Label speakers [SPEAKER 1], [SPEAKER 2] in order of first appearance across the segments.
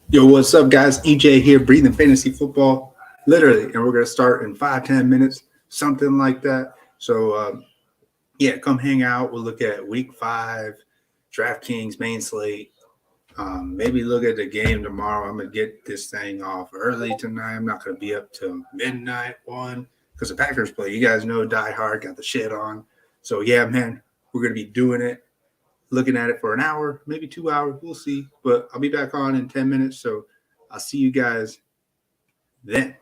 [SPEAKER 1] Yo, what's up, guys? EJ here, breathing fantasy football, literally, and we're gonna start in 5-10 minutes, something like that. So, yeah, come hang out. We'll look at Week 5, Draftkings main slate. Maybe look at the game tomorrow. I'm gonna get this thing off early tonight. I'm not gonna be up till midnight one because the Packers play. You guys know, Die Hard got the shit on. So yeah, man, we're gonna be doing it, looking at it for an hour, maybe 2 hours. We'll see. But I'll be back on in 10 minutes. So I'll see you guys then.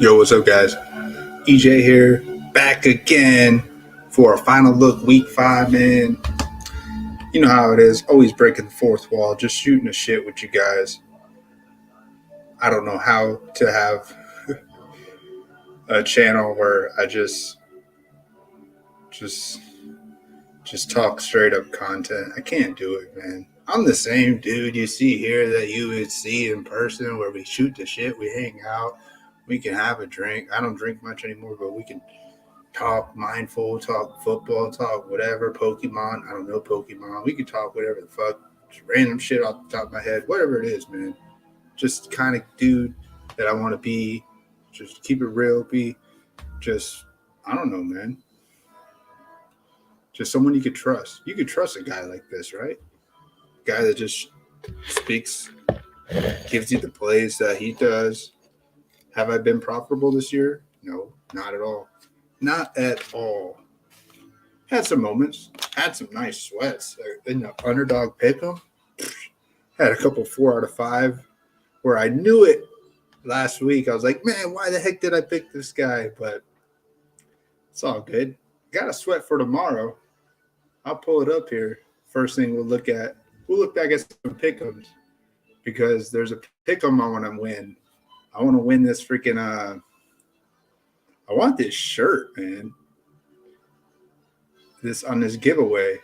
[SPEAKER 1] Yo, what's up, guys? EJ here, back again for a final look, week 5, man. You know how it is, always breaking the fourth wall, just shooting the shit with you guys. I don't know how to have a channel where I just talk straight up content. I can't do it, man. I'm the same dude you see here that you would see in person, where we shoot the shit, we hang out, we can have a drink. I don't drink much anymore, but we can talk mindful, talk football, talk whatever, Pokemon. I don't know Pokemon. We can talk whatever the fuck, just random shit off the top of my head, whatever it is, man. Just kind of dude that I want to be. Just keep it real, be just, I don't know, man. Just someone you could trust. You could trust a guy like this, right? A guy that just speaks, gives you the plays that he does. Have I been profitable this year? No, not at all. Not at all. Had some moments. Had some nice sweats. In the underdog Pick'em, had a couple 4 out of 5 where I knew it last week. I was like, man, why the heck did I pick this guy? But it's all good. Got a sweat for tomorrow. I'll pull it up here. First thing we'll look back at some Pickems, because there's a Pick'em I want to win. I want to win this freaking I want this shirt, man. This giveaway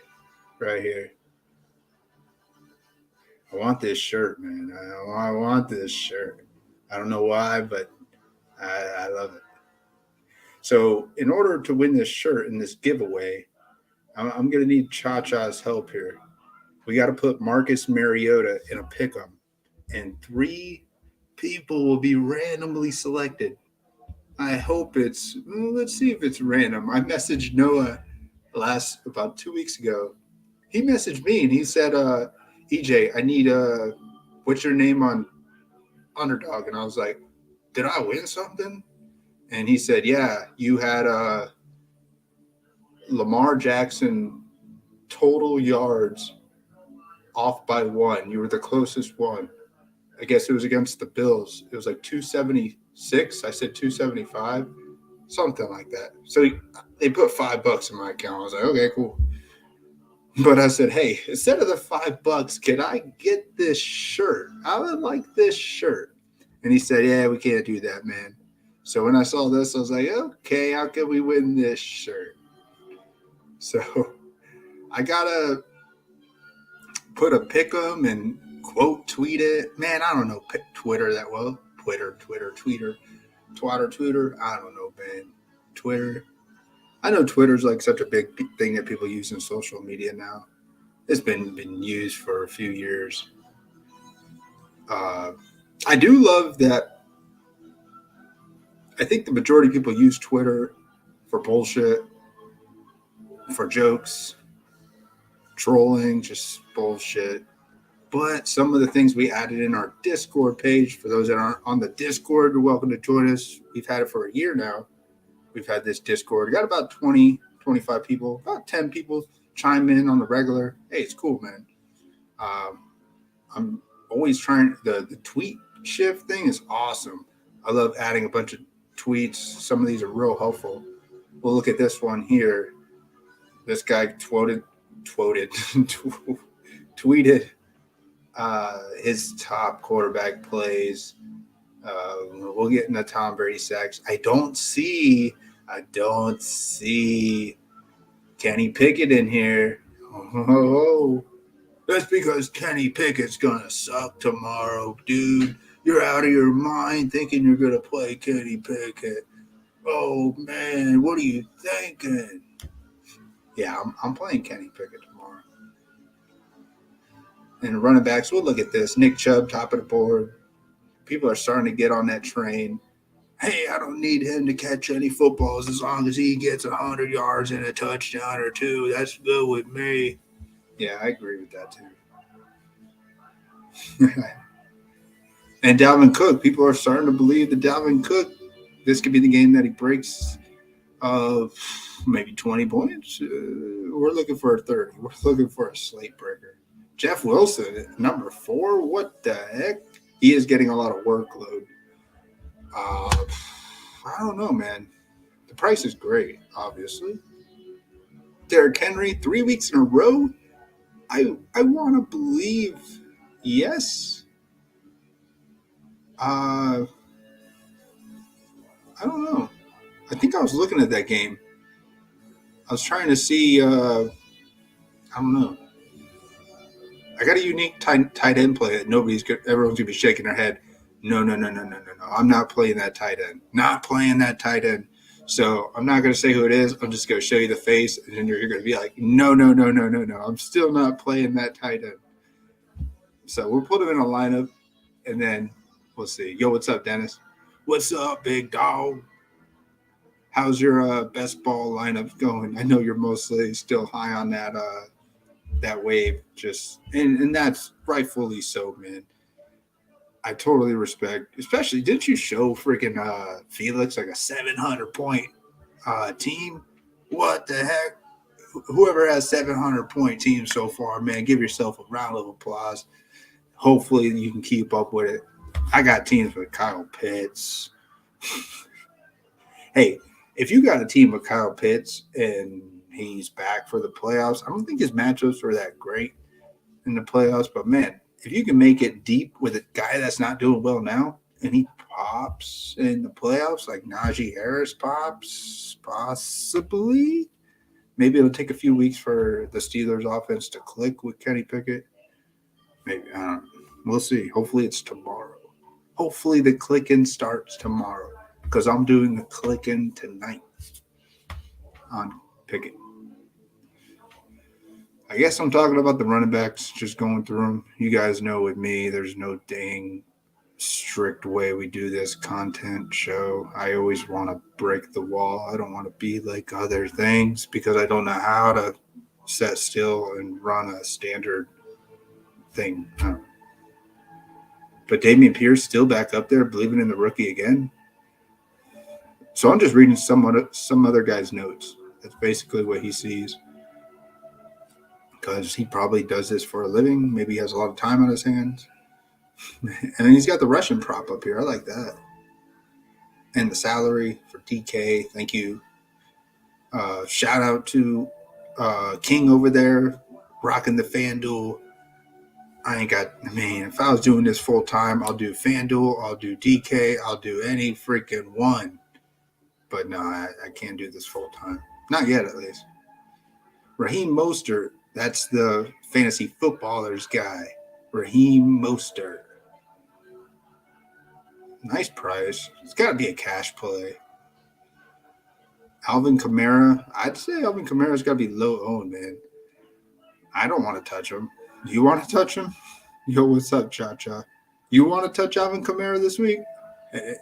[SPEAKER 1] right here. I want this shirt, man. I want this shirt. I don't know why, but I love it. So in order to win this shirt in this giveaway, I'm going to need Cha-Cha's help here. We got to put Marcus Mariota in a Pick'em, and 3 people will be randomly selected. I hope let's see if it's random. I messaged Noah about 2 weeks ago. He messaged me and he said, EJ, I need what's your name on Underdog? And I was like, did I win something? And he said, yeah, you had Lamar Jackson total yards off by 1. You were the closest one. I guess it was against the Bills. It was like 276. I said 275, something like that. So they put $5 in my account. I was like, okay, cool. But I said, hey, instead of the $5, can I get this shirt? I would like this shirt. And he said, yeah, we can't do that, man. So when I saw this, I was like, okay, how can we win this shirt? So I got to put a Pick'em and quote tweet it. Man, I don't know Twitter that well. Twitter. I don't know, man. Twitter. I know Twitter's like such a big thing that people use in social media now. It's been used for a few years. I do love that. I think the majority of people use Twitter for bullshit, for jokes, trolling, just bullshit. But some of the things we added in our Discord page, for those that aren't on the Discord, you're welcome to join us. We've had it for a year now. We've had this Discord. We got about 20, 25 people, about 10 people chime in on the regular. Hey, it's cool, man. I'm always trying. The tweet shift thing is awesome. I love adding a bunch of tweets. Some of these are real helpful. We'll look at this one here. This guy tweeted his top quarterback plays. We'll get into Tom Brady sacks. I don't see Kenny Pickett in here. Oh, that's because Kenny Pickett's gonna suck tomorrow, dude. You're out of your mind thinking you're gonna play Kenny Pickett. Oh man, what are you thinking? Yeah, I'm playing Kenny Pickett tomorrow. And running backs, we'll look at this. Nick Chubb, top of the board. People are starting to get on that train. Hey, I don't need him to catch any footballs as long as he gets 100 yards and a touchdown or 2. That's good with me. Yeah, I agree with that too. And Dalvin Cook, people are starting to believe that Dalvin Cook, this could be the game that he breaks maybe 20 points. We're looking for a 30. We're looking for a slate breaker. Jeff Wilson, number 4. What the heck? He is getting a lot of workload. I don't know, man. The price is great, obviously. Derrick Henry, 3 weeks in a row. I want to believe yes. I don't know. I think I was looking at that game. I was trying to see. I don't know. I got a unique tight end play that everyone's gonna be shaking their head. No. I'm not playing that tight end. Not playing that tight end. So I'm not gonna say who it is. I'm just gonna show you the face, and then you're gonna be like, no. I'm still not playing that tight end. So we'll put him in a lineup, and then we'll see. Yo, what's up, Dennis? What's up, big dog? How's your best ball lineup going? I know you're mostly still high on that wave, and that's rightfully so, man. I totally respect, especially didn't you show freaking Felix like a 700-point team? What the heck? Whoever has 700-point team so far, man, give yourself a round of applause. Hopefully you can keep up with it. I got teams with Kyle Pitts. Hey, if you got a team with Kyle Pitts and he's back for the playoffs, I don't think his matchups are that great in the playoffs, but man, if you can make it deep with a guy that's not doing well now and he pops in the playoffs, like Najee Harris pops, possibly, maybe it'll take a few weeks for the Steelers offense to click with Kenny Pickett. Maybe, I don't know. We'll see. Hopefully it's tomorrow. Hopefully the clicking starts tomorrow because I'm doing the clicking tonight on Pickett. I guess I'm talking about the running backs, just going through them. You guys know with me, there's no dang strict way we do this content show. I always want to break the wall. I don't want to be like other things because I don't know how to sit still and run a standard thing. But Damien Pierce still back up there, believing in the rookie again. So I'm just reading some other guy's notes. That's basically what he sees. Because he probably does this for a living. Maybe he has a lot of time on his hands. And he's got the Russian prop up here. I like that. And the salary for DK. Thank you. Shout out to King over there rocking the FanDuel. If I was doing this full time, I'll do FanDuel, I'll do DK, I'll do any freaking one. But no, I can't do this full time. Not yet, at least. Raheem Mostert, that's the fantasy footballers guy. Raheem Mostert. Nice price. It's got to be a cash play. Alvin Kamara. I'd say Alvin Kamara's got to be low owned, man. I don't want to touch him. You want to touch him? Yo, what's up, Cha-Cha? You want to touch Alvin Kamara this week?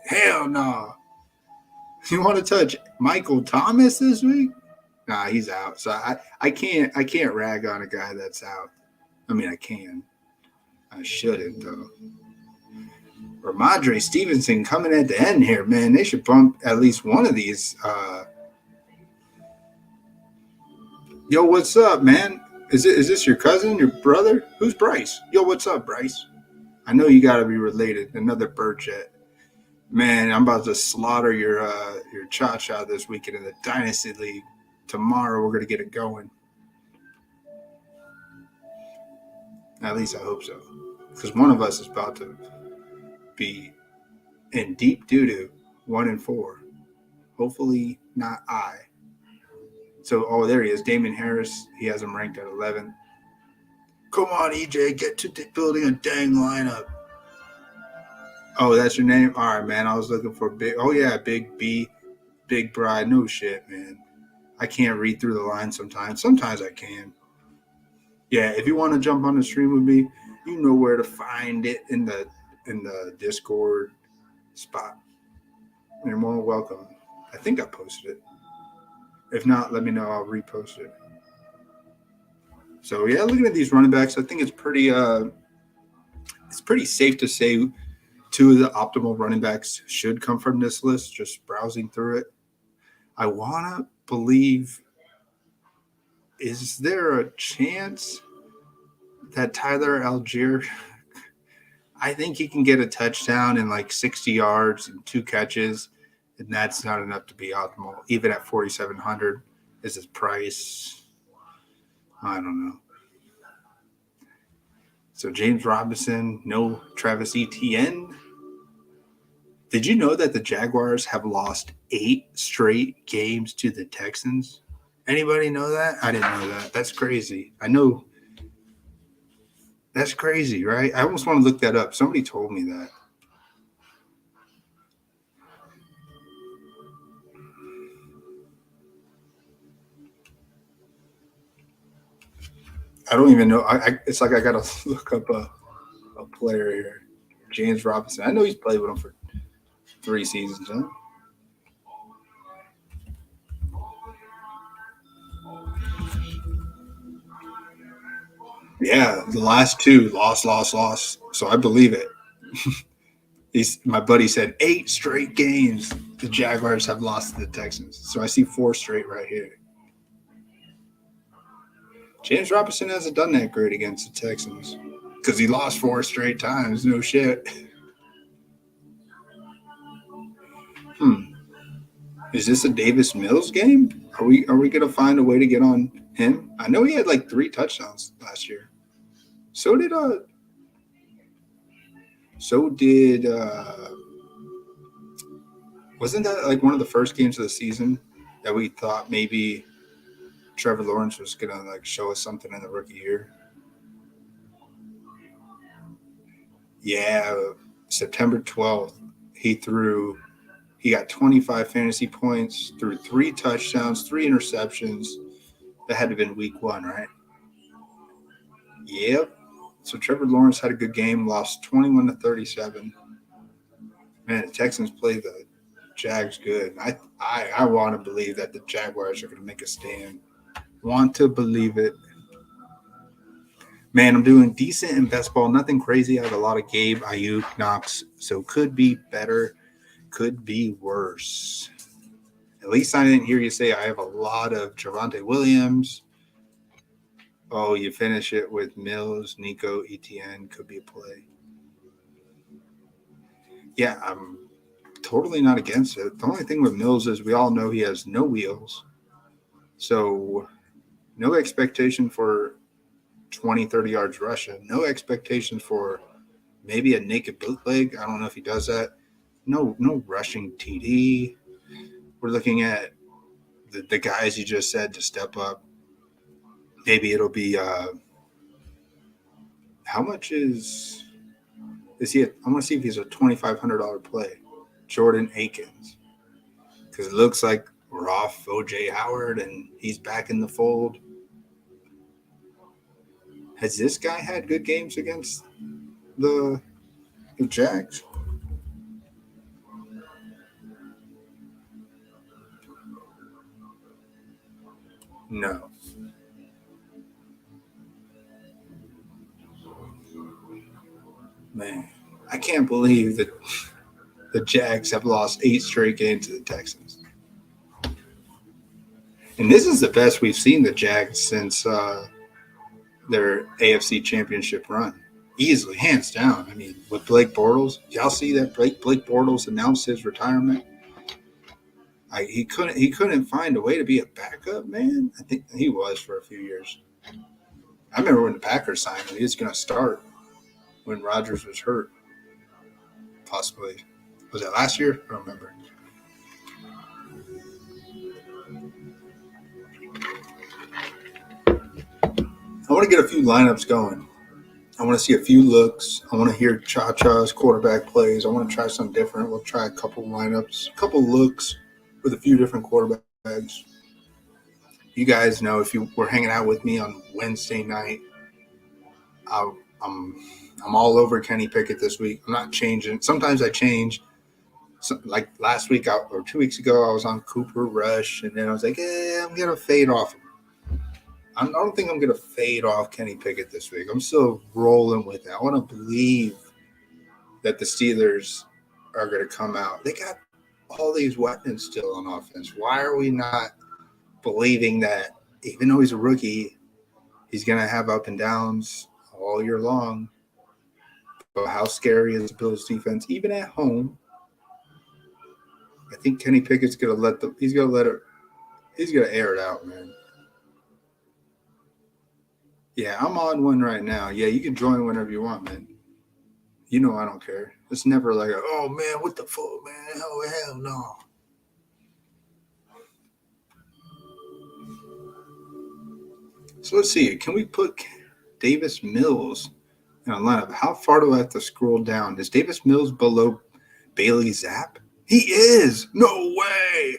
[SPEAKER 1] Hell no. You want to touch Michael Thomas this week? Nah, he's out. So I can't rag on a guy that's out. I mean, I can. I shouldn't, though. Ramandry, Stevenson coming at the end here, man. They should bump at least one of these. Yo, what's up, man? Is this your cousin, your brother? Who's Bryce? Yo, what's up, Bryce? I know you got to be related. Another Burchett. Man, I'm about to slaughter your Cha-Cha this weekend in the Dynasty League. Tomorrow we're going to get it going. At least I hope so. Because one of us is about to be in deep doo-doo, 1-4. Hopefully not I. So, there he is, Damien Harris. He has him ranked at 11. Come on, EJ, get to building a dang lineup. Oh, that's your name? All right, man. I was looking for Big. Oh, yeah, Big B, Big Bride. No shit, man. I can't read through the line sometimes. Sometimes I can. Yeah, if you want to jump on the stream with me, you know where to find it in the Discord spot. You're more welcome. I think I posted it. If not, let me know. I'll repost it. So, yeah, looking at these running backs, I think it's pretty safe to say two of the optimal running backs should come from this list, just browsing through it. I want to believe, is there a chance that Tyler Algier, I think he can get a touchdown in like 60 yards and 2 catches And that's not enough to be optimal. Even at 4,700 is his price. I don't know. So James Robinson, no Travis Etienne. Did you know that the Jaguars have lost 8 straight games to the Texans? Anybody know that? I didn't know that. That's crazy. I know. That's crazy, right? I almost want to look that up. Somebody told me that. I don't even know. It's like I got to look up a player here. James Robinson. I know he's played with him for 3 seasons, huh? Yeah, the last 2 lost. So I believe it. My buddy said 8 straight games the Jaguars have lost to the Texans. So I see 4 straight right here. James Robinson hasn't done that great against the Texans because he lost 4 straight times. No shit. Is this a Davis Mills game? Are we gonna find a way to get on him? I know he had like 3 touchdowns last year. So did wasn't that like one of the first games of the season that we thought maybe Trevor Lawrence was gonna like show us something in the rookie year? Yeah, September 12th, he got 25 fantasy points, threw 3 touchdowns, 3 interceptions. That had to have been week 1, right? Yep. So Trevor Lawrence had a good game, lost 21-37. Man, the Texans played the Jags good. I want to believe that the Jaguars are going to make a stand. Want to believe it. Man, I'm doing decent in best ball. Nothing crazy. I have a lot of Gabe, Ayuk, Knox. So could be better, could be worse. At least I didn't hear you say I have a lot of Javonte Williams. Oh, you finish it with Mills, Nico, Etienne. Could be a play. Yeah, I'm totally not against it. The only thing with Mills is we all know he has no wheels. So no expectation for 20, 30 yards rushing. No expectation for maybe a naked bootleg. I don't know if he does that. No rushing TD. We're looking at the guys you just said to step up. Maybe it'll be how much is he? I want to see if he's a $2,500 play. Jordan Akins, because it looks like we're off OJ Howard and he's back in the fold. Has this guy had good games against the Jags? No. Man, I can't believe that the Jags have lost 8 straight games to the Texans. And this is the best we've seen the Jags since their AFC Championship run. Easily, hands down. I mean, with Blake Bortles, y'all see that Blake Bortles announced his retirement? He couldn't find a way to be a backup, man. I think he was for a few years. I remember when the Packers signed him, he was going to start when Rodgers was hurt. Possibly. Was that last year? I don't remember. I want to get a few lineups going. I want to see a few looks. I want to hear Cha-Cha's quarterback plays. I want to try something different. We'll try a couple lineups, a couple looks with a few different quarterbacks. You guys know if you were hanging out with me on Wednesday night, I'm all over Kenny Pickett this week. I'm not changing. Sometimes I change. Like last week or 2 weeks ago, I was on Cooper Rush, and then I was like, I'm going to fade off him. I don't think I'm going to fade off Kenny Pickett this week. I'm still rolling with it. I want to believe that the Steelers are going to come out. They got all these weapons still on offense. Why are we not believing that even though he's a rookie, he's going to have up and downs all year long? But how scary is the Bills defense, even at home? I think Kenny Pickett's gonna he's gonna air it out, man. Yeah, I'm on one right now. Yeah, you can join whenever you want, man. You know I don't care. It's never like, oh man, what the fuck, man? Hell no. So let's see. Can we put Davis Mills in a lineup? How far do I have to scroll down? Is Davis Mills below Bailey Zapp? He is. No way.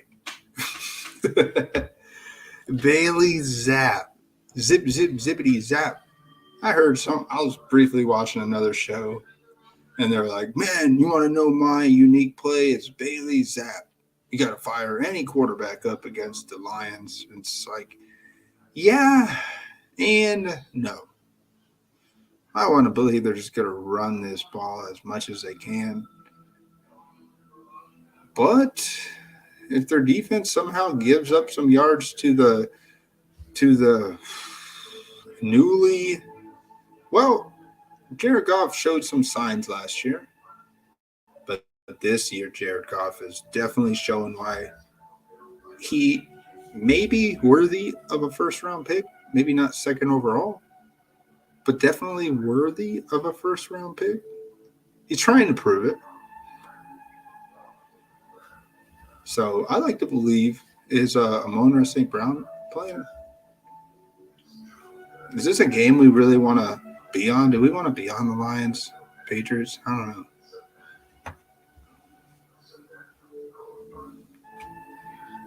[SPEAKER 1] Bailey Zapp. Zippity Zap. I was briefly watching another show, and they're like, man, you want to know my unique play? It's Bailey Zapp. You got to fire any quarterback up against the Lions. It's like, yeah and no. I want to believe they're just going to run this ball as much as they can. But if their defense somehow gives up some yards to the newly, well, Jared Goff showed some signs last year. But this year, Jared Goff is definitely showing why he may be worthy of a first-round pick. Maybe not second overall, but definitely worthy of a first-round pick. He's trying to prove it. So I like to believe, is Amon-Ra St. Brown playing? Is this a game we really want to be on? Do we want to be on the Lions, Patriots? I don't know.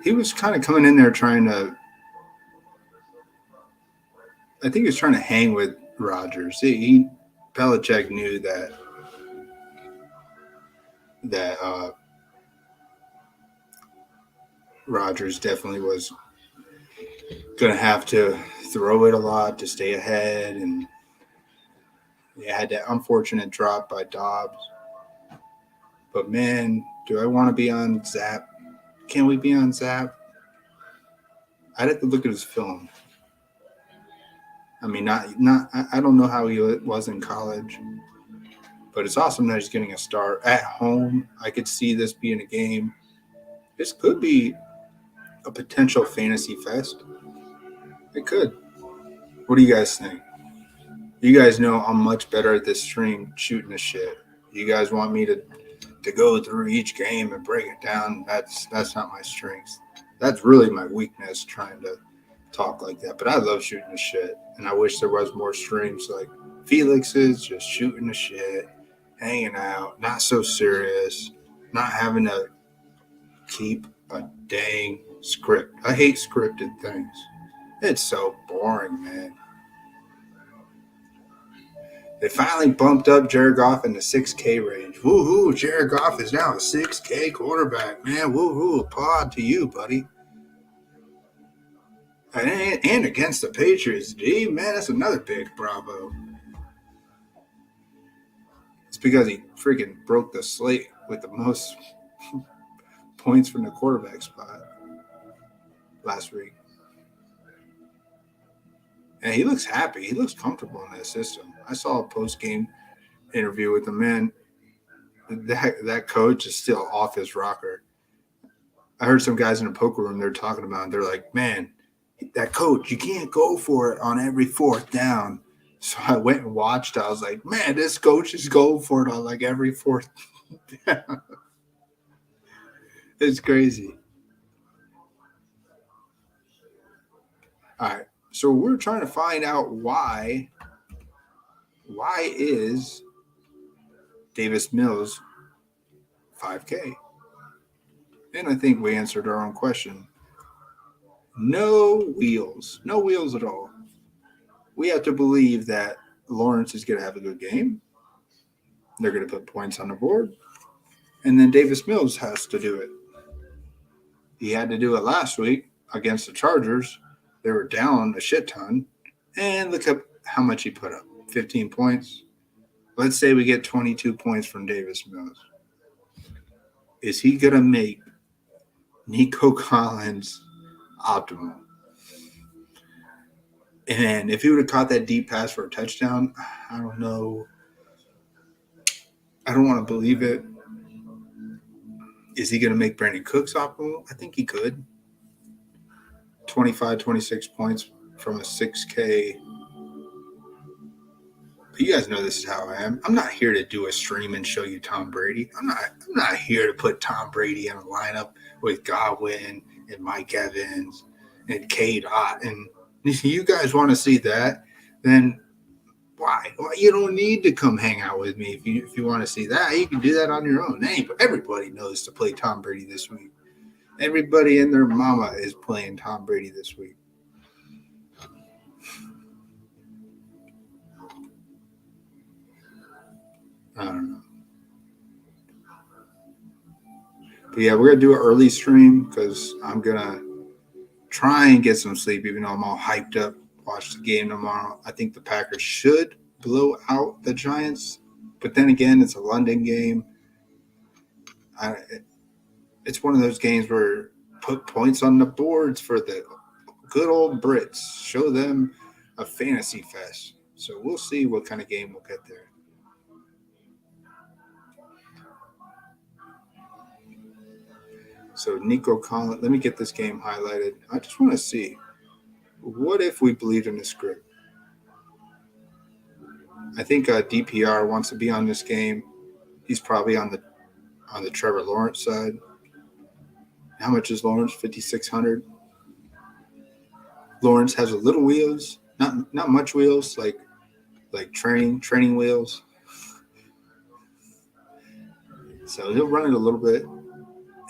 [SPEAKER 1] He was kind of coming in there trying to – I think he was trying to hang with Rodgers. Belichick knew that Rodgers definitely was going to have to throw it a lot to stay ahead, and they had that unfortunate drop by Dobbs. But, man, do I want to be on Zapp? Can we be on Zapp? I'd have to look at his film. I mean, I don't know how he was in college, but it's awesome that he's getting a start at home. I could see this being a game. This could be a potential fantasy fest. It could. What do you guys think? You guys know I'm much better at this stream shooting the shit. You guys want me to go through each game and break it down? That's not my strength. That's really my weakness, trying to talk like that. But I love shooting the shit, and I wish there was more streams like Felix's, just shooting the shit, hanging out, not so serious, not having to keep a dang script. I hate scripted things. It's so boring, man. They finally bumped up Jared Goff in the 6K range. Woohoo! Jared Goff is now a 6K quarterback, man. Woohoo! Applaud to you, buddy. And against the Patriots, gee, man, that's another big bravo. It's because he freaking broke the slate with the most points from the quarterback spot last week. And he looks happy. He looks comfortable in that system. I saw a post-game interview with the man. That coach is still off his rocker. I heard some guys in a poker room, they're talking about it. They're like, man, that coach, you can't go for it on every fourth down. So I went and watched. I was like, man, this coach is going for it on like every fourth down. It's crazy. All right. So we're trying to find out why is Davis Mills 5K? And I think we answered our own question. No wheels at all. We have to believe that Lawrence is going to have a good game. They're going to put points on the board. And then Davis Mills has to do it. He had to do it last week against the Chargers. They were down a shit ton. And look at how much he put up. 15 points. Let's say we get 22 points from Davis Mills. Is he going to make Nico Collins optimal? And if he would have caught that deep pass for a touchdown, I don't know. I don't want to believe it. Is he going to make Brandon Cooks optimal? I think he could. 25, 26 points from a 6K. But you guys know this is how I am. I'm not here to do a stream and show you Tom Brady. I'm not here to put Tom Brady in a lineup with Godwin and Mike Evans and Cade Ott. And if you guys want to see that, then why? Well, you don't need to come hang out with me if you want to see that. You can do that on your own. Everybody knows to play Tom Brady this week. Everybody and their mama is playing Tom Brady this week. I don't know. But yeah, we're going to do an early stream because I'm going to try and get some sleep, even though I'm all hyped up. Watch the game tomorrow. I think the Packers should blow out the Giants. But then again, it's a London game. It's one of those games where put points on the boards for the good old Brits. Show them a fantasy fest. So we'll see what kind of game we'll get there. So Nico Collins, let me get this game highlighted. I just want to see, what if we believed in the script? I think DPR wants to be on this game. He's probably on the Trevor Lawrence side. How much is Lawrence? 5,600. Lawrence has a little wheels, not much wheels, like training wheels. So he'll run it a little bit.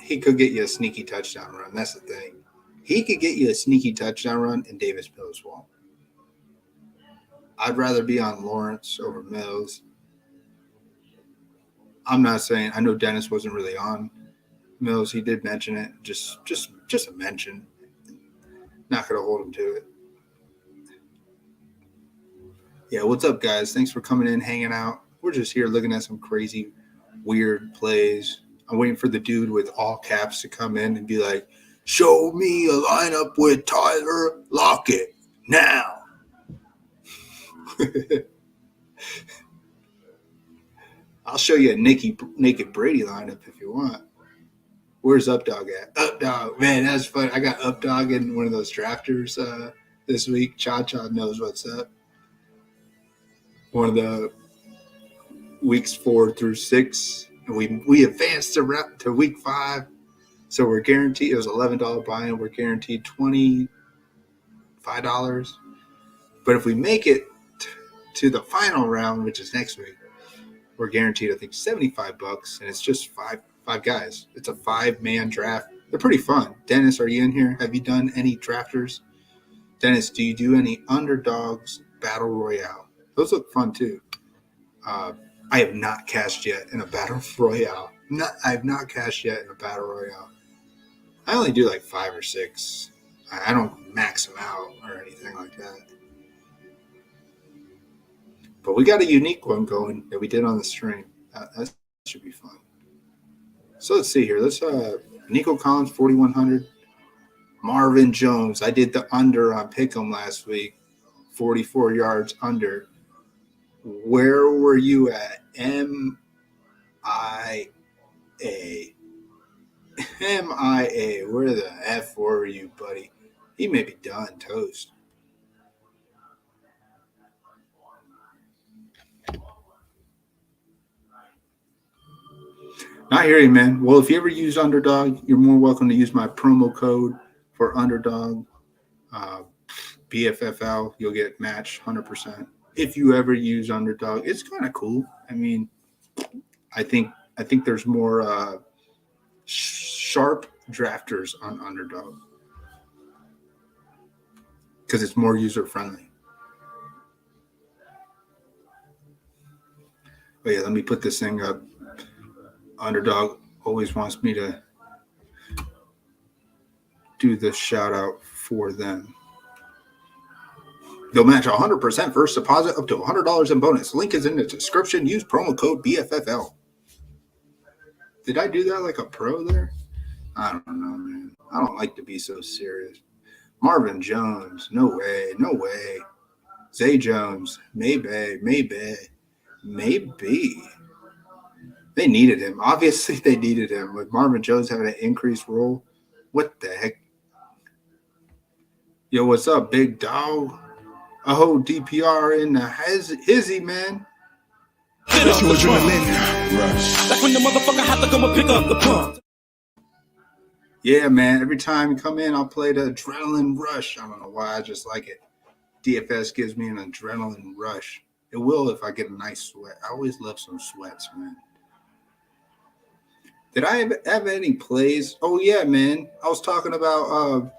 [SPEAKER 1] He could get you a sneaky touchdown run. That's the thing. He could get you a sneaky touchdown run, and Davis Mills won't. I'd rather be on Lawrence over Mills. I'm not saying – I know Dennis wasn't really on Mills. He did mention it. Just a mention. Not going to hold him to it. Yeah, what's up, guys? Thanks for coming in, hanging out. We're just here looking at some crazy, weird plays. I'm waiting for the dude with all caps to come in and be like, show me a lineup with Tyler Lockett now. I'll show you a naked Brady lineup if you want. Where's Updog at? Updog, man, that's fun. I got Updog in one of those drafters this week. Cha-Cha knows what's up. One of the weeks 4 through 6. And we advanced to week 5. So we're guaranteed, it was $11 buy-in. We're guaranteed $25. But if we make it to the final round, which is next week, we're guaranteed, I think, $75, and it's just five guys. It's a 5-man draft. They're pretty fun. Dennis, are you in here? Have you done any drafters? Dennis, do you do any underdogs battle royale? Those look fun too. I have not cashed yet in a battle royale. I have not cashed yet in a battle royale. I only do like 5 or 6. I don't max them out or anything like that. But we got a unique one going that we did on the stream. That should be fun. So let's see here. Let's Nico Collins, 4,100. Marvin Jones. I did the under on Pickems last week. 44 yards under. Where were you at? MIA. MIA. Where the F were you, buddy? He may be done. Toast. Not hearing, man. Well, if you ever use Underdog, you're more welcome to use my promo code for Underdog. BFFL, you'll get matched 100%. If you ever use Underdog, it's kind of cool. I mean, I think there's more sharp drafters on Underdog because it's more user friendly. But yeah, let me put this thing up. Underdog always wants me to do this shout out for them. They'll match 100% first deposit up to $100 in bonus. Link is in the description. Use promo code BFFL. Did I do that like a pro there? I don't know, man. I don't like to be so serious. Marvin Jones. No way. No way. Zay Jones. Maybe. They needed him. Obviously, they needed him. With Marvin Jones having an increased role, what the heck? Yo, what's up, big dog? A whole DPR in the hizzy, man.
[SPEAKER 2] Like when the motherfucker had to come and pick up the pump.
[SPEAKER 1] Yeah, man. Every time you come in, I'll play the adrenaline rush. I don't know why. I just like it. DFS gives me an adrenaline rush. It will if I get a nice sweat. I always love some sweats, man. Did I have any plays? Oh, yeah, man. I was talking about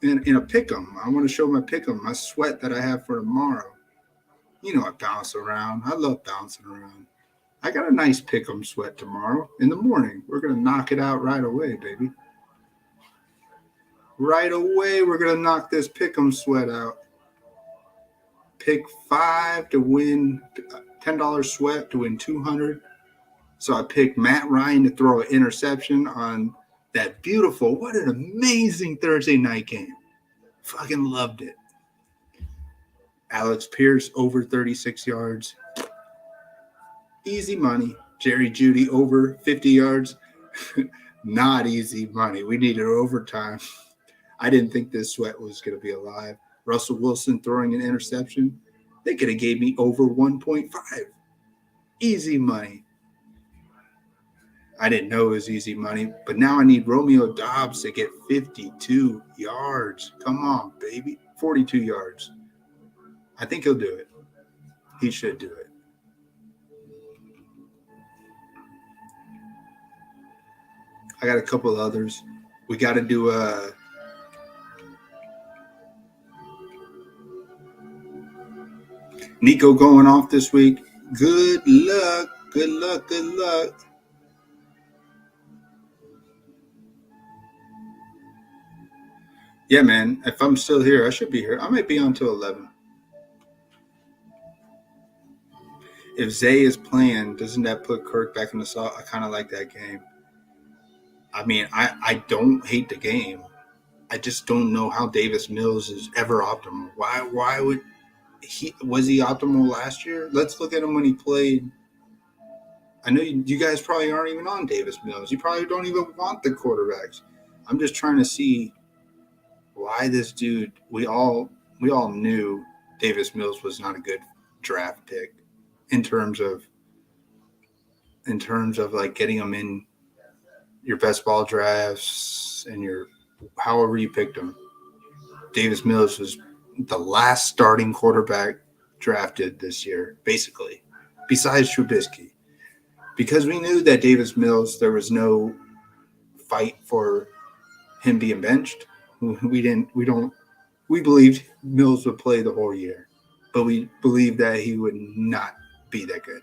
[SPEAKER 1] in a Pick'em. I want to show my Pick'em, my sweat that I have for tomorrow. You know I bounce around. I love bouncing around. I got a nice Pick'em sweat tomorrow in the morning. We're going to knock it out right away, baby. Right away, we're going to knock this Pick'em sweat out. Pick 5 to win $10 sweat to win 200. So I picked Matt Ryan to throw an interception on that beautiful, what an amazing Thursday night game. Fucking loved it. Alex Pierce over 36 yards. Easy money. Jerry Jeudy over 50 yards. Not easy money. We needed overtime. I didn't think this sweat was going to be alive. Russell Wilson throwing an interception. They could have gave me over 1.5. Easy money. I didn't know it was easy money, but now I need Romeo Doubs to get 52 yards. Come on, baby. 42 yards. I think he'll do it. He should do it. I got a couple others. We got to do Nico going off this week. Good luck. Good luck. Good luck. Yeah, man. If I'm still here, I should be here. I might be on till 11. If Zay is playing, doesn't that put Kirk back in the slot? I kind of like that game. I mean, I don't hate the game. I just don't know how Davis Mills is ever optimal. Why would he – was he optimal last year? Let's look at him when he played. I know you guys probably aren't even on Davis Mills. You probably don't even want the quarterbacks. I'm just trying to see why this dude – we all knew Davis Mills was not a good draft pick in terms of like getting him in your best ball drafts and your however you picked him. Davis Mills was the last starting quarterback drafted this year, basically, besides Trubisky. Because we knew that Davis Mills, there was no fight for him being benched. We believed Mills would play the whole year, but we believed that he would not be that good.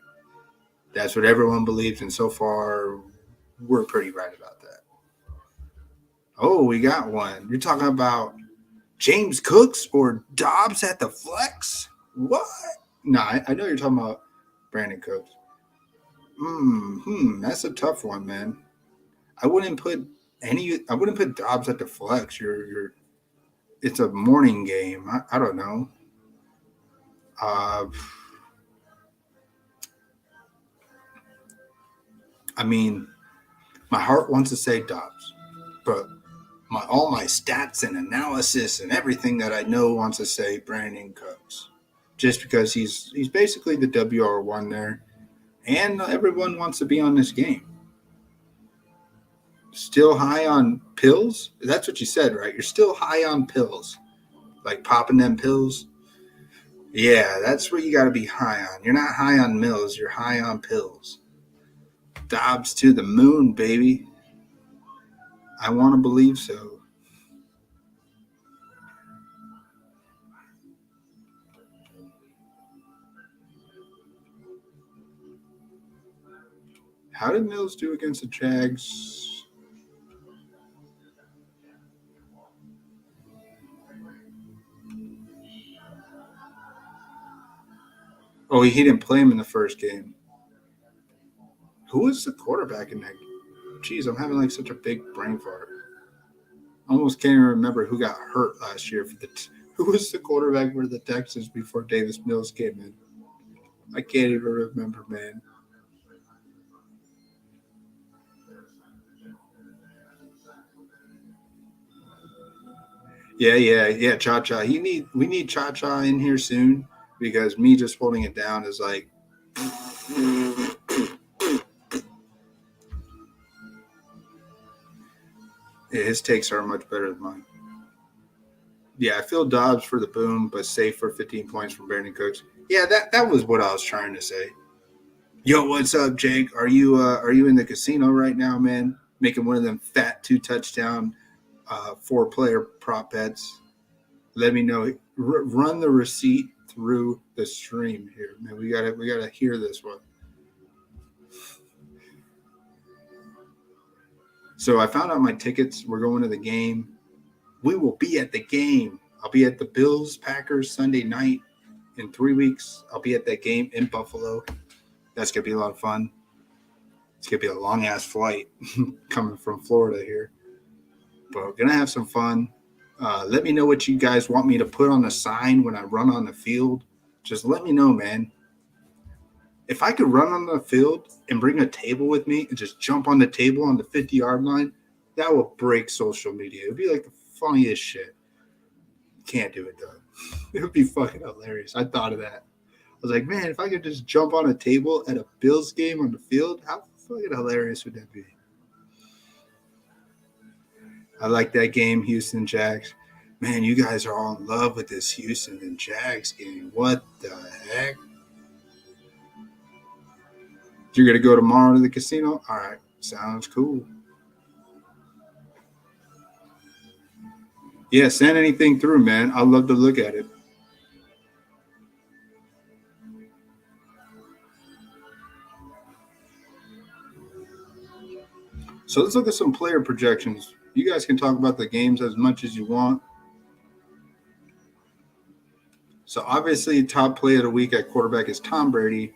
[SPEAKER 1] That's what everyone believes, and so far, we're pretty right about that. Oh, we got one. You're talking about James Cooks or Dobbs at the flex? What? No, I know you're talking about Brandon Cooks. That's a tough one, man. I wouldn't put Dobbs at the flex. It's a morning game. I don't know. I mean, my heart wants to say Dobbs, but all my stats and analysis and everything that I know wants to say Brandon Cooks, just because he's basically the WR1 there, and everyone wants to be on this game. Still high on pills? That's what you said, right? You're still high on pills, like popping them pills. Yeah, that's what you got to be high on. You're not high on Mills. You're high on pills. Dobbs to the moon, baby. I want to believe so. How did Mills do against the Jags? Oh, he didn't play him in the first game. Who was the quarterback in that game? Jeez, I'm having like such a big brain fart. I almost can't even remember who got hurt last year. Who was the quarterback for the Texans before Davis Mills came in? I can't even remember, man. Yeah. Cha-Cha. We need Cha-Cha in here soon because me just holding it down is like. Yeah, his takes are much better than mine. Yeah, I feel Dobbs for the Boone, but safe for 15 points from Brandon Cooks. Yeah, that was what I was trying to say. Yo, what's up, Jake? Are you in the casino right now, man? Making one of them fat 2-touchdown, 4-player prop bets? Let me know. Run the receipt through the stream here, man. We gotta hear this one. So I found out my tickets. We're going to the game. We will be at the game. I'll be at the Bills-Packers Sunday night in 3 weeks. I'll be at that game in Buffalo. That's going to be a lot of fun. It's going to be a long-ass flight coming from Florida here. But we're going to have some fun. Let me know what you guys want me to put on the sign when I run on the field. Just let me know, man. If I could run on the field and bring a table with me and just jump on the table on the 50-yard line, that will break social media. It would be like the funniest shit. Can't do it, though. It would be fucking hilarious. I thought of that. I was like, man, if I could just jump on a table at a Bills game on the field, how fucking hilarious would that be? I like that game, Houston Jags. Man, you guys are all in love with this Houston and Jags game. What the heck? You're going to go tomorrow to the casino? All right. Sounds cool. Yeah, send anything through, man. I'd love to look at it. So let's look at some player projections. You guys can talk about the games as much as you want. So obviously, top play of the week at quarterback is Tom Brady.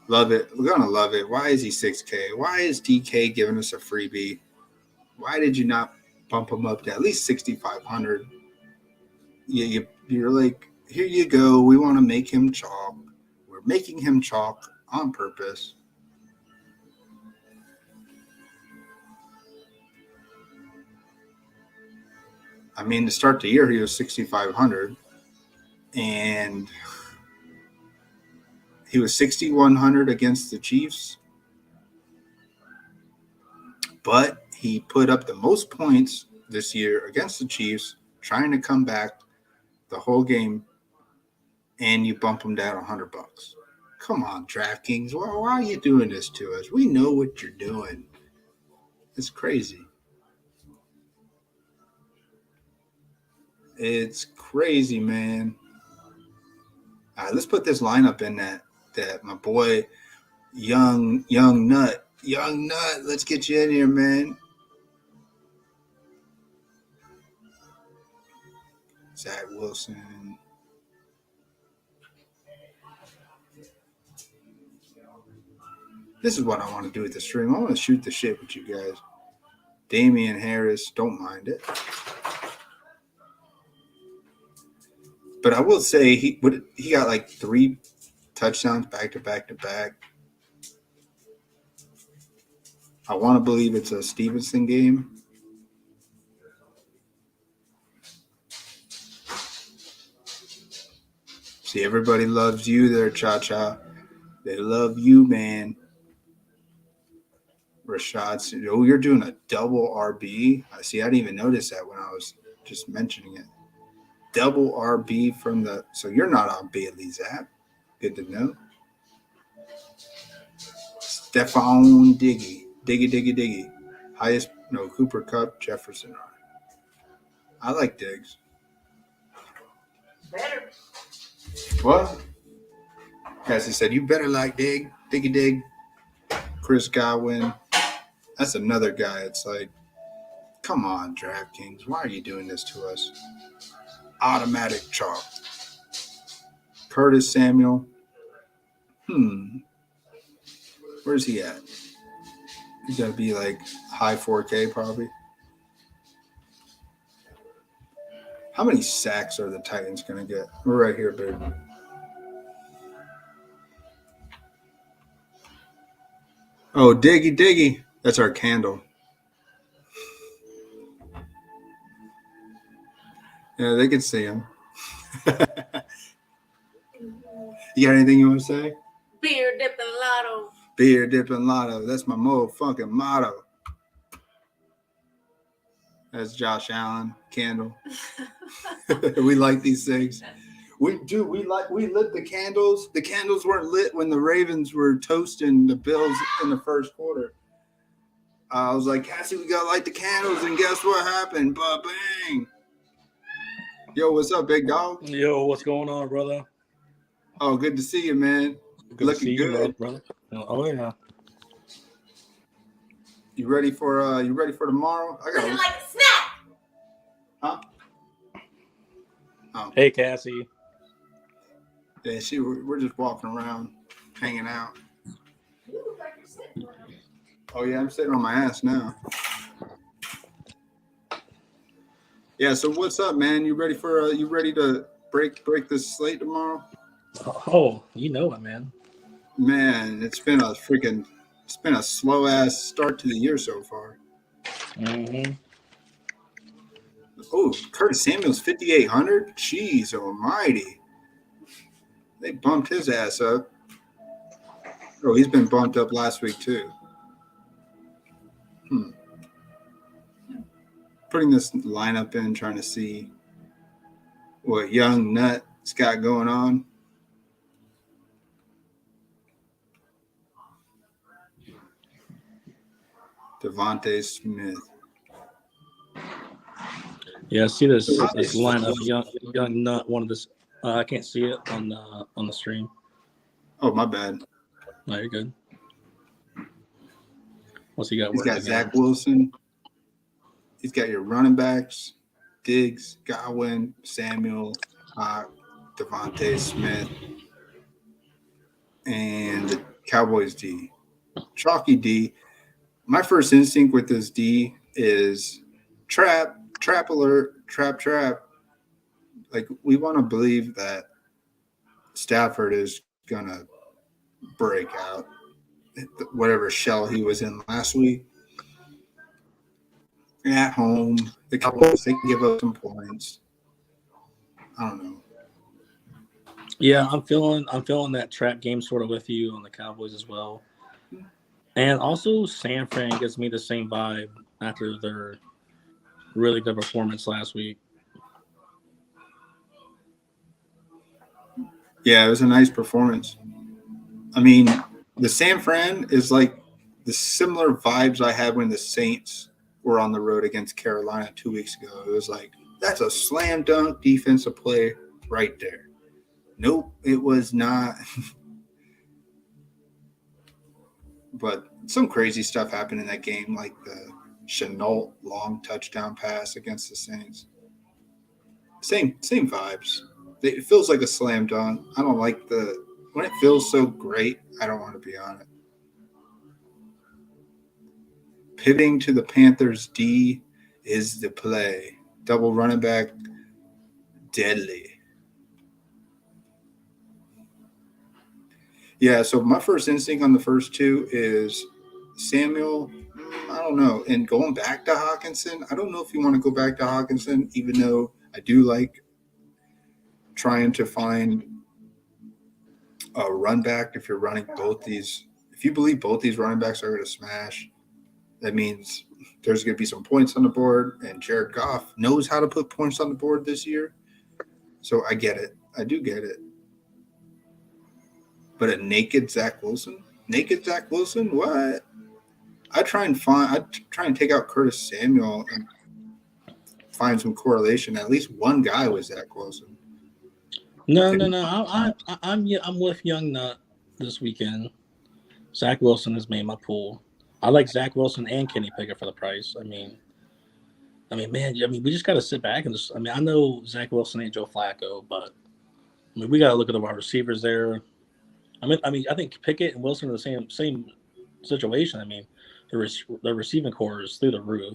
[SPEAKER 1] Love it. We're going to love it. Why is he 6K? Why is DK giving us a freebie? Why did you not bump him up to at least 6,500? You're like, here you go. We want to make him chalk. We're making him chalk on purpose. I mean, to start the year, he was 6,500. And he was 6,100 against the Chiefs. But he put up the most points this year against the Chiefs, trying to come back the whole game, and you bump him down $100. Come on, Draftkings. Why are you doing this to us? We know what you're doing. It's crazy. It's crazy, man. All right, let's put this lineup in that my boy, Young Nut. Let's get you in here, man. Zach Wilson. This is what I want to do with the stream. I want to shoot the shit with you guys. Damien Harris, don't mind it. But I will say he got like 3 touchdowns back to back. I want to believe it's a Stevenson game. See, everybody loves you there, Cha-Cha. They love you, man. Rashad, oh, you're doing a double RB. I see. I didn't even notice that when I was just mentioning it. Double RB from the – so you're not on Bailey's app. Good to know. Stephon Diggy. Highest – no, Cooper Kupp, Jefferson. I like Diggs.
[SPEAKER 3] Better.
[SPEAKER 1] What? Cassie said, you better like Diggy. Chris Godwin. That's another guy. It's like, come on, Draftkings. Why are you doing this to us? Automatic chalk. Curtis Samuel. Where's he at? He's got to be like high 4K probably. How many sacks are the Titans going to get? We're right here, baby. Oh, Diggy. That's our candle. Yeah, they can see him. You got anything you want to say?
[SPEAKER 3] Beer dipping lotto.
[SPEAKER 1] Beer dipping lotto. That's my motherfucking motto. That's Josh Allen candle. We like these things. We lit the candles. The candles weren't lit when the Ravens were toasting the Bills in the first quarter. I was like, Cassie, we gotta light the candles, and guess what happened? Ba-bang. Yo, what's up, big dog?
[SPEAKER 4] Yo, what's going on, brother?
[SPEAKER 1] Oh, good to see you, man.
[SPEAKER 4] Good
[SPEAKER 1] Looking
[SPEAKER 4] to see
[SPEAKER 1] good,
[SPEAKER 4] you, brother. Oh yeah.
[SPEAKER 1] You ready for tomorrow? I got
[SPEAKER 3] Looking like a snack.
[SPEAKER 1] Huh? Oh.
[SPEAKER 4] Hey, Cassie.
[SPEAKER 1] Yeah, we're just walking around, hanging out.
[SPEAKER 3] You look like you're sitting.
[SPEAKER 1] Oh yeah, I'm sitting on my ass now. Yeah, so what's up, man? You ready to break this slate tomorrow?
[SPEAKER 4] Oh, you know it, man.
[SPEAKER 1] Man, it's been a slow ass start to the year so far.
[SPEAKER 4] Mm-hmm.
[SPEAKER 1] Oh, Curtis Samuel's 5,800. Jeez almighty. They bumped his ass up. Oh, he's been bumped up last week too. Putting this lineup in, trying to see what young nut's got going on. Devante Smith.
[SPEAKER 4] Yeah, I see this lineup. Young nut. One of this. I can't see it on the stream.
[SPEAKER 1] Oh, my bad.
[SPEAKER 4] No, you're good. What's he got?
[SPEAKER 1] He's got Zach Wilson. He's got your running backs, Diggs, Godwin, Samuel, Devante Smith, and the Cowboys D. Chalky D. My first instinct with this D is trap alert, trap. Like, we want to believe that Stafford is going to break out whatever shell he was in last week. At home, the Cowboys, they give up some points. I don't know.
[SPEAKER 4] Yeah, I'm feeling that trap game sort of with you on the Cowboys as well. And also San Fran gives me the same vibe after their really good performance last week.
[SPEAKER 1] Yeah, it was a nice performance. I mean, the San Fran is like the similar vibes I had when the Saints were on the road against Carolina 2 weeks ago. It was like, that's a slam dunk defensive play right there. Nope, it was not. But some crazy stuff happened in that game, like the Chenault long touchdown pass against the Saints. Same vibes. It feels like a slam dunk. I don't like when it feels so great, I don't want to be on it. Pivoting to the Panthers D is the play. Double running back, deadly. Yeah, so my first instinct on the first two is Samuel. I don't know. And going back to Hawkinson, I don't know if you want to go back to Hawkinson, even though I do like trying to find a run back if you're running both these. If you believe both these running backs are going to smash, that means there's going to be some points on the board, and Jared Goff knows how to put points on the board this year. So I get it. I do get it. But a naked Zach Wilson? What? I try and take out Curtis Samuel and find some correlation. At least one guy was Zach Wilson.
[SPEAKER 4] No. I'm with Young Nut this weekend. Zach Wilson has made my pool. I like Zach Wilson and Kenny Pickett for the price. I mean, man. We just got to sit back and just. I know Zach Wilson ain't Joe Flacco, but we got to look at the wide receivers there. I think Pickett and Wilson are the same situation. The receiving core is through the roof.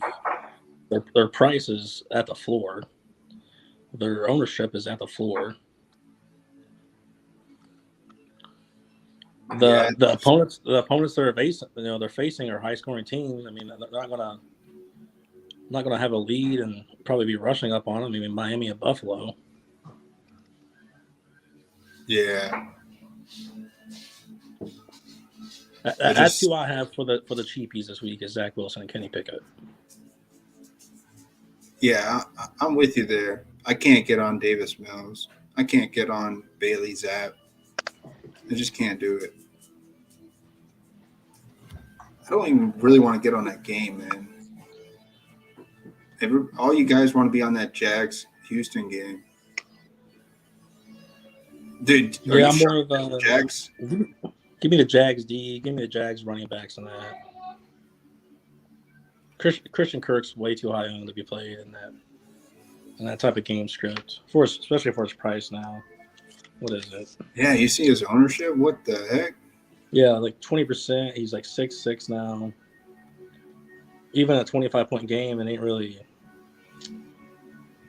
[SPEAKER 4] Their price is at the floor. Their ownership is at the floor. The opponents they're facing are high scoring teams. They're not gonna not going to have a lead and probably be rushing up on them. I mean, Miami and Buffalo.
[SPEAKER 1] Yeah.
[SPEAKER 4] That's who I have for the cheapies this week is Zach Wilson and Kenny Pickett.
[SPEAKER 1] Yeah, I'm with you there. I can't get on Davis Mills. I can't get on Bailey Zapp. I just can't do it. I don't even really want to get on that game, man. All you guys want to be on that Jags-Houston game. Dude,
[SPEAKER 4] yeah, I'm more of a
[SPEAKER 1] Jags.
[SPEAKER 4] Give me the Jags D. Give me the Jags running backs in that. Christian Kirk's way too high on to be played in that type of game script, especially for his price now. What is it?
[SPEAKER 1] Yeah, you see his ownership? What the heck?
[SPEAKER 4] Yeah, like 20%. He's like 6'6" now. Even a 25-point game, it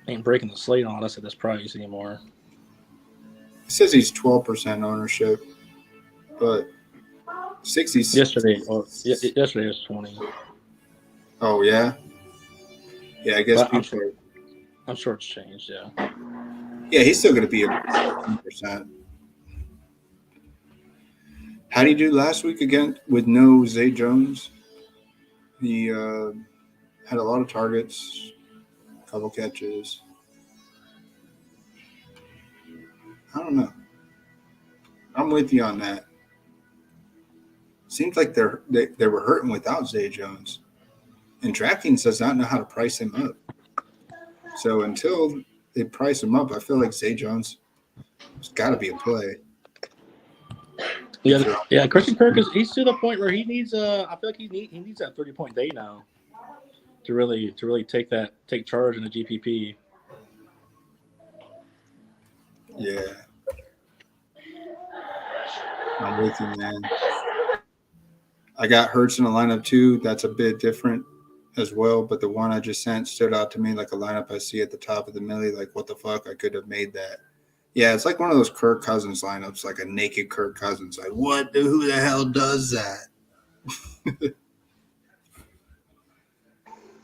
[SPEAKER 4] ain't breaking the slate on us at this price anymore.
[SPEAKER 1] It says he's 12% ownership, but 60.
[SPEAKER 4] Yesterday was 20.
[SPEAKER 1] Oh yeah, yeah. I guess
[SPEAKER 4] I'm sure it's changed. Yeah.
[SPEAKER 1] Yeah, he's still going to be a 10%. How did he do last week again with no Zay Jones? He had a lot of targets, a couple catches. I don't know. I'm with you on that. Seems like they were hurting without Zay Jones. And Draftkings does not know how to price him up. So until they price him up, I feel like Zay Jones has got to be a play.
[SPEAKER 4] Yeah. Christian Kirk he's to the point where he needs I feel like he needs that 30-point day now to really take charge in the GPP.
[SPEAKER 1] Yeah, I'm with you, man. I got Hurts in the lineup too. That's a bit different as well, but the one I just sent stood out to me like a lineup I see at the top of the millie. Like, what the fuck? I could have made that. Yeah, it's like one of those Kirk Cousins lineups, like a naked Kirk Cousins. Like, what? Who the hell does that?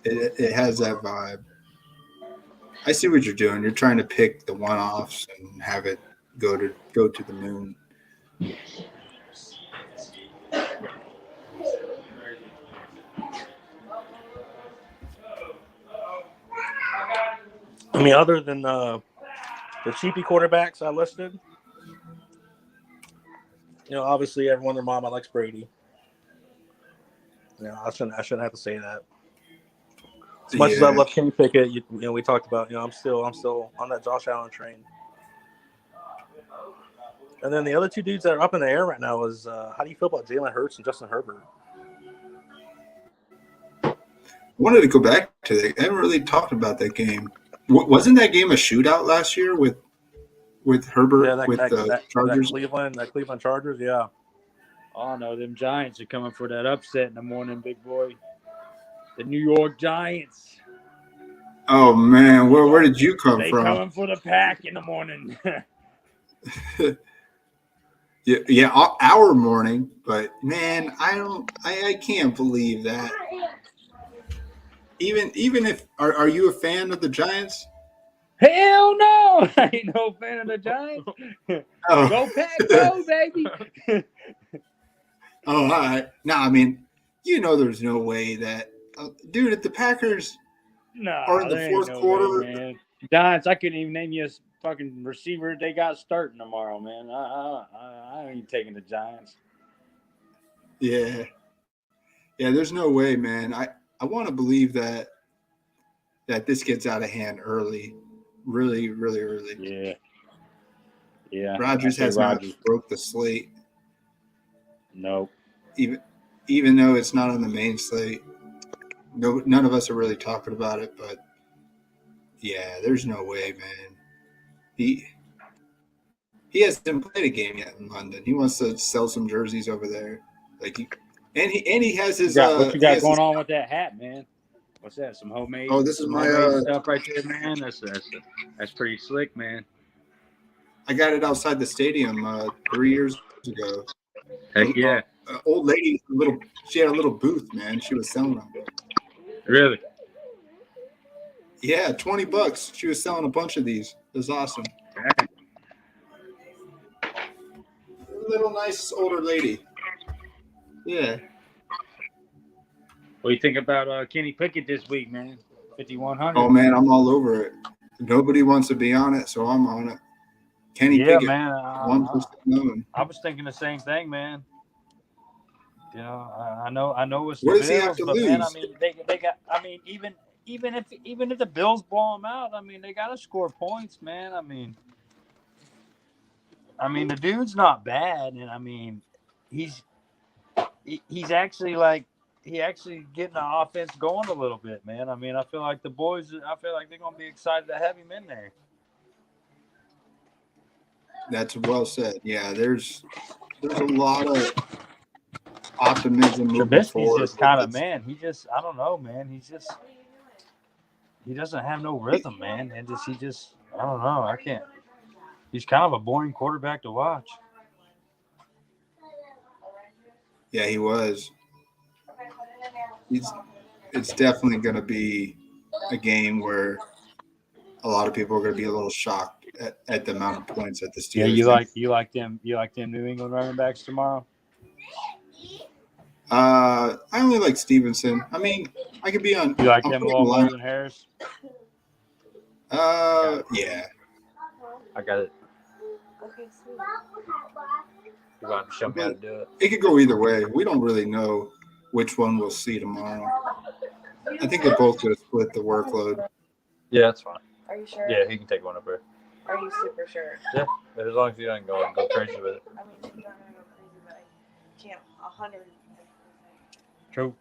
[SPEAKER 1] It has that vibe. I see what you're doing. You're trying to pick the one-offs and have it go to the moon.
[SPEAKER 4] I mean, other than the cheapy quarterbacks I listed, obviously everyone, their mama likes Brady. I shouldn't have to say that. As much as I love Kenny Pickett, we talked about. I'm still on that Josh Allen train. And then the other two dudes that are up in the air right now is how do you feel about Jalen Hurts and Justin Herbert?
[SPEAKER 1] I wanted to go back to that. I haven't really talked about that game. Wasn't that game a shootout last year with Herbert the Chargers?
[SPEAKER 4] That Cleveland Chargers, yeah.
[SPEAKER 5] Oh no, them Giants are coming for that upset in the morning, big boy. The New York Giants.
[SPEAKER 1] Oh man, where did you come
[SPEAKER 5] they
[SPEAKER 1] from?
[SPEAKER 5] Coming for the pack in the morning.
[SPEAKER 1] yeah, our morning, but man, I can't believe that. Even if are you a fan of the Giants?
[SPEAKER 5] Hell no, I ain't no fan of the Giants.
[SPEAKER 1] Oh.
[SPEAKER 5] Go Pack, go baby.
[SPEAKER 1] Oh, all right. No, I mean, there's no way that, dude. If the Packers are in the fourth quarter,
[SPEAKER 5] man. Giants, I couldn't even name you a fucking receiver they got starting tomorrow, man. I ain't taking the Giants.
[SPEAKER 1] Yeah. There's no way, man. I want to believe that this gets out of hand early, really, really early.
[SPEAKER 5] Yeah.
[SPEAKER 1] Rodgers has not broke the slate.
[SPEAKER 5] Nope.
[SPEAKER 1] Even though it's not on the main slate, none of us are really talking about it. But yeah, there's no way, man. He hasn't played a game yet in London. He wants to sell some jerseys over there, and he has his.
[SPEAKER 5] What you got going on with that hat, man? What's that? Some homemade?
[SPEAKER 1] Oh, this is my
[SPEAKER 5] stuff right there, man. That's pretty slick, man.
[SPEAKER 1] I got it outside the stadium 3 years ago.
[SPEAKER 5] Heck yeah.
[SPEAKER 1] Old lady, she had a little booth, man. She was selling them.
[SPEAKER 5] Really?
[SPEAKER 1] Yeah, $20. She was selling a bunch of these. It was awesome. Little nice older lady. Yeah.
[SPEAKER 5] What do you think about Kenny Pickett this week, man? 5,100.
[SPEAKER 1] Oh man, I'm all over it. Nobody wants to be on it, so I'm on it. Kenny
[SPEAKER 5] Yeah,
[SPEAKER 1] Pickett,
[SPEAKER 5] man.
[SPEAKER 1] 1% known.
[SPEAKER 5] I was thinking the same thing, man. You know, I know it's
[SPEAKER 1] What
[SPEAKER 5] the
[SPEAKER 1] does he have
[SPEAKER 5] Bills,
[SPEAKER 1] to
[SPEAKER 5] but man, I
[SPEAKER 1] lose?
[SPEAKER 5] mean, they got. I mean, even if the Bills blow them out, I mean, they got to score points, man. I mean, the dude's not bad, and I mean, he's actually like he actually getting the offense going a little bit, man. I mean, I feel like the boys. I feel like they're gonna be excited to have him in there.
[SPEAKER 1] That's well said. Yeah, there's a lot of optimism moving
[SPEAKER 5] Trubisky's
[SPEAKER 1] forward.
[SPEAKER 5] just kind of man. I don't know, man. He doesn't have no rhythm, man. And I don't know. I can't. He's kind of a boring quarterback to watch.
[SPEAKER 1] Yeah, he was. It's definitely going to be a game where a lot of people are going to be a little shocked at the amount of points that the Steelers.
[SPEAKER 5] Yeah, you like them New England running backs tomorrow?
[SPEAKER 1] I only like Stevenson. I mean, I could be on.
[SPEAKER 5] You like
[SPEAKER 1] I'm
[SPEAKER 5] them a
[SPEAKER 1] putting
[SPEAKER 5] little more
[SPEAKER 1] line-
[SPEAKER 5] than Harris?
[SPEAKER 1] Yeah.
[SPEAKER 5] I got it. You're going to show me how to do it.
[SPEAKER 1] It could go either way. We don't really know which one we'll see tomorrow. I think they're both going to split the workload.
[SPEAKER 5] Yeah, that's fine.
[SPEAKER 3] Are you sure?
[SPEAKER 5] Yeah, he can take one up there.
[SPEAKER 3] Are you super sure?
[SPEAKER 5] Yeah, as long as you don't go crazy with it.
[SPEAKER 3] I mean, you don't know crazy, but I can't 100.
[SPEAKER 5] True.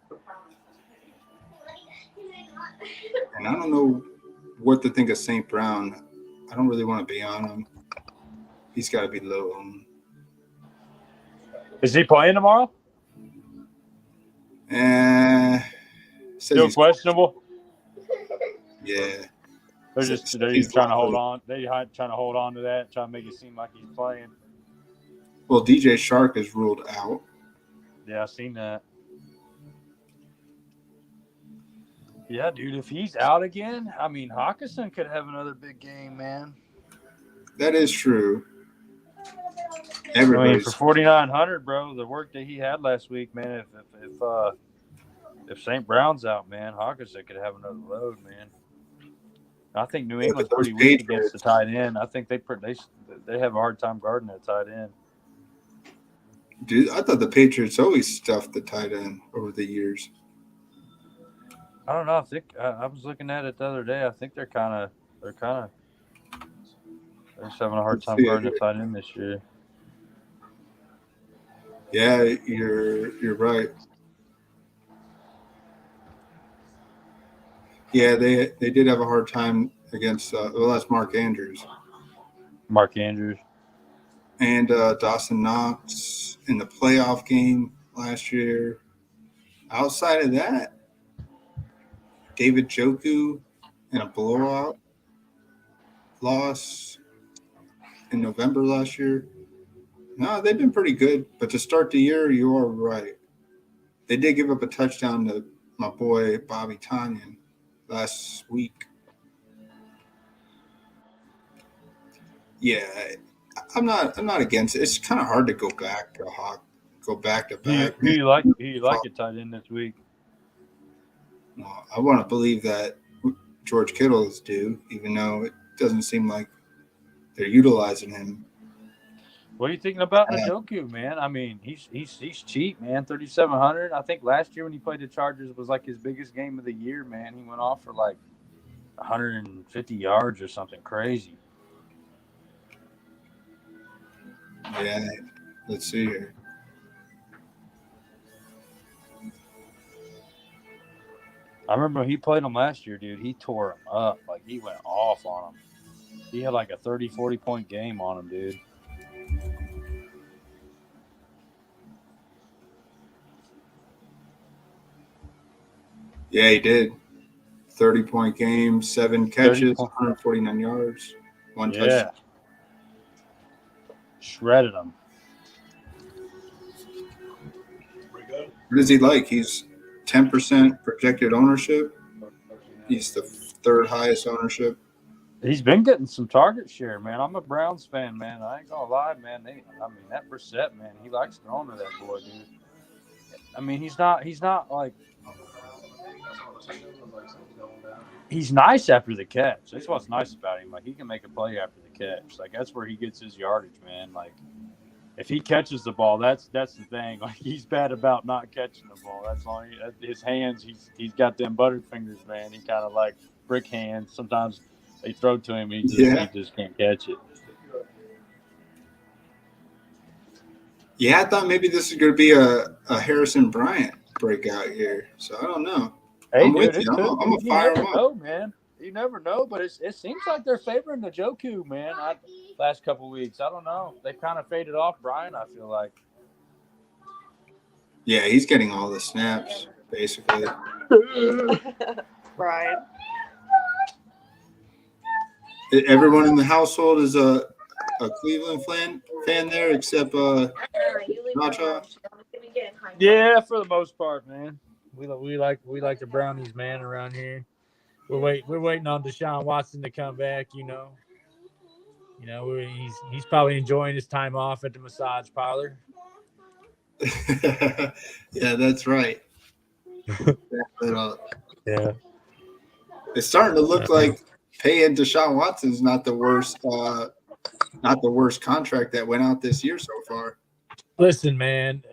[SPEAKER 1] And I don't know what to think of St. Brown. I don't really want to be on him. He's got to be low owned.
[SPEAKER 5] Is he playing tomorrow?
[SPEAKER 1] Still
[SPEAKER 5] Questionable.
[SPEAKER 1] Yeah.
[SPEAKER 5] They're just trying to hold on. They're trying to hold on to that, trying to make it seem like he's playing.
[SPEAKER 1] Well, DJ Shark is ruled out.
[SPEAKER 5] Yeah, I seen that. Yeah, dude, if he's out again, I mean, Hawkinson could have another big game, man.
[SPEAKER 1] That is true.
[SPEAKER 5] I mean,
[SPEAKER 1] Everybody's
[SPEAKER 5] for 4,900, bro, the work that he had last week, man. If St. Brown's out, man, Hawkinson could have another load, man. I think New England's
[SPEAKER 1] those
[SPEAKER 5] pretty weak
[SPEAKER 1] Patriots-
[SPEAKER 5] against the tight end. I think they have a hard time guarding that tight end.
[SPEAKER 1] Dude, I thought the Patriots always stuffed the tight end over the years.
[SPEAKER 5] I don't know. I was looking at it the other day. I think they're just having a hard time guarding the tight end this year.
[SPEAKER 1] Yeah, you're right. Yeah, they did have a hard time against that's Mark Andrews.
[SPEAKER 5] Mark Andrews.
[SPEAKER 1] And Dawson Knox in the playoff game last year. Outside of that, David Njoku in a blowout loss in November last year. No, they've been pretty good. But to start the year, you are right. They did give up a touchdown to my boy Bobby Tonyan last week. Yeah, I'm not against it. It's kind of hard to go back to back.
[SPEAKER 5] Who you like at tight end this week?
[SPEAKER 1] Well, I want to believe that George Kittle is due, even though it doesn't seem like they're utilizing him.
[SPEAKER 5] What are you thinking about Njoku, man? I mean, he's cheap, man. 3,700. I think last year when he played the Chargers was like his biggest game of the year, man. He went off for like 150 yards or something crazy.
[SPEAKER 1] Yeah, let's see here.
[SPEAKER 5] I remember when he played him last year, dude. He tore him up. Like, he went off on him. He had like a 30, 40-point game on him, dude.
[SPEAKER 1] Yeah, he did. 30-point game, 7 catches, 149 yards, 1 touchdown.
[SPEAKER 5] Shredded him.
[SPEAKER 1] What is he like? He's 10% projected ownership. He's the third highest ownership.
[SPEAKER 5] He's been getting some target share, man. I'm a Browns fan, man. I ain't gonna lie, man. That Brissett, man, he likes throwing to that boy, dude. I mean, he's not like he's nice after the catch. That's what's nice about him. Like, he can make a play after the catch. Like, that's where he gets his yardage, man. Like, if he catches the ball, that's the thing. Like, he's bad about not catching the ball. That's all. His hands, he's got them butterfingers, man. He kind of like brick hands. Sometimes they throw to him, he just can't catch it.
[SPEAKER 1] Yeah, I thought maybe this is going to be a Harrison Bryant breakout here. So I don't know.
[SPEAKER 5] Hey,
[SPEAKER 1] I'm
[SPEAKER 5] dude,
[SPEAKER 1] with you. I'm a fire him up.
[SPEAKER 5] Man. You never know, but it seems like they're favoring the Njoku, man. Last couple weeks, I don't know. They kind of faded off Bryant, I feel like.
[SPEAKER 1] Yeah, he's getting all the snaps, basically.
[SPEAKER 3] Brian.
[SPEAKER 1] Everyone in the household is a Cleveland fan there, except Nacha.
[SPEAKER 5] Yeah, for the most part, man. We like the Brownies, man, around here. We're waiting on Deshaun Watson to come back. You know, he's probably enjoying his time off at the massage parlor.
[SPEAKER 1] Yeah, that's right.
[SPEAKER 5] Yeah,
[SPEAKER 1] it's starting to look like paying Deshaun Watson's not the worst contract that went out this year so far.
[SPEAKER 5] Listen, man,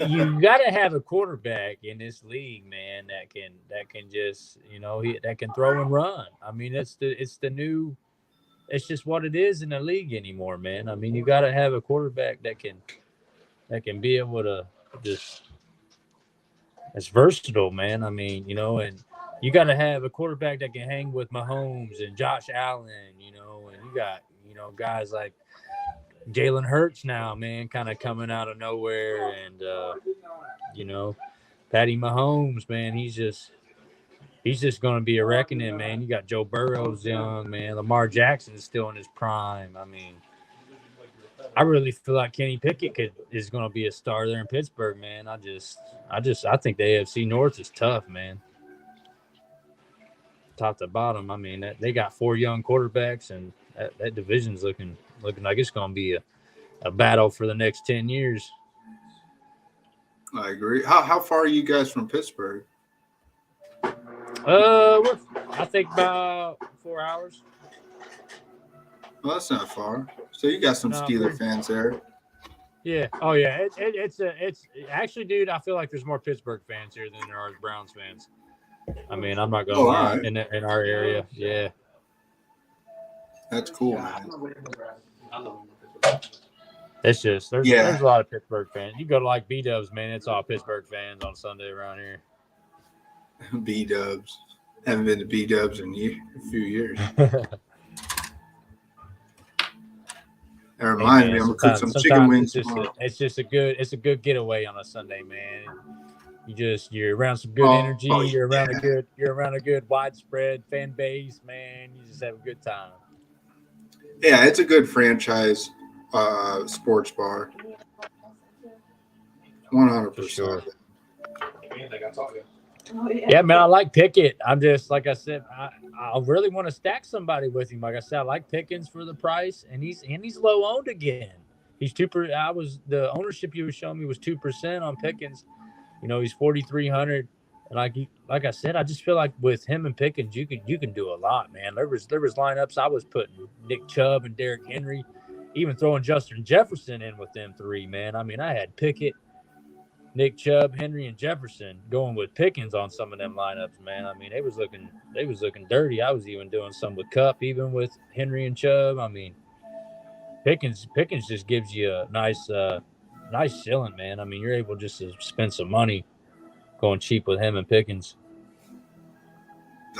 [SPEAKER 5] you got to have a quarterback in this league, man, that can just, that can throw and run. I mean, it's just what it is in the league anymore, man. I mean, you got to have a quarterback that can be able to just, it's versatile, man. I mean, and you got to have a quarterback that can hang with Mahomes and Josh Allen, and you got, guys like Jalen Hurts now, man, kind of coming out of nowhere. And, Patty Mahomes, man, he's just going to be a reckoning, man. You got Joe Burrow's young, man. Lamar Jackson is still in his prime. I mean, I really feel like Kenny Pickett is going to be a star there in Pittsburgh, man. I think the AFC North is tough, man. Top to bottom. I mean, they got 4 young quarterbacks, and that division's looking like it's going to be a battle for the next 10 years.
[SPEAKER 1] I agree. How far are you guys from Pittsburgh?
[SPEAKER 5] I think about 4 hours.
[SPEAKER 1] Well, that's not far. So you got some Steeler fans there.
[SPEAKER 5] Yeah. Oh yeah. It's actually, dude, I feel like there's more Pittsburgh fans here than there are Browns fans. I mean, I'm not gonna lie. Right. In our area, yeah.
[SPEAKER 1] That's cool, man.
[SPEAKER 5] It's just there's a lot of Pittsburgh fans. You go to like B-Dubs, man. It's all Pittsburgh fans on Sunday around here.
[SPEAKER 1] B-Dubs. Haven't been to B-Dubs in a few years. That reminds me, I'm gonna cook some chicken wings.
[SPEAKER 5] It's just a good getaway on a Sunday, man. You're around some good energy. You're around a good widespread fan base, man. You just have a good time.
[SPEAKER 1] Yeah, it's a good franchise sports bar. 100%.
[SPEAKER 5] Sure. Yeah, man, I like Pickett. I'm just, like I said, I really want to stack somebody with him. Like I said, I like Pickens for the price, and he's low owned again. He's the ownership you were showing me was 2% on Pickens. He's 4,300, and like I said, I just feel like with him and Pickens, you can do a lot, man. There was lineups I was putting Nick Chubb and Derrick Henry, even throwing Justin Jefferson in with them 3, man. I mean, I had Pickett, Nick Chubb, Henry, and Jefferson going with Pickens on some of them lineups, man. I mean, they was looking dirty. I was even doing some with Kupp, even with Henry and Chubb. I mean, Pickens just gives you a nice ceiling, man. I mean, you're able just to spend some money going cheap with him and Pickens.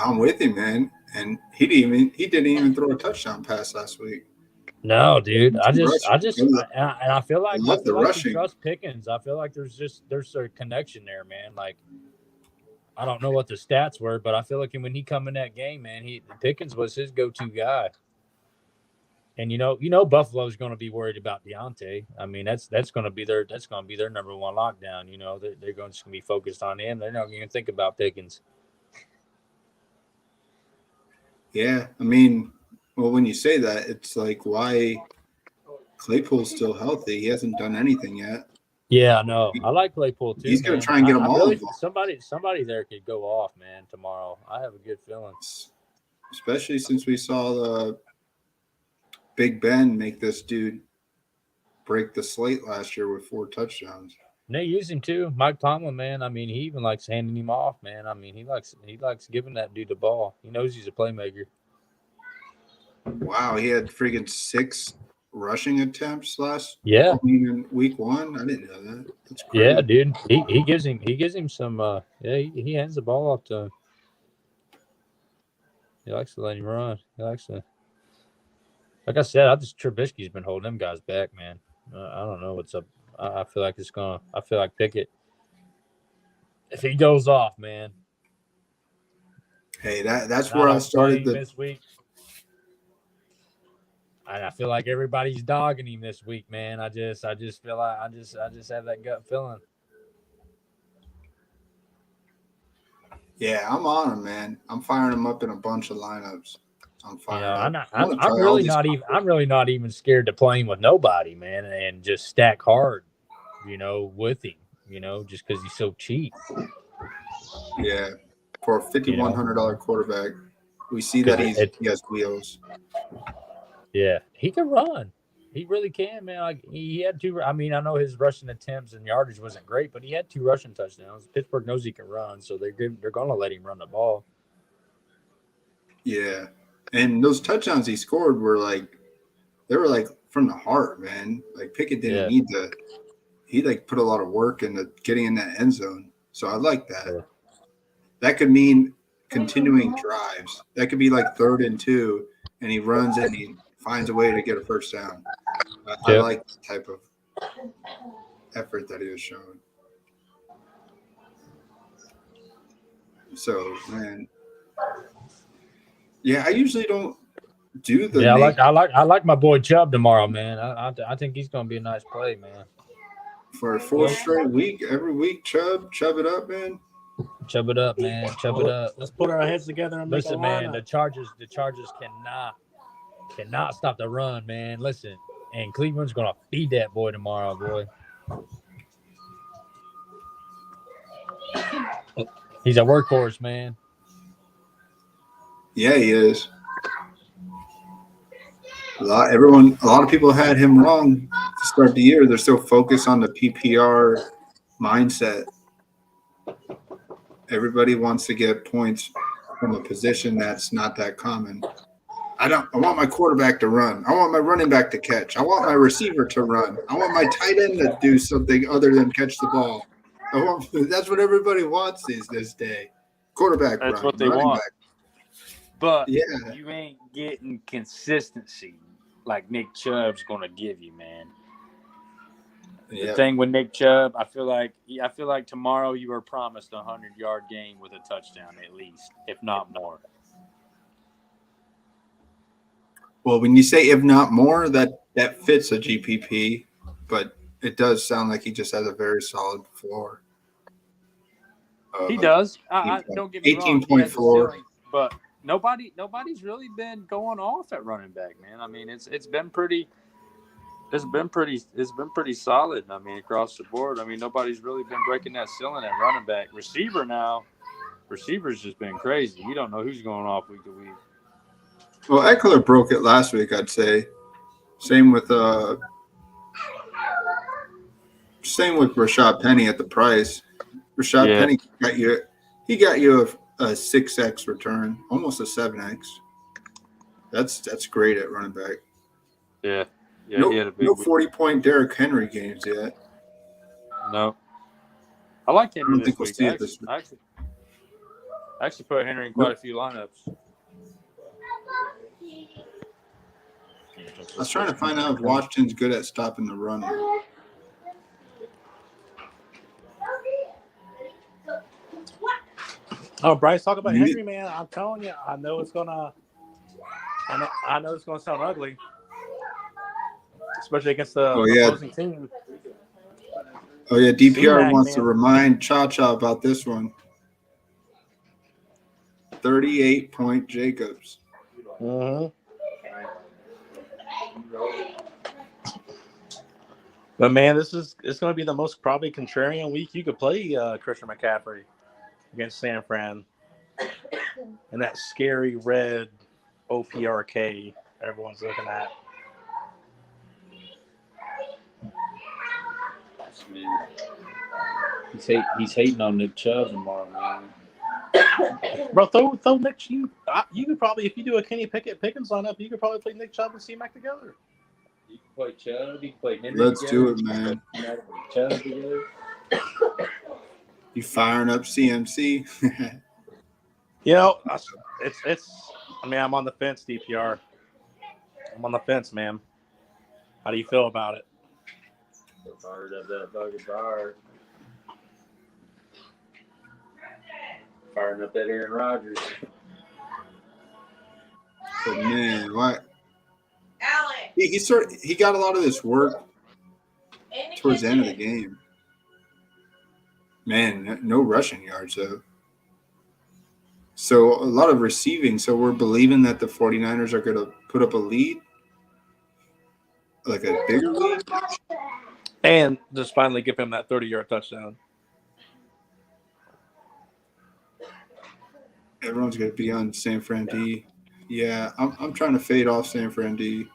[SPEAKER 1] I'm with him, man. And he didn't even throw a touchdown pass last week.
[SPEAKER 5] No, dude. I feel like
[SPEAKER 1] rushing.
[SPEAKER 5] You trust Pickens. I feel like there's a connection there, man. Like, I don't know what the stats were, but I feel like when he come in that game, man, Pickens was his go-to guy. And Buffalo's going to be worried about Deontay. I mean, that's going to be their number one lockdown. They're going to be focused on him. They're not going to think about Pickens.
[SPEAKER 1] Yeah, I mean, well, when you say that, it's like why Claypool's still healthy. He hasn't done anything yet.
[SPEAKER 6] Yeah, I know. I like Claypool too.
[SPEAKER 1] He's
[SPEAKER 6] going
[SPEAKER 1] to try and get them
[SPEAKER 6] I
[SPEAKER 1] all
[SPEAKER 6] really
[SPEAKER 1] involved.
[SPEAKER 6] somebody there could go off, man, tomorrow. I have a good feeling.
[SPEAKER 1] Especially since we saw the Big Ben make this dude break the slate last year with 4 touchdowns.
[SPEAKER 6] And they use him too. Mike Tomlin, man. I mean, he even likes handing him off, man. I mean, he likes giving that dude the ball. He knows he's a playmaker.
[SPEAKER 1] Wow, he had freaking 6 rushing attempts
[SPEAKER 6] Yeah.
[SPEAKER 1] in week 1. I didn't know that. That's crazy.
[SPEAKER 6] Yeah, dude. He gives him some he hands the ball off to him. He likes to let him run. He likes to, like I said, Trubisky's been holding them guys back, man. I don't know what's up. I feel like Pickett, if he goes off, man.
[SPEAKER 1] Hey, that's where I started
[SPEAKER 6] this week. And I feel like everybody's dogging him this week, man. I just feel like I just have that gut feeling.
[SPEAKER 1] Yeah, I'm on him, man. I'm firing him up in a bunch of lineups.
[SPEAKER 6] I'm really not even scared to play him with nobody, man, and just stack hard, with him, just because he's so cheap.
[SPEAKER 1] Yeah, for a $5,100 quarterback, we see that he has wheels.
[SPEAKER 6] Yeah, he can run. He really can, man. Like he had 2. I mean, I know his rushing attempts and yardage wasn't great, but he had 2 rushing touchdowns. Pittsburgh knows he can run, so they're going to let him run the ball.
[SPEAKER 1] Yeah, and those touchdowns he scored were from the heart, man. Like Pickett didn't need to. He put a lot of work into getting in that end zone. So I like that. Yeah. That could mean continuing drives. That could be like 3rd and 2, and he runs and he finds a way to get a first down. I like the type of effort that he was showing. So, man, yeah, I usually don't do the.
[SPEAKER 6] Yeah, I like my boy Chubb tomorrow, man. I think he's gonna be a nice play, man.
[SPEAKER 1] For a 4th straight week, every week, chub it up, man.
[SPEAKER 6] Chub it up, man. Chub it up.
[SPEAKER 4] Let's put our heads together and make a lineup.
[SPEAKER 6] Man, the Chargers cannot stop the run, man. Listen, and Cleveland's gonna feed that boy tomorrow, boy. He's a workhorse, man.
[SPEAKER 1] Yeah, he is. A lot of people had him wrong to start the year. They're so focused on the PPR mindset. Everybody wants to get points from a position that's not that common. I want my quarterback to run. I want my running back to catch. I want my receiver to run. I want my tight end to do something other than catch the ball. That's what everybody wants this day. Quarterback
[SPEAKER 5] That's
[SPEAKER 1] run.
[SPEAKER 5] what they want.
[SPEAKER 1] Back.
[SPEAKER 5] But
[SPEAKER 1] yeah,
[SPEAKER 5] you ain't getting consistency like Nick Chubb's going to give you, man. The thing with Nick Chubb, I feel like tomorrow you are promised a 100-yard game with a touchdown at least, if not more.
[SPEAKER 1] Well, when you say if not more, that fits a GPP, but it does sound like he just has a very solid floor.
[SPEAKER 5] He does. I don't get me wrong.
[SPEAKER 1] 18.4.
[SPEAKER 5] Ceiling, but nobody's really been going off at running back, man. I mean, it's been pretty solid. I mean, across the board. I mean, nobody's really been breaking that ceiling at running back. Receiver's just been crazy. You don't know who's going off week to week.
[SPEAKER 1] Well, Eckler broke it last week, I'd say. Same with Rashad Penny at the price. Rashad Penny got you a 6x return, almost a 7x. That's great at running back.
[SPEAKER 5] Yeah. Yeah,
[SPEAKER 1] no,
[SPEAKER 5] he had a big
[SPEAKER 1] 40-point Derrick Henry games yet.
[SPEAKER 5] No. I like Henry
[SPEAKER 1] this week.
[SPEAKER 5] I actually put Henry in quite a few lineups.
[SPEAKER 1] I was trying to find out if Washington's good at stopping the run.
[SPEAKER 4] Oh, Bryce, talk about Henry, man. I'm telling you, I know it's gonna sound ugly, especially against the opposing team.
[SPEAKER 1] Oh yeah, DPR wants to remind Cha about this one. 38-point Jacobs.
[SPEAKER 4] Mm-hmm. But man, it's going to be the most probably contrarian week you could play Christian McCaffrey against San Fran, and that scary red OPRK everyone's looking at.
[SPEAKER 5] He's hating on Nick Chubb tomorrow, man.
[SPEAKER 4] Bro, throw Nick. You could probably, if you do a Kenny Pickett Pickens lineup, you could probably play Nick Chubb and C-Mac together.
[SPEAKER 5] You can play Chubb. You can play Henry.
[SPEAKER 1] Let's
[SPEAKER 5] together.
[SPEAKER 1] do it, man.
[SPEAKER 5] Chubb together.
[SPEAKER 1] You firing up CMC?
[SPEAKER 4] You know, it's. I mean, I'm on the fence, DPR. I'm on the fence, man. How do you feel about it?
[SPEAKER 5] Fired up that fucking bar. Firing up that Aaron Rodgers.
[SPEAKER 1] But man, what?
[SPEAKER 3] Alex.
[SPEAKER 1] He got a lot of this work
[SPEAKER 3] In the
[SPEAKER 1] towards the end of the
[SPEAKER 3] kitchen.
[SPEAKER 1] game. Man, no rushing yards though. So a lot of receiving. So we're believing that the 49ers are going to put up a lead, like a bigger lead.
[SPEAKER 4] And just finally give him that 30-yard touchdown.
[SPEAKER 1] Everyone's going to be on San Fran D. Yeah, I'm trying to fade off San Fran D.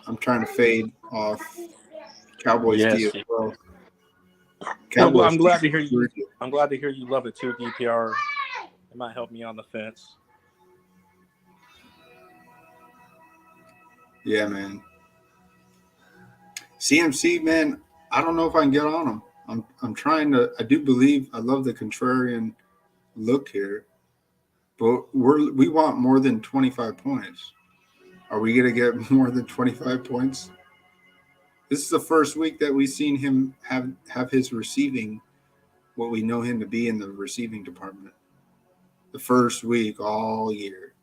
[SPEAKER 1] I'm trying to fade off Cowboys D as well. Cowboys
[SPEAKER 4] I'm glad to hear
[SPEAKER 1] D.
[SPEAKER 4] you. I'm glad to hear you love it too, DPR. It might help me on the fence.
[SPEAKER 1] Yeah, man. CMC, man, I don't know if I can get on him. I'm trying to. I do believe I love the contrarian look here, but we want more than 25 points. Are we going to get more than 25 points? This is the first week that we've seen him have his receiving, what we know him to be in the receiving department. The first week all year.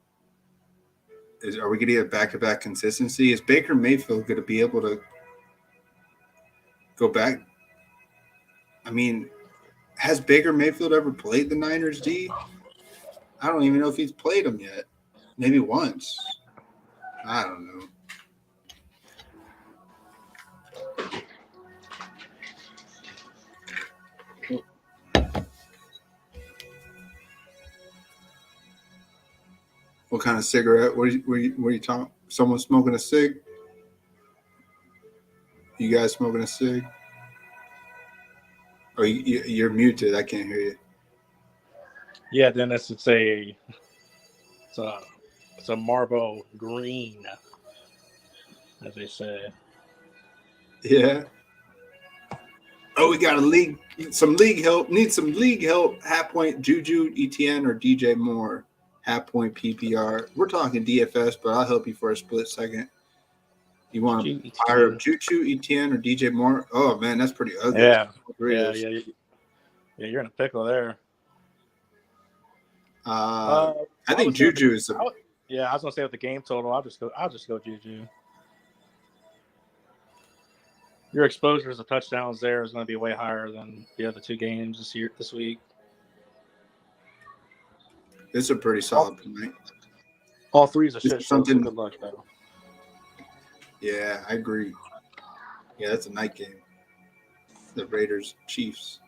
[SPEAKER 1] Are we going to get back-to-back consistency? Is Baker Mayfield going to be able to go back? I mean, has Baker Mayfield ever played the Niners D? I don't even know if he's played them yet. Maybe once. I don't know. What kind of cigarette? What are you talking? Someone smoking a cig? You guys smoking a cig? Oh, you're muted. I can't hear you.
[SPEAKER 4] Yeah, Dennis, it's a Marlboro Green, as they say.
[SPEAKER 1] Yeah. Oh, we got some league help. Need some league help. Half point Juju, ETN, or DJ Moore. Half point PPR. We're talking DFS, but I'll help you for a split second. You want to hire up Juju, ETN, or DJ Moore? Oh man, that's pretty ugly.
[SPEAKER 4] Yeah, you're in a pickle there.
[SPEAKER 1] I think Juju is.
[SPEAKER 4] I was gonna say with the game total, I'll just go Juju. Your exposure to touchdowns there is going to be way higher than the other two games this week.
[SPEAKER 1] It's a pretty solid point.
[SPEAKER 4] All three is a shit show.
[SPEAKER 1] Something.
[SPEAKER 4] Good luck, though.
[SPEAKER 1] Yeah, I agree. Yeah, that's a night game. The Raiders, Chiefs.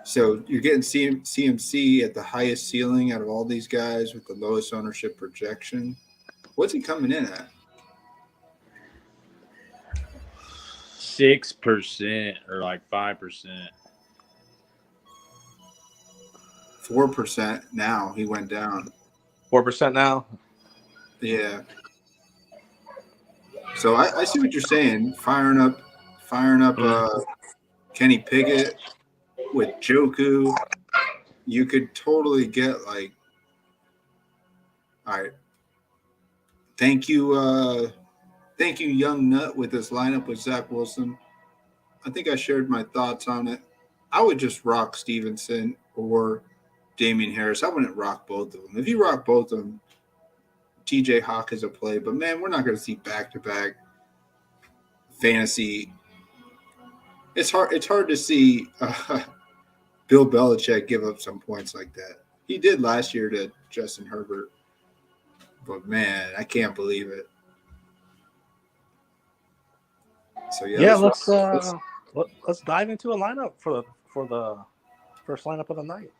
[SPEAKER 1] So you're getting CMC at the highest ceiling out of all these guys with the lowest ownership projection. What's he coming in at?
[SPEAKER 5] 6% or like 5%.
[SPEAKER 1] 4% now. He went down.
[SPEAKER 4] 4% now.
[SPEAKER 1] Yeah. So I see what you're saying. Firing up Kenny Pickett with Joku. You could totally get like. All right. Thank you, Young Nut, with this lineup with Zach Wilson. I think I shared my thoughts on it. I would just rock Stevenson or Damien Harris. I wouldn't rock both of them. If you rock both of them, TJ Hawk is a play. But, man, we're not going to see back-to-back fantasy. It's hard to see Bill Belichick give up some points like that. He did last year to Justin Herbert. But, man, I can't believe it. So,
[SPEAKER 4] Yeah, let's dive into a lineup for the first lineup of the night.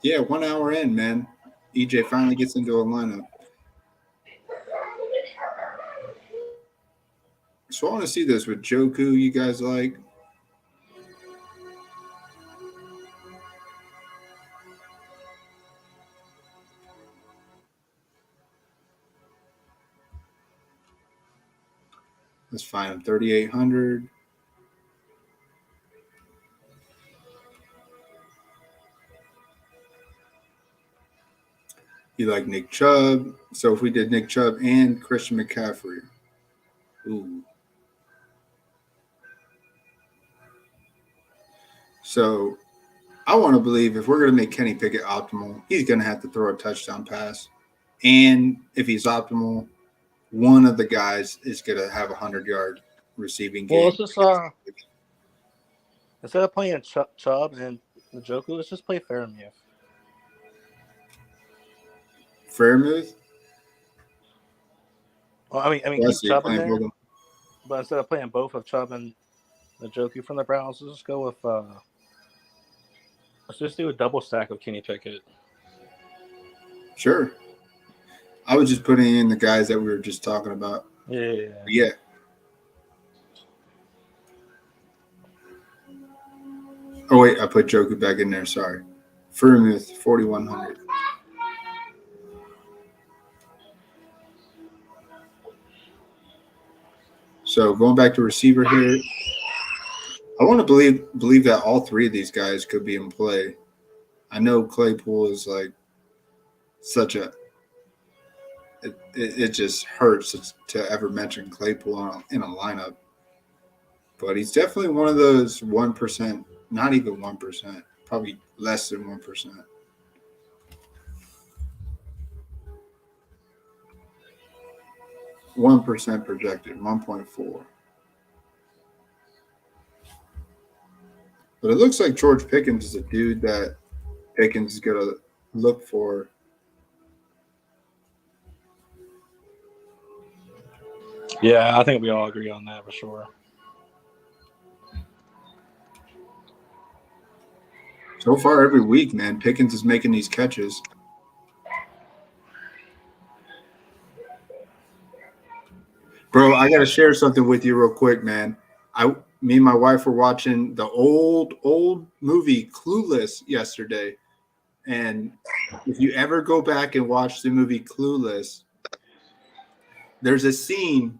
[SPEAKER 1] Yeah, 1 hour in, man. EJ finally gets into a lineup. So I want to see this with Joku. You guys like? Let's find him 3,800. You like Nick Chubb? So if we did Nick Chubb and Christian McCaffrey, ooh. So I want to believe if we're going to make Kenny Pickett optimal, he's going to have to throw a touchdown pass. And if he's optimal, one of the guys is going to have a 100-yard receiving game.
[SPEAKER 4] Well, let's just instead of playing Chubb and Njoku, let's just play Fairmuth.
[SPEAKER 1] Fairmouth?
[SPEAKER 4] Well, I mean,
[SPEAKER 1] Yes,
[SPEAKER 4] keep Chubb in
[SPEAKER 1] playing
[SPEAKER 4] there,
[SPEAKER 1] both.
[SPEAKER 4] but instead of playing both of Chubb and Njoku from the Browns, let's just go with let's just do a double stack of Kenny Pickett.
[SPEAKER 1] Sure. I was just putting in the guys that we were just talking about. Yeah. Oh, wait, I put Joku back in there. Sorry. Fairmouth, 4,100. So going back to receiver here, I want to believe that all three of these guys could be in play. I know Claypool is like such a it just hurts to ever mention Claypool in a lineup, but he's definitely one of those 1%, not even 1%, probably less than 1%. %, projected, 1.4. But it looks like George Pickens is a dude that Pickens is going to look for.
[SPEAKER 4] Yeah, I think we all agree on that for sure.
[SPEAKER 1] So far every week, man, Pickens is making these catches. Bro, I got to share something with you real quick, man. Me and my wife were watching the old movie Clueless yesterday. And if you ever go back and watch the movie Clueless, there's a scene,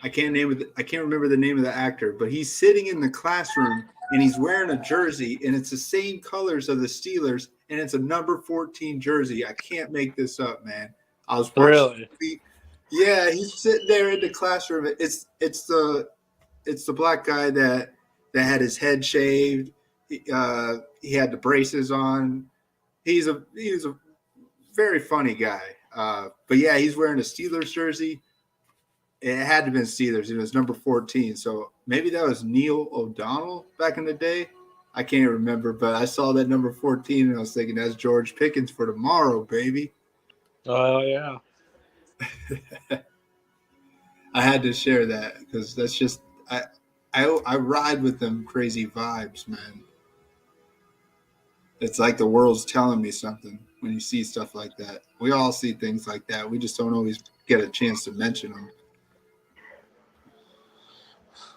[SPEAKER 1] I can't remember the name of the actor, but he's sitting in the classroom and he's wearing a jersey and it's the same colors of the Steelers and it's a number 14 jersey. I can't make this up, man. I was watching.
[SPEAKER 4] Really?
[SPEAKER 1] Yeah, he's sitting there in the classroom. It's the black guy that had his head shaved. He had the braces on. He's a very funny guy. But yeah, he's wearing a Steelers jersey. It had to have been Steelers. It was number 14. So maybe that was Neil O'Donnell back in the day. I can't remember, but I saw that number 14 and I was thinking that's George Pickens for tomorrow, baby.
[SPEAKER 4] Oh, yeah.
[SPEAKER 1] I had to share that because that's just I ride with them crazy vibes, man. It's like the world's telling me something when you see stuff like that. We all see things like that. We just don't always get a chance to mention them.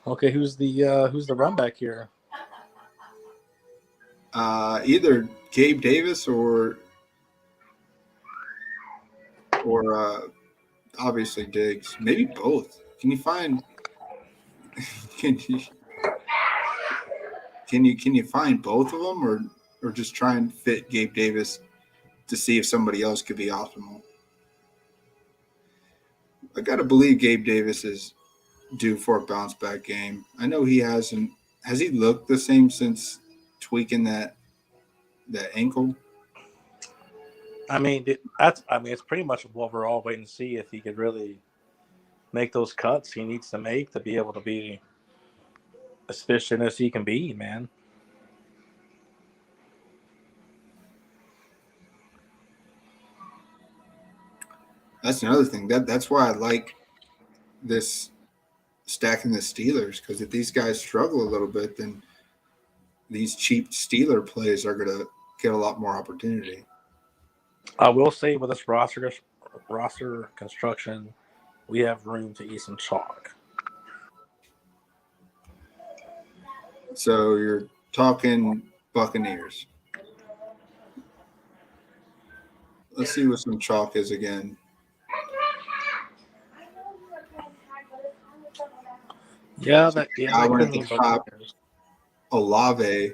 [SPEAKER 4] Okay, who's the run back here?
[SPEAKER 1] Either Gabe Davis or obviously Diggs. Maybe both. Can you find both of them or just try and fit Gabe Davis to see if somebody else could be optimal? I got to believe Gabe Davis is due for a bounce back game. I know he hasn't. Has he looked the same since tweaking that ankle?
[SPEAKER 4] I mean, it's pretty much what we're all waiting to see if he could really make those cuts he needs to make to be able to be as efficient as he can be, man.
[SPEAKER 1] That's another thing. That's why I like this stacking the Steelers, because if these guys struggle a little bit, then these cheap Steeler plays are going to get a lot more opportunity.
[SPEAKER 4] I will say with this roster construction, we have room to eat some chalk.
[SPEAKER 1] So you're talking Buccaneers. Let's see what some chalk is again.
[SPEAKER 4] Yeah,
[SPEAKER 1] I went at the top. Olave.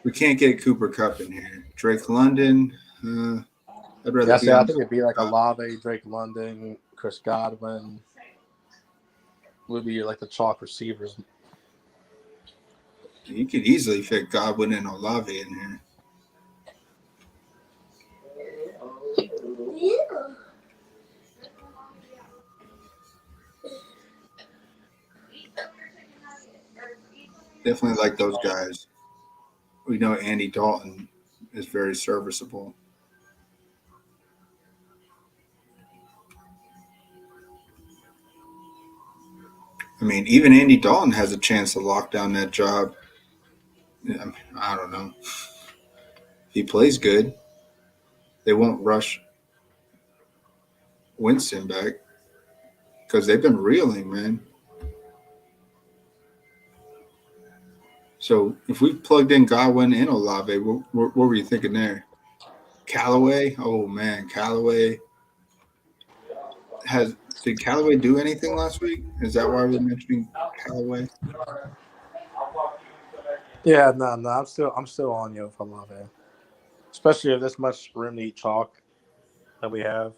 [SPEAKER 1] We can't get Cooper Kupp in here. Drake London. I'd rather.
[SPEAKER 4] I think it'd be like Olave, Drake London, Chris Godwin. Would be like the chalk receivers.
[SPEAKER 1] You could easily fit Godwin and Olave in here. Definitely like those guys. We know Andy Dalton is very serviceable. I mean, even Andy Dalton has a chance to lock down that job. I don't know. If he plays good, they won't rush Winston back because they've been reeling, man. So if we plugged in Godwin and Olave, what were you thinking there? Callaway? Oh, man, Callaway. Did Callaway do anything last week? Is that why we're mentioning Callaway?
[SPEAKER 4] Yeah, no, I'm still on you for Olave. Especially if this much room to eat chalk that we have.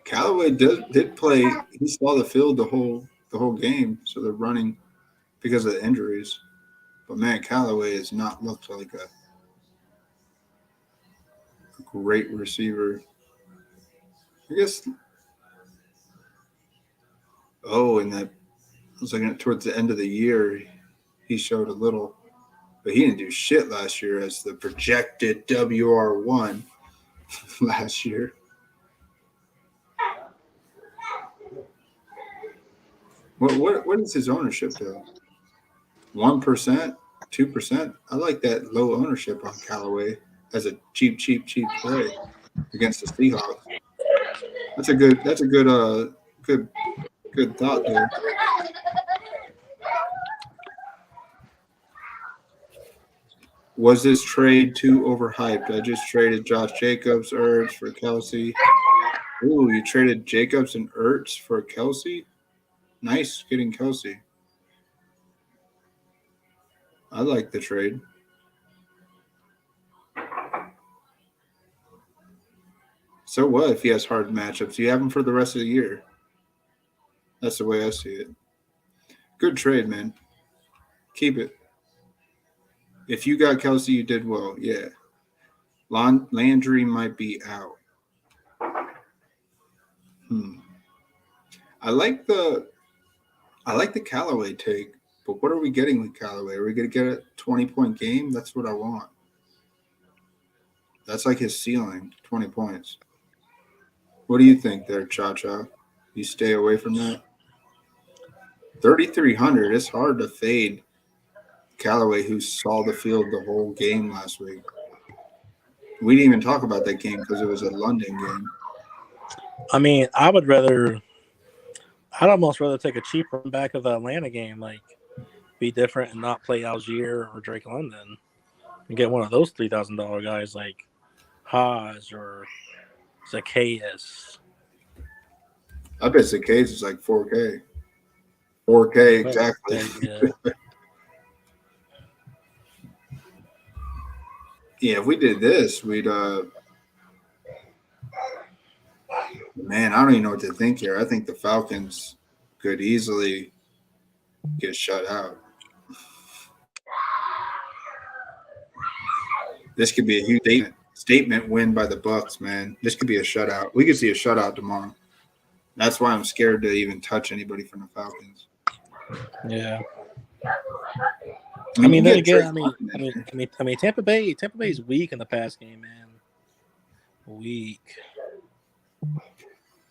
[SPEAKER 1] Callaway did play. He saw the field the whole game, so they're running because of the injuries. But man, Callaway has not looked like a great receiver. I guess. Oh, and that I was looking at towards the end of the year, he showed a little, but he didn't do shit last year as the projected WR1 last year. What is his ownership though? 1%, 2%. I like that low ownership on Callaway as a cheap play against the Seahawks. That's a good thought there. Was this trade too overhyped? I just traded Josh Jacobs, Ertz for Kelsey. Ooh, you traded Jacobs and Ertz for Kelsey? Nice getting Kelsey. I like the trade. So what if he has hard matchups? You have him for the rest of the year. That's the way I see it. Good trade, man. Keep it. If you got Kelsey, you did well. Yeah. Landry might be out. I like the Callaway take, but what are we getting with Callaway? Are we going to get a 20-point game? That's what I want. That's like his ceiling, 20 points. What do you think there, Cha-Cha? You stay away from that? 3,300. It's hard to fade Callaway, who saw the field the whole game last week. We didn't even talk about that game because it was a London game.
[SPEAKER 4] I mean, I'd almost rather take a cheap run back of the Atlanta game, like be different and not play Algier or Drake London, and get one of those $3,000 guys like Haas or Zacchaeus.
[SPEAKER 1] I bet Zacchaeus is like 4K. 4K, exactly.
[SPEAKER 4] Yeah.
[SPEAKER 1] Yeah, if we did this, we'd man, I don't even know what to think here. I think the Falcons could easily get shut out. This could be a huge statement win by the Bucs, man. This could be a shutout. We could see a shutout tomorrow. That's why I'm scared to even touch anybody from the Falcons.
[SPEAKER 4] Yeah. I mean,
[SPEAKER 1] you
[SPEAKER 4] then
[SPEAKER 1] get
[SPEAKER 4] again,
[SPEAKER 1] Drake
[SPEAKER 4] I mean, Tampa Bay's weak in the pass game, man. Weak.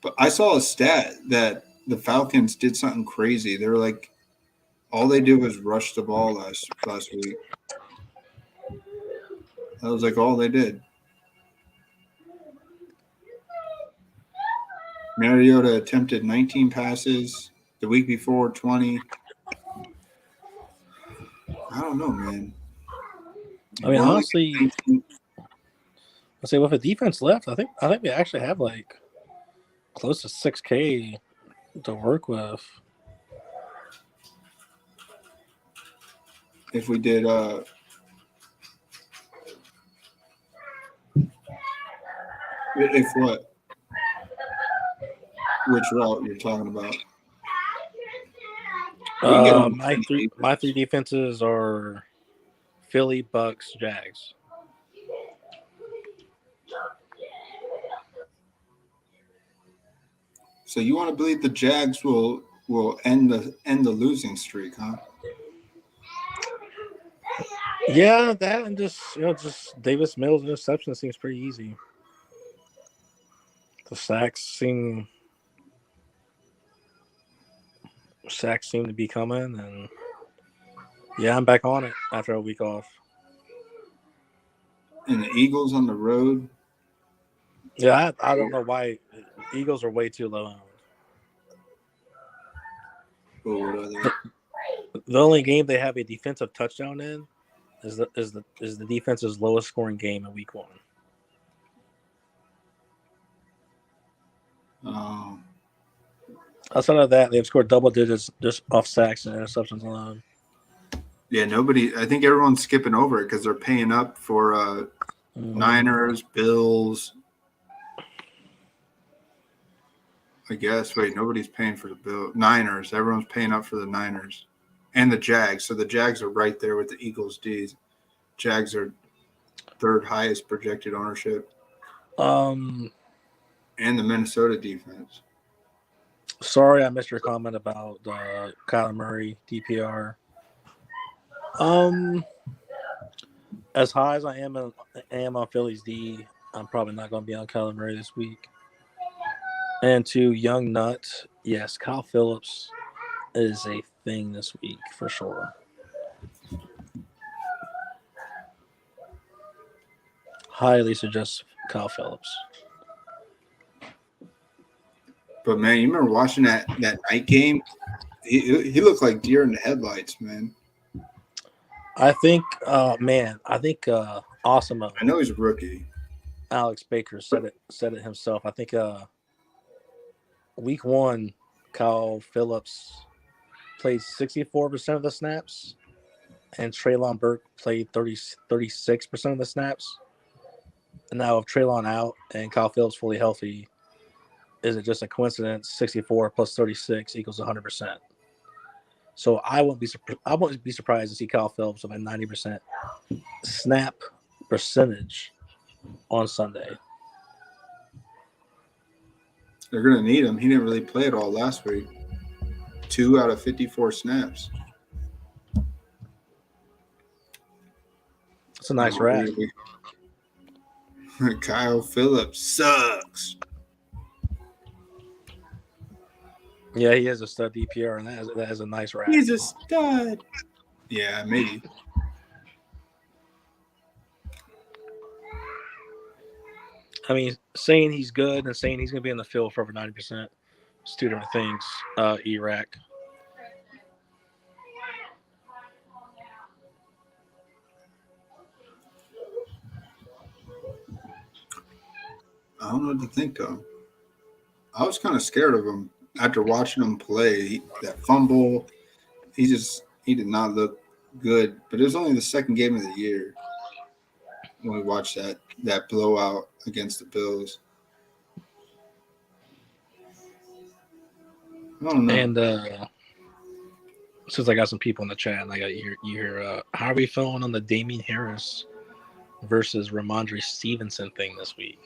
[SPEAKER 1] But I saw a stat that the Falcons did something crazy. They were like, all they did was rush the ball last week. That was like all they did. Mariota attempted 19 passes. The week before, 20. I don't know, man.
[SPEAKER 4] I mean, honestly, I say with a defense left, I think we actually have like close to 6K to work with.
[SPEAKER 1] If we did if what? Which route you're talking about?
[SPEAKER 4] My three defenses are Philly, Bucks, Jags.
[SPEAKER 1] So you want to believe the Jags will end the losing streak, huh?
[SPEAKER 4] Yeah, that and just Davis Mills interception seems pretty easy. The sacks seem to be coming, and yeah, I'm back on it after a week off.
[SPEAKER 1] And the Eagles on the road.
[SPEAKER 4] Yeah, I don't know why Eagles are way too low owned.
[SPEAKER 1] What are they?
[SPEAKER 4] The only game they have a defensive touchdown in is the defense's lowest scoring game in week 1. Outside of that, they've scored double digits just off sacks and interceptions alone.
[SPEAKER 1] Yeah, nobody. I think everyone's skipping over it because they're paying up for Niners, Bills. I guess. Wait, nobody's paying for the Niners. Everyone's paying up for the Niners and the Jags. So the Jags are right there with the Eagles. D's. Jags are third highest projected ownership. And the Minnesota defense.
[SPEAKER 4] Sorry, I missed your comment about Kyler Murray DPR. As high as I am on Philly's D, I'm probably not going to be on Kyler Murray this week. And to Young Nut, yes, Kyle Phillips is a thing this week for sure. Highly suggest Kyle Phillips.
[SPEAKER 1] But man, you remember watching that night game? He looked like deer in the headlights, man.
[SPEAKER 4] I think awesome.
[SPEAKER 1] I know he's a rookie.
[SPEAKER 4] Alex Baker said it himself. I think week 1, Kyle Phillips played 64% of the snaps, and Treylon Burke played 36% of the snaps. And now with Treylon out and Kyle Phillips fully healthy, is it just a coincidence? 64 plus 36 equals 100%. So I won't be surprised to see Kyle Phillips with a 90% snap percentage on Sunday.
[SPEAKER 1] They're going to need him. He didn't really play at all last week. 2 out of 54 snaps.
[SPEAKER 4] It's a nice wrap.
[SPEAKER 1] Kyle Phillips sucks.
[SPEAKER 4] Yeah, he has a stud DPR, and that is a nice wrap.
[SPEAKER 1] He's a stud. Yeah, maybe.
[SPEAKER 4] I mean, saying he's good and saying he's going to be in the field for over 90%, it's two different things. Iraq.
[SPEAKER 1] I don't know what to think, though. I was kind of scared of him after watching him play. That fumble, he did not look good. But it was only the second game of the year when we watched that blowout against the Bills. I don't know.
[SPEAKER 4] And since I got some people in the chat, and I got you hear how are we feeling on the Damien Harris versus Ramandry Stevenson thing this week?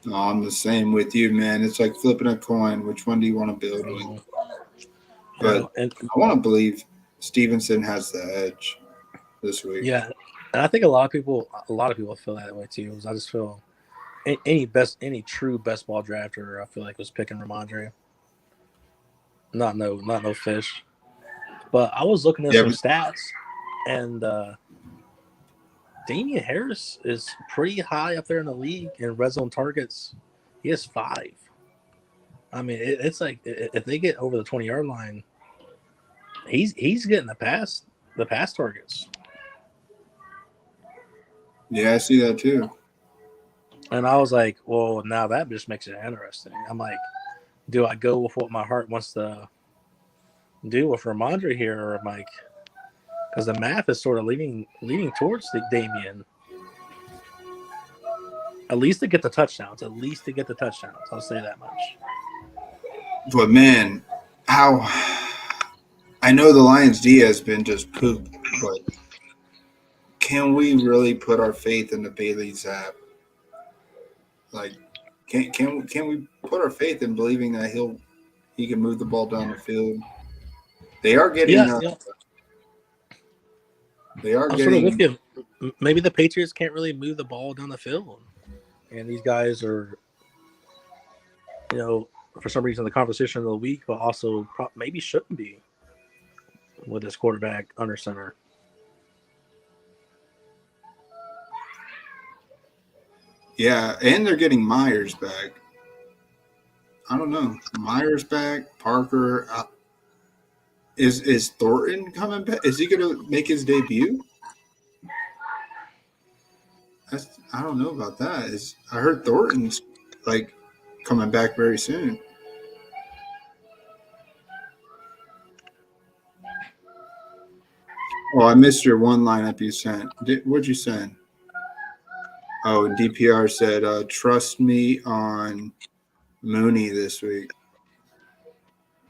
[SPEAKER 1] No, I'm the same with you, man. It's like flipping a coin. Which one do you want to build with? But I want to believe Stevenson has the edge this week.
[SPEAKER 4] Yeah, and I think a lot of people feel that way too. Because I just feel any true best ball drafter, I feel like was picking Ramandry. Not no fish. But I was looking at some stats, and Damien Harris is pretty high up there in the league in red zone targets. He has 5. I mean, it's like if they get over the 20-yard line, he's getting the pass targets.
[SPEAKER 1] Yeah, I see that too.
[SPEAKER 4] And I was like, well, now that just makes it interesting. I'm like, do I go with what my heart wants to do with Ramandry here, or am I? Because the math is sort of leaning towards the Damien. At least to get the touchdowns. I'll say that much.
[SPEAKER 1] But man, how I know the Lions D has been just poop, but can we really put our faith in the Bailey Zapp? Like, can we put our faith in believing that he can move the ball down the field? They are getting. They are getting.
[SPEAKER 4] Sort of with you. Maybe the Patriots can't really move the ball down the field, and these guys are, for some reason, the conversation of the week, but also maybe shouldn't be with this quarterback under center.
[SPEAKER 1] Yeah, and they're getting Myers back. I don't know. Myers back, Parker. Is Thornton coming back? Is he going to make his debut? I don't know about that. I heard Thornton's like coming back very soon. Oh, I missed your one lineup you sent. What'd you send? Oh, DPR said, trust me on Mooney this week.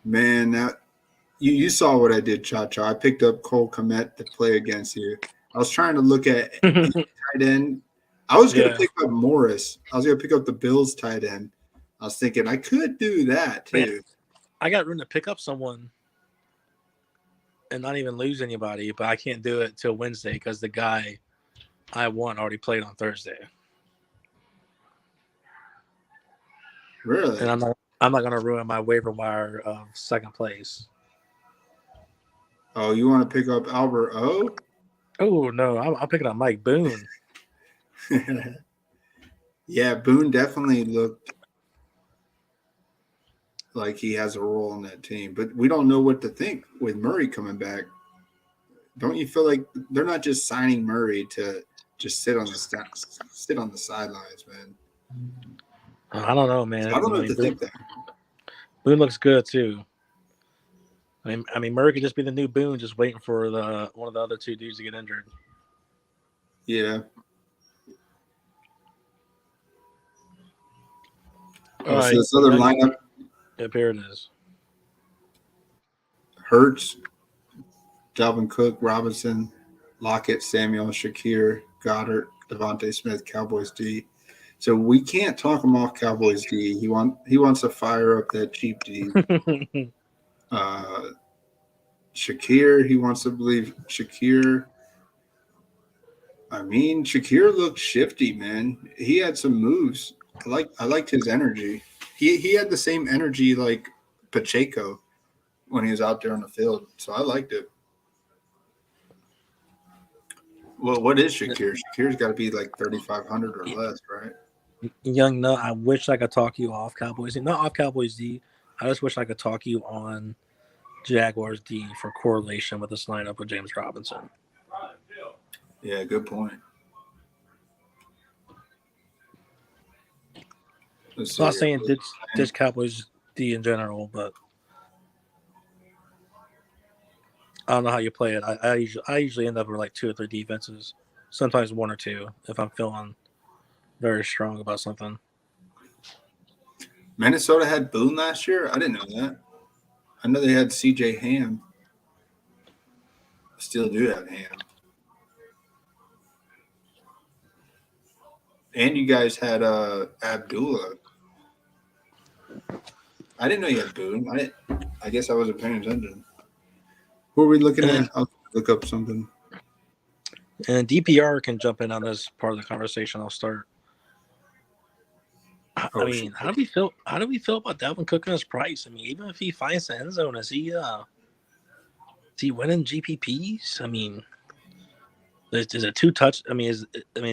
[SPEAKER 1] Man, you saw what I did, Cha-Cha. I picked up Cole Kmet to play against you. I was trying to look at tight end. I was going to pick up Morris. I was going to pick up the Bills tight end. I was thinking I could do that too.
[SPEAKER 4] Man, I got room to pick up someone and not even lose anybody, but I can't do it till Wednesday because the guy I want already played on Thursday.
[SPEAKER 1] Really?
[SPEAKER 4] And I'm not going to ruin my waiver wire of second place.
[SPEAKER 1] Oh, you want to pick up Albert O?
[SPEAKER 4] Oh no, I'm picking up Mike Boone.
[SPEAKER 1] Yeah, Boone definitely looked like he has a role in that team, but we don't know what to think with Murray coming back. Don't you feel like they're not just signing Murray to just sit on the sidelines, man?
[SPEAKER 4] I don't know, man.
[SPEAKER 1] I don't know what to think there.
[SPEAKER 4] Boone looks good too. I mean, Murray could just be the new Boone, just waiting for one of the other two dudes to get injured.
[SPEAKER 1] Yeah.
[SPEAKER 4] All right.
[SPEAKER 1] So this other lineup.
[SPEAKER 4] Yep, here it is.
[SPEAKER 1] Hurts, Dalvin Cook, Robinson, Lockett, Samuel, Shakir, Goddard, Devante Smith, Cowboys D. So we can't talk him off Cowboys D. He wants to fire up that cheap D. Shakir, he wants to believe Shakir. I mean, Shakir looked shifty, man. He had some moves. I liked his energy. He had the same energy like Pacheco when he was out there on the field. So I liked it. Well, what is Shakir? Shakir's got to be like 3,500 or less, right?
[SPEAKER 4] Young Nut, I wish I could talk you off Cowboys D. Not off Cowboys D. I just wish I could talk you on Jaguars D for correlation with this lineup with James Robinson.
[SPEAKER 1] Yeah, good point.
[SPEAKER 4] I'm not saying ditch Cowboys D in general, but I don't know how you play it. I usually end up with like 2 or 3 defenses, sometimes 1 or 2 if I'm feeling very strong about something.
[SPEAKER 1] Minnesota had Boone last year? I didn't know that. I know they had CJ Ham. Still do have Ham. And you guys had Abdullah. I didn't know you had Boone. I guess I wasn't paying attention. Who are we looking
[SPEAKER 4] And-
[SPEAKER 1] at? I'll look up something.
[SPEAKER 4] And DPR can jump in on this part of the conversation. I'll start. I
[SPEAKER 1] Oh,
[SPEAKER 4] mean,
[SPEAKER 1] shit.
[SPEAKER 4] how do we feel? How do we feel about Dalvin Cook and his price? I mean, even if he finds the end zone, is he winning GPPs? I mean, is it 2 touch? I mean, is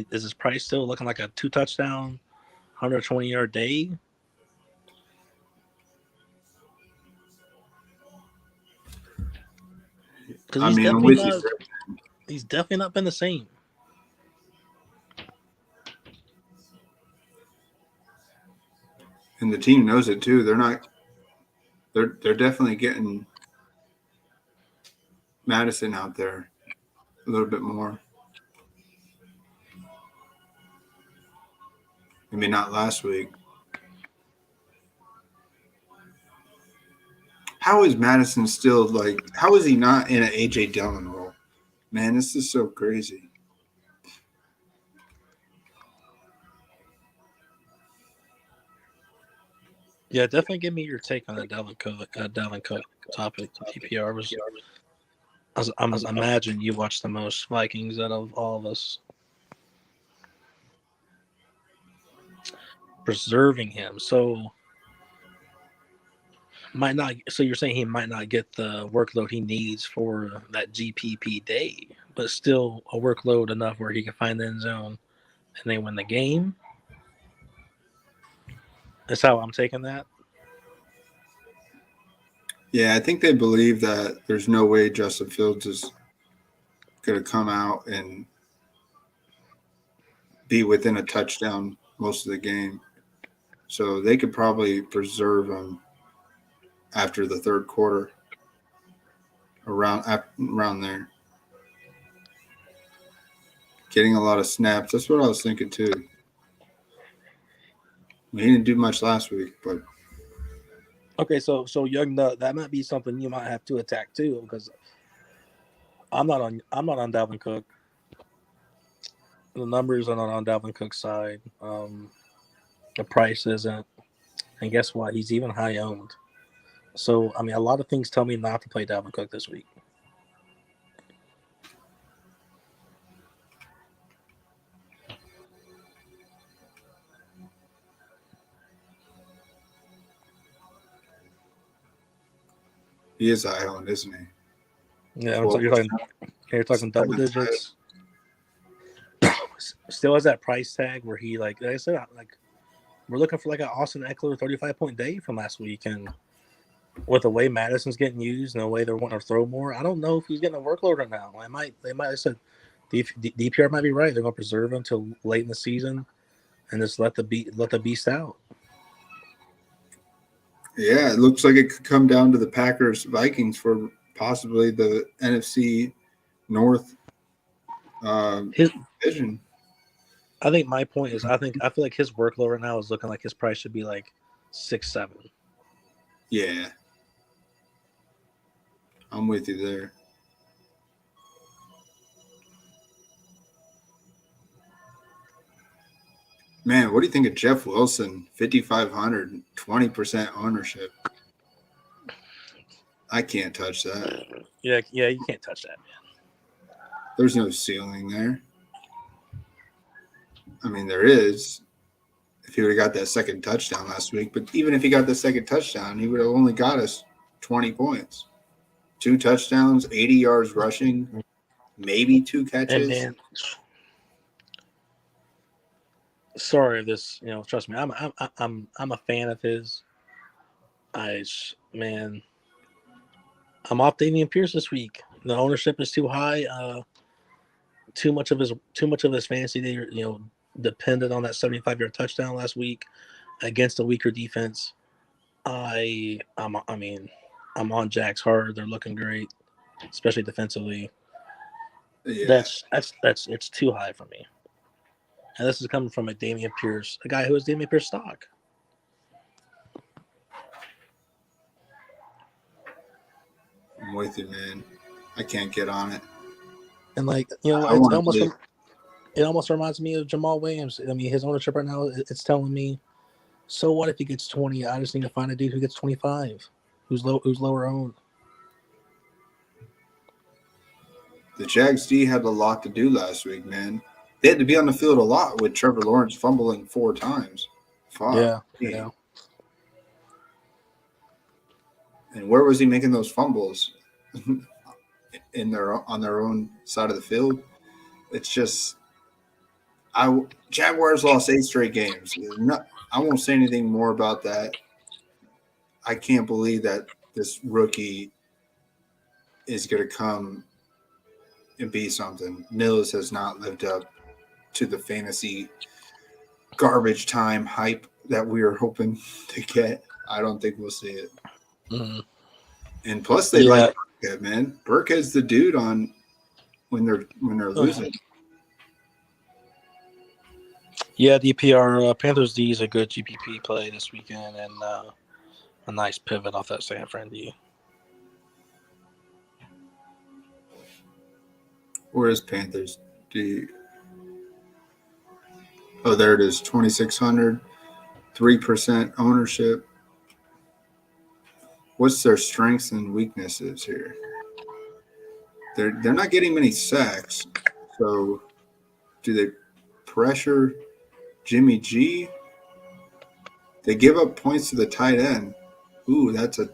[SPEAKER 4] his price still looking like a 2 touchdown, 120-yard day? Because
[SPEAKER 1] I
[SPEAKER 4] he's
[SPEAKER 1] mean, I'm
[SPEAKER 4] definitely
[SPEAKER 1] with you.
[SPEAKER 4] not. He's definitely not been the same.
[SPEAKER 1] And the team knows it too. They're definitely getting Madison out there a little bit more. I mean, not last week. How is Madison still like? How is he not in an AJ Dillon role? Man, this is so crazy.
[SPEAKER 4] Yeah, definitely give me your take on the Dalvin Cook topic. PPR was. I'm imagine you watch the most Vikings out of all of us. Preserving him, so might not. So you're saying he might not get the workload he needs for that GPP day, but still a workload enough where he can find the end zone and they win the game. That's how I'm taking that.
[SPEAKER 1] Yeah, I think they believe that there's no way Justin Fields is going to come out and be within a touchdown most of the game. So they could probably preserve him after the third quarter, around there. Getting a lot of snaps. That's what I was thinking too. He didn't do much last week, but
[SPEAKER 4] Okay, so Young Nut, that might be something you might have to attack too, because I'm not on Dalvin Cook. The numbers are not on Dalvin Cook's side. The price isn't, and guess what? He's even high owned. So I mean, a lot of things tell me not to play Dalvin Cook this week.
[SPEAKER 1] he is high owned, isn't he?
[SPEAKER 4] Yeah,
[SPEAKER 1] Well,
[SPEAKER 4] you're talking double digits. Still has that price tag where he like I said, like we're looking for like an Austin Eckler 35-point day from last week, and with the way Madison's getting used and the way they're wanting to throw more, I don't know if he's getting a workload right now. They might have said DPR might be right. They're going to preserve him until late in the season and just let the beast out.
[SPEAKER 1] Yeah, it looks like it could come down to the Packers Vikings for possibly the NFC North division.
[SPEAKER 4] I think my point is I feel like his workload right now is looking like his price should be like 6-7.
[SPEAKER 1] Yeah. I'm with you there. Man, what do you think of Jeff Wilson? 5,500, 20% ownership. I can't touch that.
[SPEAKER 4] Yeah, you can't touch that, man.
[SPEAKER 1] There's no ceiling there. I mean, there is if he would have got that second touchdown last week. But even if he got the second touchdown, he would have only got us 20 points. 2 touchdowns, 80 yards rushing, maybe 2 catches.
[SPEAKER 4] And man, sorry, trust me, I'm a fan of his. I'm off Damien Pierce this week. The ownership is too high. Too much of his fantasy day, depended on that 75-yard touchdown last week against a weaker defense. I'm on Jags hard. They're looking great, especially defensively.
[SPEAKER 1] Yeah.
[SPEAKER 4] It's too high for me. And this is coming from a Damien Pierce, a guy who is Damien Pierce stock.
[SPEAKER 1] I'm with you, man. I can't get on it.
[SPEAKER 4] And it almost reminds me of Jamal Williams. I mean, his ownership right now, it's telling me, so what if he gets 20? I just need to find a dude who gets 25, who's lower owned.
[SPEAKER 1] The Jags D had a lot to do last week, man. They had to be on the field a lot with Trevor Lawrence fumbling 4 times. Fuck.
[SPEAKER 4] Yeah.
[SPEAKER 1] And where was he making those fumbles? On their own side of the field. It's just Jaguars lost 8 straight games. I won't say anything more about that. I can't believe that this rookie is going to come and be something. Mills has not lived up to the fantasy garbage time hype that we were hoping to get. I don't think we'll see it.
[SPEAKER 4] Mm-hmm.
[SPEAKER 1] And plus, they like Burkhead, man. Burkhead's the dude on when they're losing.
[SPEAKER 4] Yeah, DPR Panthers D is a good GPP play this weekend, and a nice pivot off that San Fran D.
[SPEAKER 1] Where is Panthers D? Oh, there it is. 2,600, 3% ownership. What's their strengths and weaknesses here? They're not getting many sacks. So, do they pressure Jimmy G? They give up points to the tight end. Ooh, that's a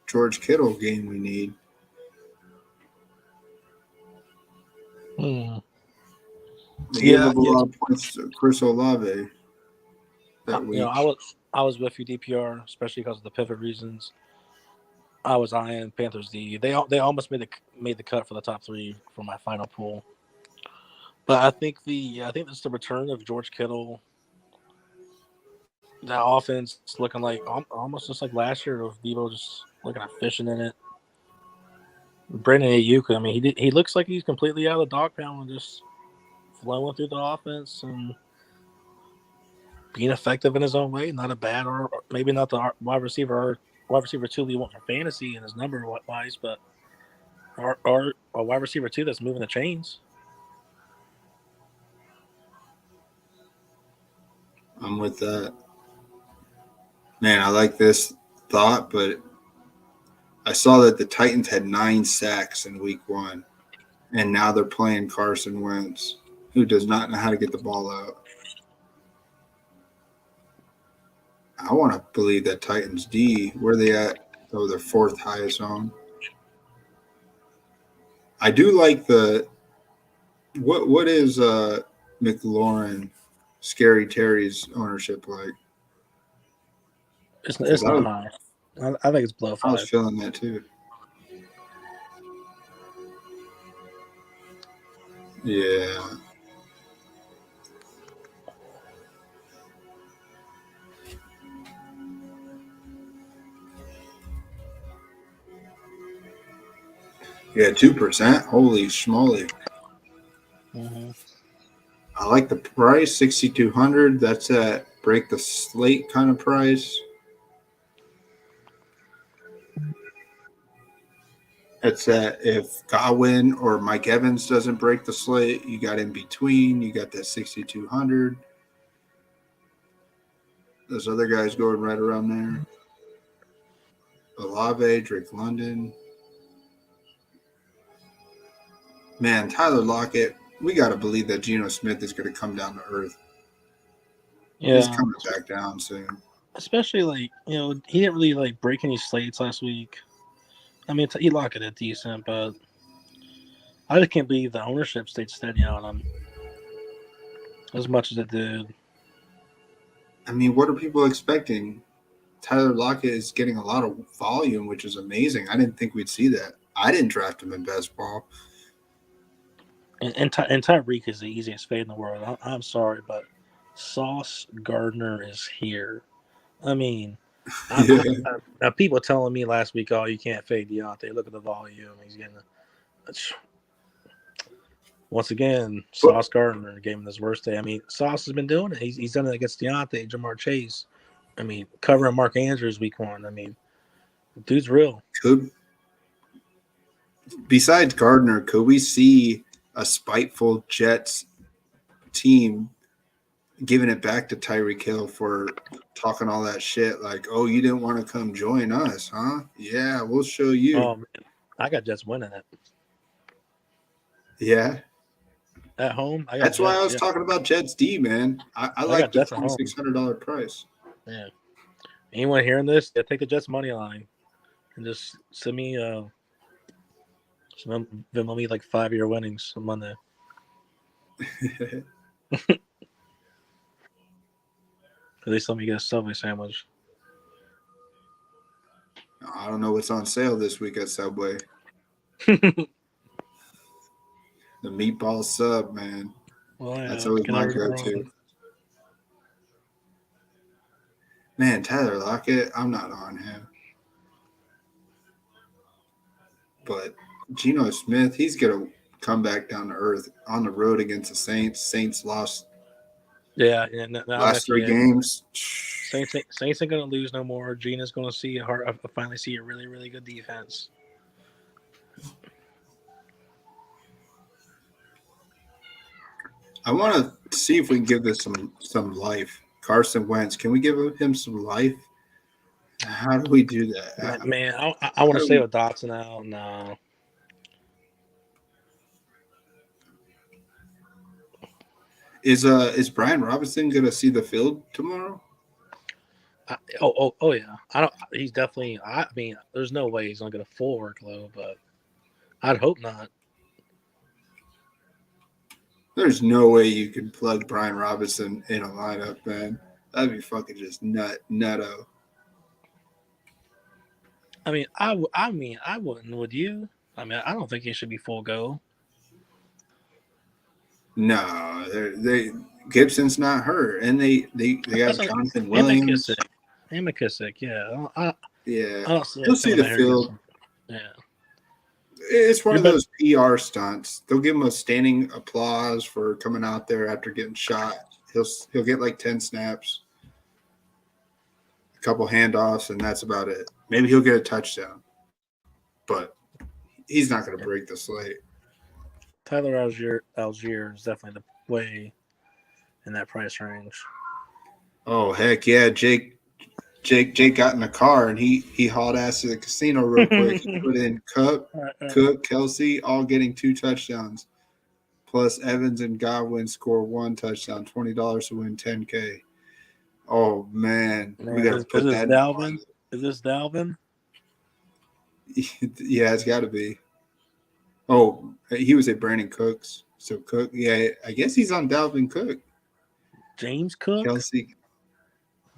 [SPEAKER 1] George Kittle game we need. They gave up a lot of points to Chris Olave that week.
[SPEAKER 4] I was with you, DPR, especially because of the pivot reasons. I was eyeing Panthers D. They almost made the cut for the top 3 for my final pool. But I think it's the return of George Kittle. That offense is looking like almost just like last year of Debo, just looking at fishing in it. Brandon Ayuk, I mean, he looks like he's completely out of the dog pound and just flowing through the offense and being effective in his own way. Not a bad, or maybe not the wide receiver 2 we want for fantasy and his number wise, but or a wide receiver 2 that's moving the chains.
[SPEAKER 1] I'm with that. Man, I like this thought, but I saw that the Titans had 9 sacks in week 1, and now they're playing Carson Wentz, who does not know how to get the ball out. I want to believe that Titans D, where they at? Oh, they're 4th highest owned. I do like what is McLaurin, Scary Terry's ownership like?
[SPEAKER 4] It's not high. I think it's below 5.
[SPEAKER 1] I was feeling that too. Yeah. Yeah, 2%. Holy schmoly.
[SPEAKER 4] Mm-hmm.
[SPEAKER 1] I like the price, 6,200. That's at break the slate kind of price. It's that if Godwin or Mike Evans doesn't break the slate, you got in between. You got that 6,200. Those other guys going right around there. Olave, Drake London. Man, Tyler Lockett, we got to believe that Geno Smith is going to come down to earth.
[SPEAKER 4] Yeah.
[SPEAKER 1] He's coming back down soon.
[SPEAKER 4] Especially, he didn't really, break any slates last week. I mean, he Lockett it decent, but I just can't believe the ownership stayed steady on him as much as it did.
[SPEAKER 1] I mean, what are people expecting? Tyler Lockett is getting a lot of volume, which is amazing. I didn't think we'd see that. I didn't draft him in best ball.
[SPEAKER 4] And Tyreek is the easiest fade in the world. I'm sorry, but Sauce Gardner is here. I mean, people telling me last week, oh, you can't fade Deontay. Look at the volume. He's getting once again, Sauce Gardner gave him his worst day. I mean, Sauce has been doing it. He's done it against Deontay, Jamar Chase. I mean, covering Mark Andrews week 1. I mean, dude's real.
[SPEAKER 1] Besides Gardner, could we see a spiteful Jets team giving it back to Tyreek Hill for talking all that shit? Like, oh, you didn't want to come join us, huh? Yeah, we'll show you.
[SPEAKER 4] Man. I got Jets winning it.
[SPEAKER 1] Yeah.
[SPEAKER 4] At home, I got
[SPEAKER 1] That's why
[SPEAKER 4] Jets,
[SPEAKER 1] I was talking about Jets D, man. I like
[SPEAKER 4] got
[SPEAKER 1] the
[SPEAKER 4] Jets at home.
[SPEAKER 1] $2,600 price.
[SPEAKER 4] Yeah. Anyone hearing this? Yeah, take the Jets money line and just send me Venmo me like 5-year winnings on Monday. At least let me get a Subway sandwich.
[SPEAKER 1] I don't know what's on sale this week at Subway. The meatball sub, man.
[SPEAKER 4] Well, yeah,
[SPEAKER 1] That's always my go-to. Man, Tyler Lockett, I'm not on him. But Geno Smith, he's going to come back down to earth on the road against the Saints. Saints lost last 3 games.
[SPEAKER 4] Saints ain't going to lose no more. Geno's going to finally see a really, really good defense.
[SPEAKER 1] I want to see if we can give this some life. Carson Wentz, can we give him some life? How do we do that?
[SPEAKER 4] Man, I want to stay with Dotson now. No.
[SPEAKER 1] Is Brian Robinson going to see the field tomorrow?
[SPEAKER 4] Oh yeah. He's definitely. I mean, there's no way he's going to get a full workload, but I'd hope not.
[SPEAKER 1] There's no way you can plug Brian Robinson in a lineup, man. That'd be fucking just nutto.
[SPEAKER 4] I mean, I wouldn't. Would you? I mean, I don't think he should be full go.
[SPEAKER 1] No, Gibson's not hurt, and they got Jonathan Williams
[SPEAKER 4] and McKissick. Yeah,
[SPEAKER 1] yeah.
[SPEAKER 4] I don't see
[SPEAKER 1] He'll see the field.
[SPEAKER 4] Yeah.
[SPEAKER 1] It's one of those PR stunts. They'll give him a standing applause for coming out there after getting shot. He'll get like 10 snaps, a couple handoffs, and that's about it. Maybe he'll get a touchdown, but he's not going to break the slate.
[SPEAKER 4] Tyler Algier is definitely the way in that price range.
[SPEAKER 1] Oh heck yeah, Jake got in the car and he hauled ass to the casino real quick. He put in Cook, Kelsey, all getting 2 touchdowns. Plus Evans and Godwin score 1 touchdown, $20 to win $10K. Oh man, we gotta put that.
[SPEAKER 4] Dalvin? Is this Dalvin?
[SPEAKER 1] Yeah, it's got to be. Oh, he was at Brandon Cooks. So Cook, yeah, I guess he's on Dalvin Cook.
[SPEAKER 4] James Cook?
[SPEAKER 1] Kelsey.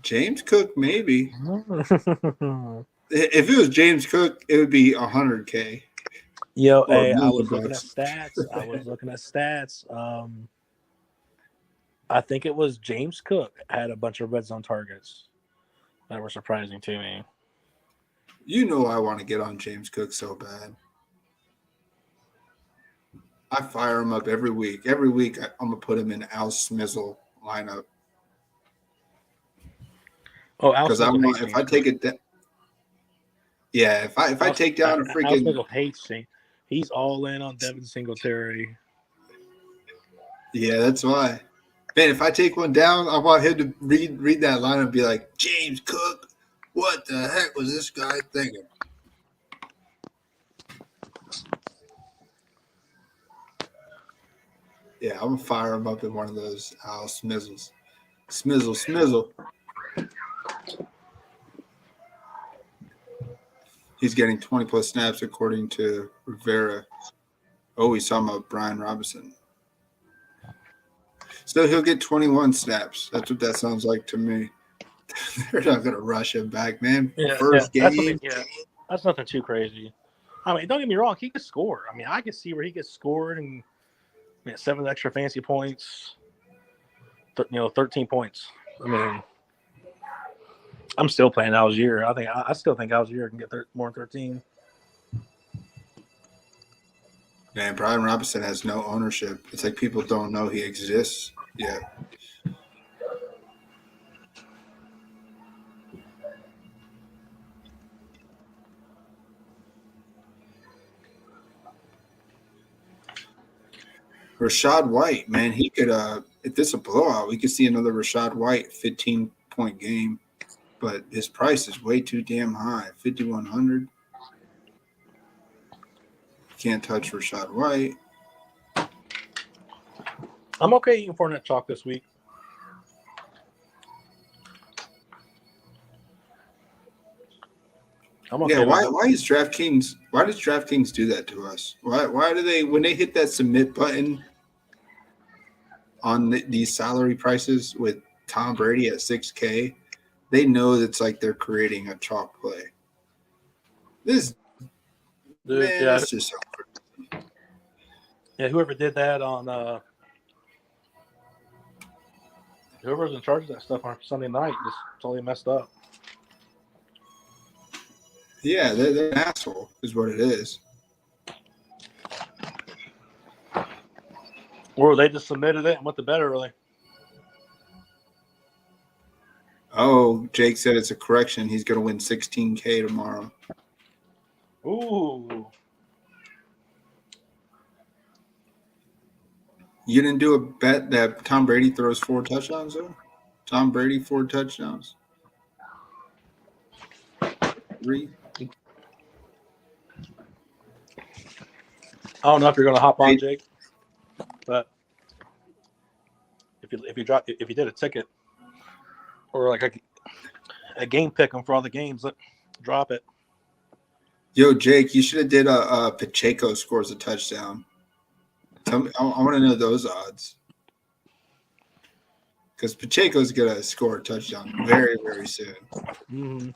[SPEAKER 1] James Cook, maybe. If it was James Cook, it would be $100K.
[SPEAKER 4] Yo, hey, I was looking at stats. I think it was James Cook had a bunch of red zone targets that were surprising to me.
[SPEAKER 1] You know I want to get on James Cook so bad. I fire him up every week. Every week I'm going to put him in Al Smizzle lineup.
[SPEAKER 4] Oh,
[SPEAKER 1] because if I take it down, yeah, if I take down a freaking
[SPEAKER 4] Al hates me. He's all in on Devin Singletary.
[SPEAKER 1] Yeah, that's why. Man, if I take one down, I want him to read that line and be like, James Cook, what the heck was this guy thinking? Yeah, I'm gonna fire him up in one of those Al Smizzles. Smizzle. He's getting 20-plus snaps according to Rivera. Oh, he's talking about Brian Robinson. So he'll get 21 snaps. That's what that sounds like to me. They're not going to rush him back, man. First game.
[SPEAKER 4] That's nothing too crazy. I mean, don't get me wrong. He could score. I mean, I can see where he gets scored and 7 extra fancy points. 13 points. I mean, I'm still playing Algier. I still think Algier can get more than 13.
[SPEAKER 1] Man, Brian Robinson has no ownership. It's like people don't know he exists yet. Rashad White, man, he could if this is a blowout, we could see another Rashad White 15-point game. But his price is way too damn high. 5,100. Can't touch Rashad White.
[SPEAKER 4] I'm okay eating Fournette chalk this week. I'm okay.
[SPEAKER 1] Yeah, why does DraftKings do that to us? Why do they, when they hit that submit button on these salary prices with Tom Brady at 6K, they know it's like they're creating a chalk play. This
[SPEAKER 4] Dude,
[SPEAKER 1] man,
[SPEAKER 4] yeah,
[SPEAKER 1] it's just so crazy.
[SPEAKER 4] yeah. Whoever did that on whoever's in charge of that stuff on Sunday night just totally messed up.
[SPEAKER 1] Yeah, they're an asshole is what it is.
[SPEAKER 4] Or they just submitted it and went to bed early.
[SPEAKER 1] Oh, Jake said it's a correction. He's going to win 16K tomorrow.
[SPEAKER 4] Ooh.
[SPEAKER 1] You didn't do a bet that Tom Brady throws 4 touchdowns, though? Tom Brady, 4 touchdowns? 3?
[SPEAKER 4] I don't know if you're gonna hop on, Jake, but if you did a ticket or like a game pick 'em for all the games, drop it.
[SPEAKER 1] Yo, Jake, you should have did a Pacheco scores a touchdown. Tell me, I want to know those odds. Because Pacheco's going to score a touchdown very, very soon.
[SPEAKER 4] Mm-hmm.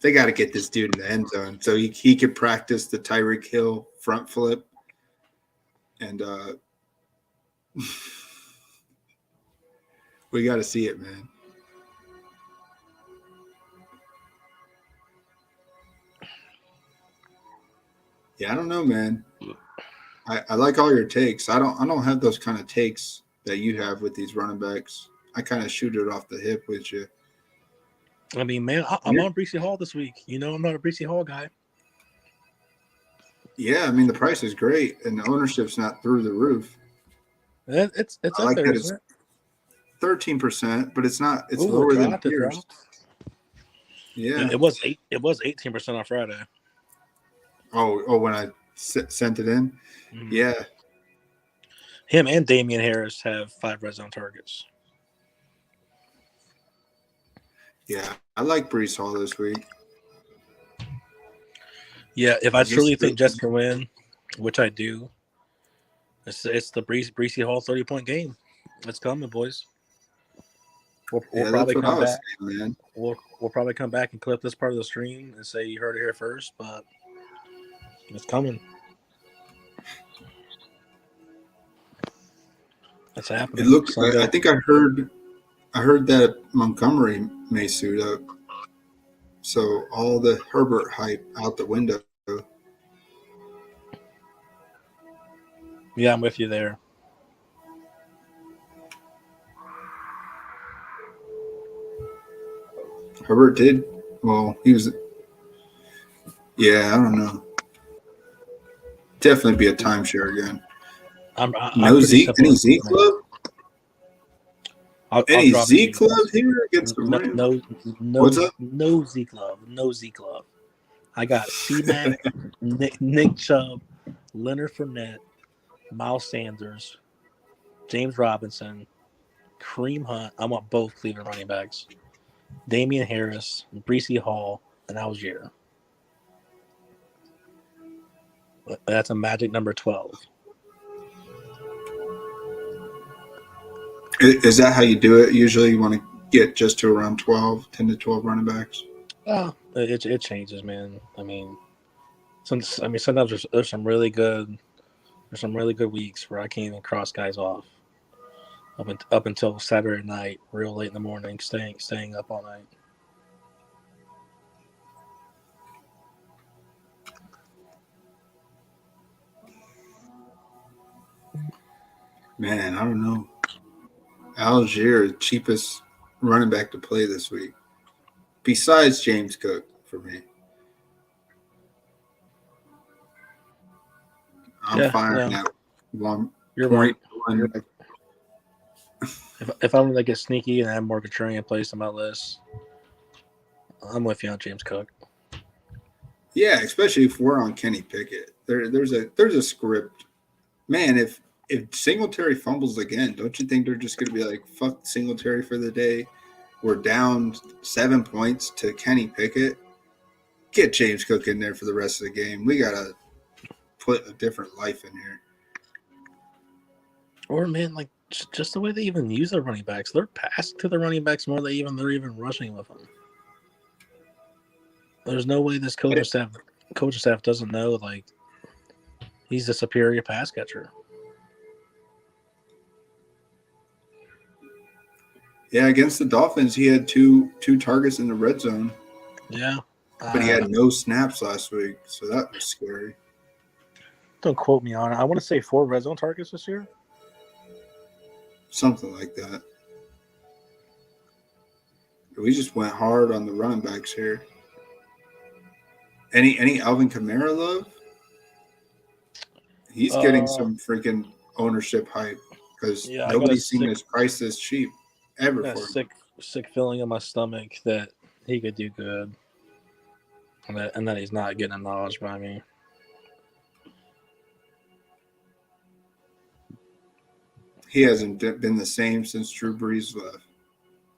[SPEAKER 1] They got to get this dude in the end zone so he could practice the Tyreek Hill front flip. And we got to see it, man. Yeah, I don't know, man. I like all your takes. I don't have those kind of takes that you have with these running backs. I kind of shoot it off the hip with you.
[SPEAKER 4] I mean, man, I'm on Breece Hall this week. You know, I'm not a Breece Hall guy.
[SPEAKER 1] Yeah, I mean the price is great, and the ownership's not through the roof.
[SPEAKER 4] It's
[SPEAKER 1] I
[SPEAKER 4] up
[SPEAKER 1] like
[SPEAKER 4] there,
[SPEAKER 1] that
[SPEAKER 4] isn't
[SPEAKER 1] it's 13%, but it's not. It's
[SPEAKER 4] it? Ooh,
[SPEAKER 1] lower than
[SPEAKER 4] dropped,
[SPEAKER 1] Pierce. Yeah.
[SPEAKER 4] It was 18% on Friday.
[SPEAKER 1] Oh, when I sent it in,
[SPEAKER 4] Mm-hmm.
[SPEAKER 1] yeah.
[SPEAKER 4] Him and Damien Harris have 5 red zone targets.
[SPEAKER 1] Yeah, I like Breece Hall this week.
[SPEAKER 4] Yeah, if I truly think Jets can win, which I do, it's the Breece Hall 30-point game. It's coming, boys. We'll probably come back.
[SPEAKER 1] Saying, man.
[SPEAKER 4] We'll probably come back and clip this part of the stream and say you heard it here first, but it's coming. It's happening.
[SPEAKER 1] It looks. I think I heard that Montgomery may suit up. So all the Herbert hype out the window.
[SPEAKER 4] Yeah, I'm with you there.
[SPEAKER 1] Herbert did well. He was. Yeah, I don't know. Definitely be a timeshare again.
[SPEAKER 4] No
[SPEAKER 1] Zeke. Any Zeke love? Any Zeke love here against the Rams?
[SPEAKER 4] No.
[SPEAKER 1] What's up?
[SPEAKER 4] No Zeke love. No Zeke love. I got C-Mac, Nick Chubb, Leonard Fournette, Miles Sanders, James Robinson, Kareem Hunt. I want both Cleveland running backs. Damien Harris, Breece Hall, and Algier. That's a magic number 12.
[SPEAKER 1] Is that how you do it? Usually you want to get just to around 10 to 12 running backs?
[SPEAKER 4] Oh, it changes, man. I mean, sometimes there's some really good weeks where I can't even cross guys off up until Saturday night, real late in the morning, staying up all night.
[SPEAKER 1] Man, I don't know. Algier, cheapest running back to play this week, besides James Cook for me. I'm firing at 1.
[SPEAKER 4] You're right. If I'm gonna get sneaky and have more contrarian placed on my list, I'm with you on James Cook.
[SPEAKER 1] Yeah, especially if we're on Kenny Pickett. There's a script. Man, if Singletary fumbles again, don't you think they're just going to be like, fuck Singletary for the day? We're down 7 points to Kenny Pickett. Get James Cook in there for the rest of the game. We got to put a different life in here.
[SPEAKER 4] Or, man, like, just the way they even use their running backs. They're passing to the running backs more than they're even rushing with them. There's no way this coaching staff doesn't know, like, he's a superior pass catcher.
[SPEAKER 1] Yeah, against the Dolphins, he had two targets in the red zone.
[SPEAKER 4] Yeah.
[SPEAKER 1] But he had no snaps last week, so that was scary.
[SPEAKER 4] Don't quote me on it. I want to say 4 red zone targets this year.
[SPEAKER 1] Something like that. We just went hard on the running backs here. Any Alvin Kamara love? He's getting some freaking ownership hype because nobody's seen his price this cheap ever for him.
[SPEAKER 4] Sick feeling in my stomach that he could do good, and that he's not getting acknowledged by me.
[SPEAKER 1] He hasn't been the same since Drew Brees left.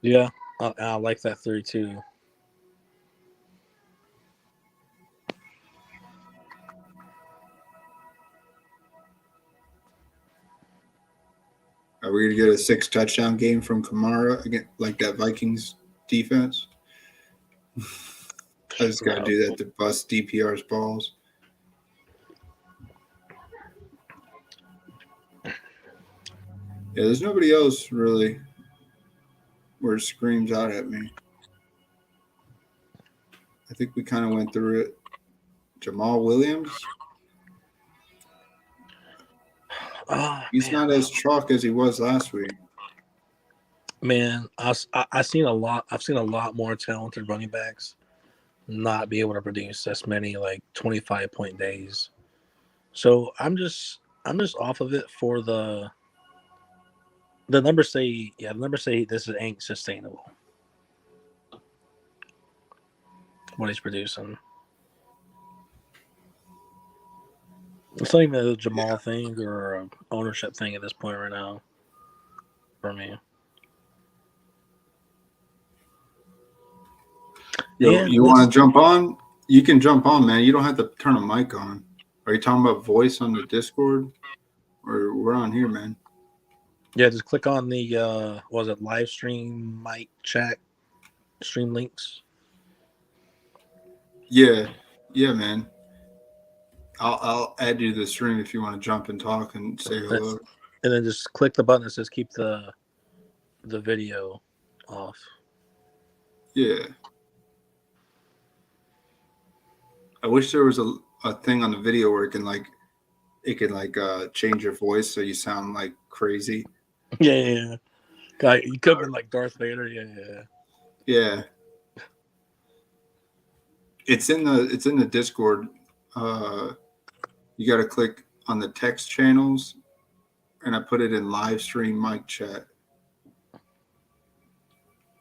[SPEAKER 4] Yeah, I like that theory too.
[SPEAKER 1] Are we going to get a 6 touchdown game from Kamara again, like that Vikings defense? I just got to do that to bust DPR's balls. Yeah, there's nobody else really where it screams out at me. I think we kind of went through it. Jamal Williams. He's not as chalk as he was last week.
[SPEAKER 4] Man, I've seen a lot more talented running backs not be able to produce as many like 25-point days. So I'm just off of it for the numbers say this ain't sustainable. What he's producing. It's not even a Jamal thing or an ownership thing at this point right now for me.
[SPEAKER 1] You want to jump on? You can jump on, man. You don't have to turn a mic on. Are you talking about voice on the Discord? Or we're on here, man.
[SPEAKER 4] Yeah, just click on the live stream mic chat stream links.
[SPEAKER 1] Yeah, man. I'll add you to the stream if you want to jump and talk and say hello.
[SPEAKER 4] And then just click the button that says keep the video off.
[SPEAKER 1] Yeah. I wish there was a thing on the video where it could change your voice so you sound like crazy.
[SPEAKER 4] Yeah. Guy, you could be like Darth Vader. Yeah.
[SPEAKER 1] It's in the Discord. You got to click on the text channels, and I put it in live stream mic chat.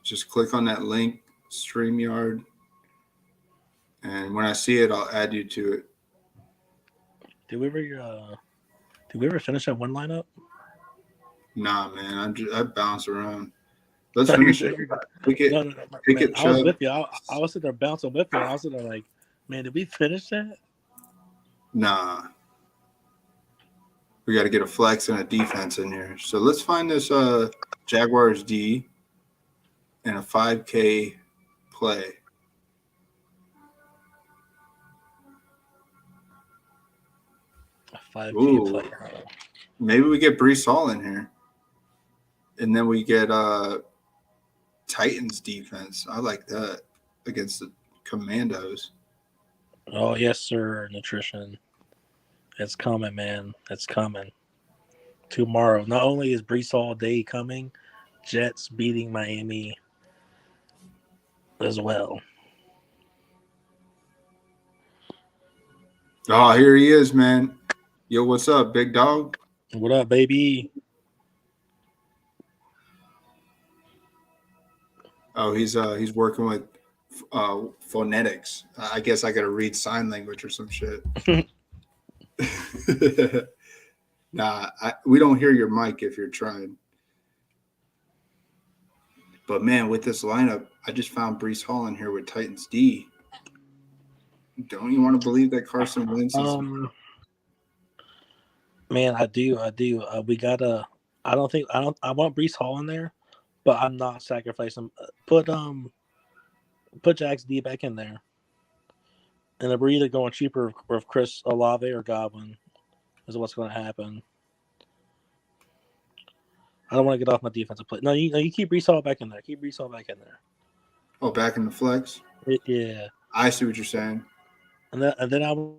[SPEAKER 1] Just click on that link, StreamYard, and when I see it, I'll add you to it.
[SPEAKER 4] Did we ever finish that one lineup?
[SPEAKER 1] Nah, man, I bounce around. Let's finish it. Pickett,
[SPEAKER 4] No,
[SPEAKER 1] Pickett,
[SPEAKER 4] I was with you. I was sitting there bouncing with you. I was sitting there like, man, did we finish that?
[SPEAKER 1] Nah. We got to get a flex and a defense in here. So let's find this Jaguars D and a 5K play.
[SPEAKER 4] A 5K play.
[SPEAKER 1] Maybe we get Brees Hall in here. And then we get Titans defense. I like that against the Commandos.
[SPEAKER 4] Oh, yes, sir. Nutrition. It's coming, man. It's coming. Tomorrow. Not only is Brees Hall Day coming, Jets beating Miami as well.
[SPEAKER 1] Oh, here he is, man. Yo, what's up, big dog?
[SPEAKER 4] What up, baby?
[SPEAKER 1] Oh, he's working with phonetics. I guess I got to read sign language or some shit. Nah, we don't hear your mic if you're trying. But, man, with this lineup, I just found Breece Hall in here with Titans D. Don't you want to believe that Carson Wentz is
[SPEAKER 4] Man, I do. We gotta. I want Breece Hall in there, but I'm not sacrificing. Put Jack's D back in there, and if we're either going cheaper with Chris Olave or Godwin, is what's going to happen. I don't want to get off my defensive play. No, you keep Breece Hall back in there. Keep Breece Hall back in there.
[SPEAKER 1] Oh, back in the flex?
[SPEAKER 4] Yeah.
[SPEAKER 1] I see what you're saying.
[SPEAKER 4] And then I will.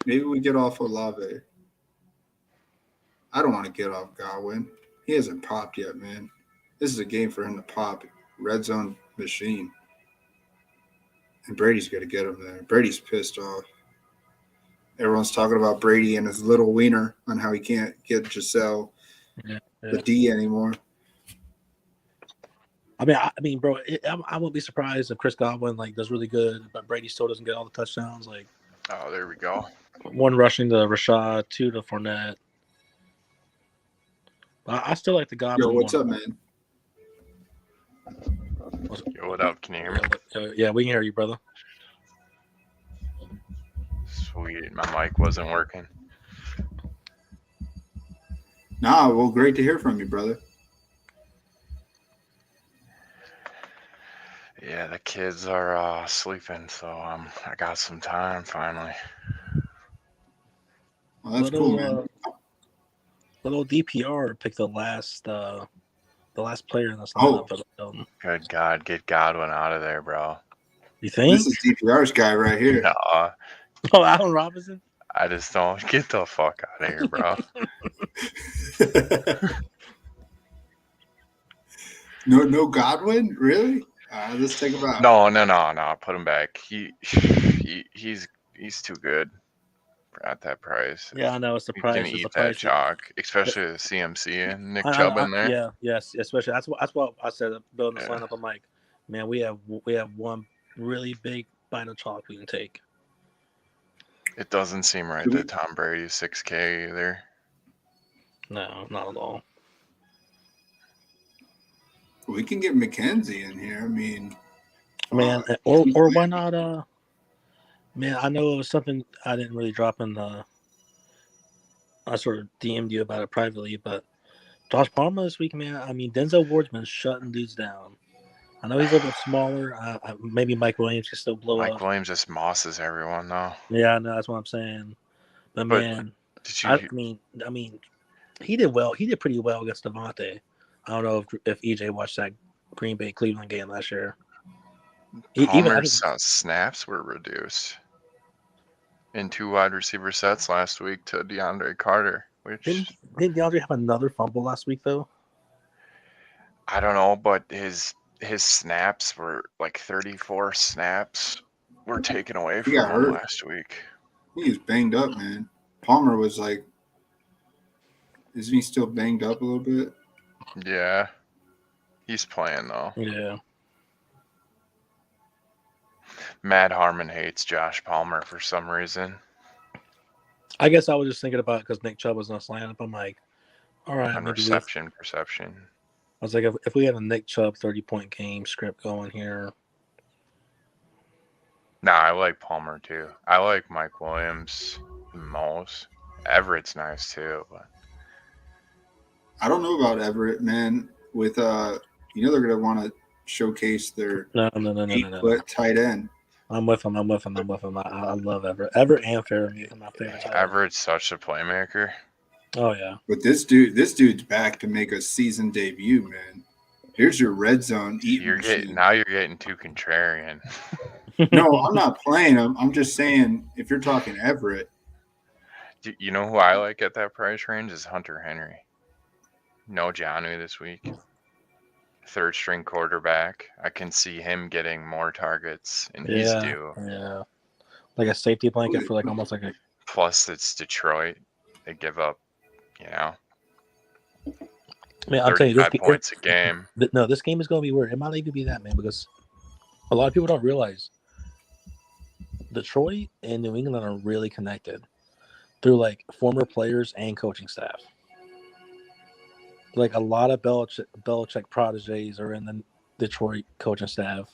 [SPEAKER 1] Maybe we get off Olave. I don't want to get off Godwin. He hasn't popped yet, man. This is a game for him to pop. Red zone machine. And Brady's going to get him there. Brady's pissed off. Everyone's talking about Brady and his little wiener on how he can't get Giselle the D anymore.
[SPEAKER 4] I mean, bro, I won't be surprised if Chris Godwin does really good, but Brady still doesn't get all the touchdowns.
[SPEAKER 7] Oh, there we go.
[SPEAKER 4] 1 rushing to Rashad, 2 to Fournette. I still like the Godwin.
[SPEAKER 1] Yo, what's
[SPEAKER 4] one.
[SPEAKER 1] up, man?
[SPEAKER 7] Yo, what up? Can you hear me?
[SPEAKER 4] Yeah, we can hear you, brother.
[SPEAKER 7] Sweet. My mic wasn't working.
[SPEAKER 1] Nah, well, great to hear from you, brother.
[SPEAKER 7] Yeah, the kids are sleeping, so I got some time finally.
[SPEAKER 1] Well, that's cool, man.
[SPEAKER 4] Little DPR picked the last player in this lineup.
[SPEAKER 7] Good God, get Godwin out of there, bro.
[SPEAKER 4] You think?
[SPEAKER 1] This is DPR's guy right here.
[SPEAKER 7] No,
[SPEAKER 4] Oh, Allen Robinson?
[SPEAKER 7] I just don't get the fuck out of here, bro.
[SPEAKER 1] No Godwin? Really? Let's take him out.
[SPEAKER 7] No. Put him back. He's too good at that price.
[SPEAKER 4] Yeah, I know it's the
[SPEAKER 7] You
[SPEAKER 4] price.
[SPEAKER 7] can
[SPEAKER 4] It's
[SPEAKER 7] eat
[SPEAKER 4] the
[SPEAKER 7] that
[SPEAKER 4] price.
[SPEAKER 7] chalk, especially with CMC and Nick Chubb in there.
[SPEAKER 4] Yeah, yes, especially that's what I said building this lineup. I'm like, man, we have one really big bite of chalk we can take.
[SPEAKER 7] It doesn't seem right that Tom Brady's 6K either.
[SPEAKER 4] No, not at all.
[SPEAKER 1] We can get McKenzie in here. I mean,
[SPEAKER 4] Man, or why not? Man, I know it was something I didn't really drop in the. I sort of DM'd you about it privately, but Josh Palmer this week, man. I mean, Denzel Ward's been shutting dudes down. I know he's a little bit smaller. Maybe Mike Williams can still blow up.
[SPEAKER 7] Mike Williams just mosses everyone, though.
[SPEAKER 4] Yeah, I know that's what I'm saying. But man, I mean, he did well. He did pretty well against Devante. I don't know if EJ watched that Green Bay Cleveland game last year.
[SPEAKER 7] Palmer's snaps were reduced in 2 wide receiver sets last week to DeAndre Carter. Which
[SPEAKER 4] didn't DeAndre have another fumble last week though?
[SPEAKER 7] I don't know, but his snaps were 34 snaps were taken away from him last week.
[SPEAKER 1] He was banged up, man. Palmer was isn't he still banged up a little bit?
[SPEAKER 7] Yeah. He's playing, though.
[SPEAKER 4] Yeah.
[SPEAKER 7] Matt Harmon hates Josh Palmer for some reason.
[SPEAKER 4] I guess I was just thinking about it because Nick Chubb was in this lineup. I'm like, all right.
[SPEAKER 7] And perception.
[SPEAKER 4] I was like, if we had a Nick Chubb 30-point game script going here.
[SPEAKER 7] Nah, I like Palmer, too. I like Mike Williams the most. Everett's nice, too, but
[SPEAKER 1] I don't know about Everett, man. With they're gonna want to showcase their 8-foot tight end.
[SPEAKER 4] I'm with him. I love Everett. Everett and Fairview are my favorite.
[SPEAKER 7] Everett's such a playmaker.
[SPEAKER 4] Oh yeah.
[SPEAKER 1] But this dude's back to make a season debut, man. Here's your red zone.
[SPEAKER 7] You're getting too contrarian.
[SPEAKER 1] No, I'm not playing him. I'm just saying if you're talking Everett.
[SPEAKER 7] You know who I like at that price range is Hunter Henry. No Jonnu this week. 3rd string quarterback. I can see him getting more targets, and he's due.
[SPEAKER 4] Yeah, like a safety blanket for almost like a.
[SPEAKER 7] Plus, it's Detroit. They give up,
[SPEAKER 4] Man, I'm telling you,
[SPEAKER 7] 35 points a game.
[SPEAKER 4] No, this game is going to be weird. It might even be that, man, because a lot of people don't realize Detroit and New England are really connected through like former players and coaching staff. Like a lot of Belichick prodigies are in the Detroit coaching staff.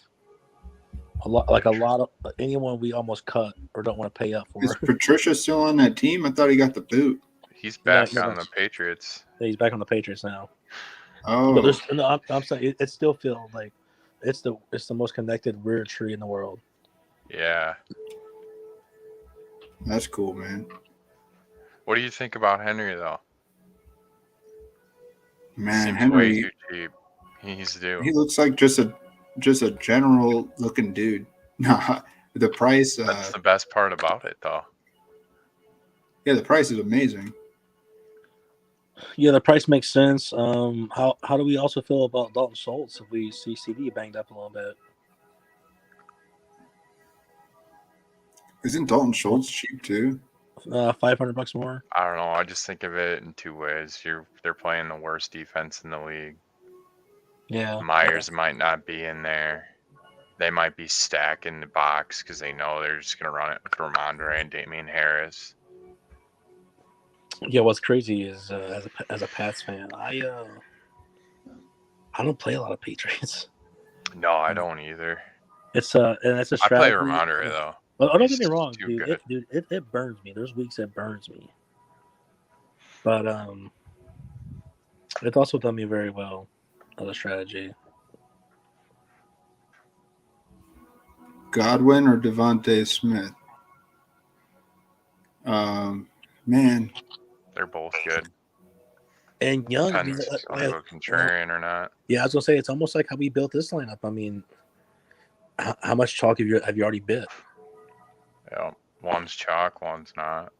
[SPEAKER 4] A lot of anyone we almost cut or don't want to pay up
[SPEAKER 1] Is
[SPEAKER 4] for.
[SPEAKER 1] Patricia still on that team? I thought he got the boot.
[SPEAKER 7] He's back
[SPEAKER 4] No,
[SPEAKER 7] on the Patriots.
[SPEAKER 4] He's back on the Patriots now.
[SPEAKER 1] Oh,
[SPEAKER 4] But there's no, I'm saying it still feels like it's the most connected weird tree in the world.
[SPEAKER 7] Yeah.
[SPEAKER 1] that's cool, man.
[SPEAKER 7] What do you think about Henry though?
[SPEAKER 1] Man,
[SPEAKER 7] Seems way
[SPEAKER 1] Henry,
[SPEAKER 7] too cheap. He's due.
[SPEAKER 1] he looks like just a general looking dude. No, the price.
[SPEAKER 7] That's the best part about it, though.
[SPEAKER 1] Yeah, the price is amazing.
[SPEAKER 4] Yeah, the price makes sense. How do we also feel about Dalton Schultz if we see CD banged up a little bit?
[SPEAKER 1] Isn't Dalton Schultz cheap too?
[SPEAKER 4] $500 more.
[SPEAKER 7] I don't know. I just think of it in two ways. They're playing the worst defense in the league.
[SPEAKER 4] Yeah,
[SPEAKER 7] Myers might not be in there. They might be stacking the box because they know they're just gonna run it with Ramandry and Damien Harris.
[SPEAKER 4] Yeah, what's crazy is as a Pats fan, I don't play a lot of Patriots.
[SPEAKER 7] No, I don't either.
[SPEAKER 4] It's and it's a
[SPEAKER 7] I play
[SPEAKER 4] strategy.
[SPEAKER 7] Ramandry though.
[SPEAKER 4] Well, don't
[SPEAKER 7] He's
[SPEAKER 4] get me wrong,
[SPEAKER 7] too
[SPEAKER 4] dude.
[SPEAKER 7] good.
[SPEAKER 4] It burns me. There's weeks it burns me, but it's also done me very well as a strategy.
[SPEAKER 1] Godwin or Devante Smith? Man,
[SPEAKER 7] They're both good.
[SPEAKER 4] And Young,
[SPEAKER 7] Depends on you go contrarian or not.
[SPEAKER 4] yeah, I was gonna say it's almost like how we built this lineup. I mean, how much chalk have you already bit?
[SPEAKER 7] Yeah, one's chalk, one's not.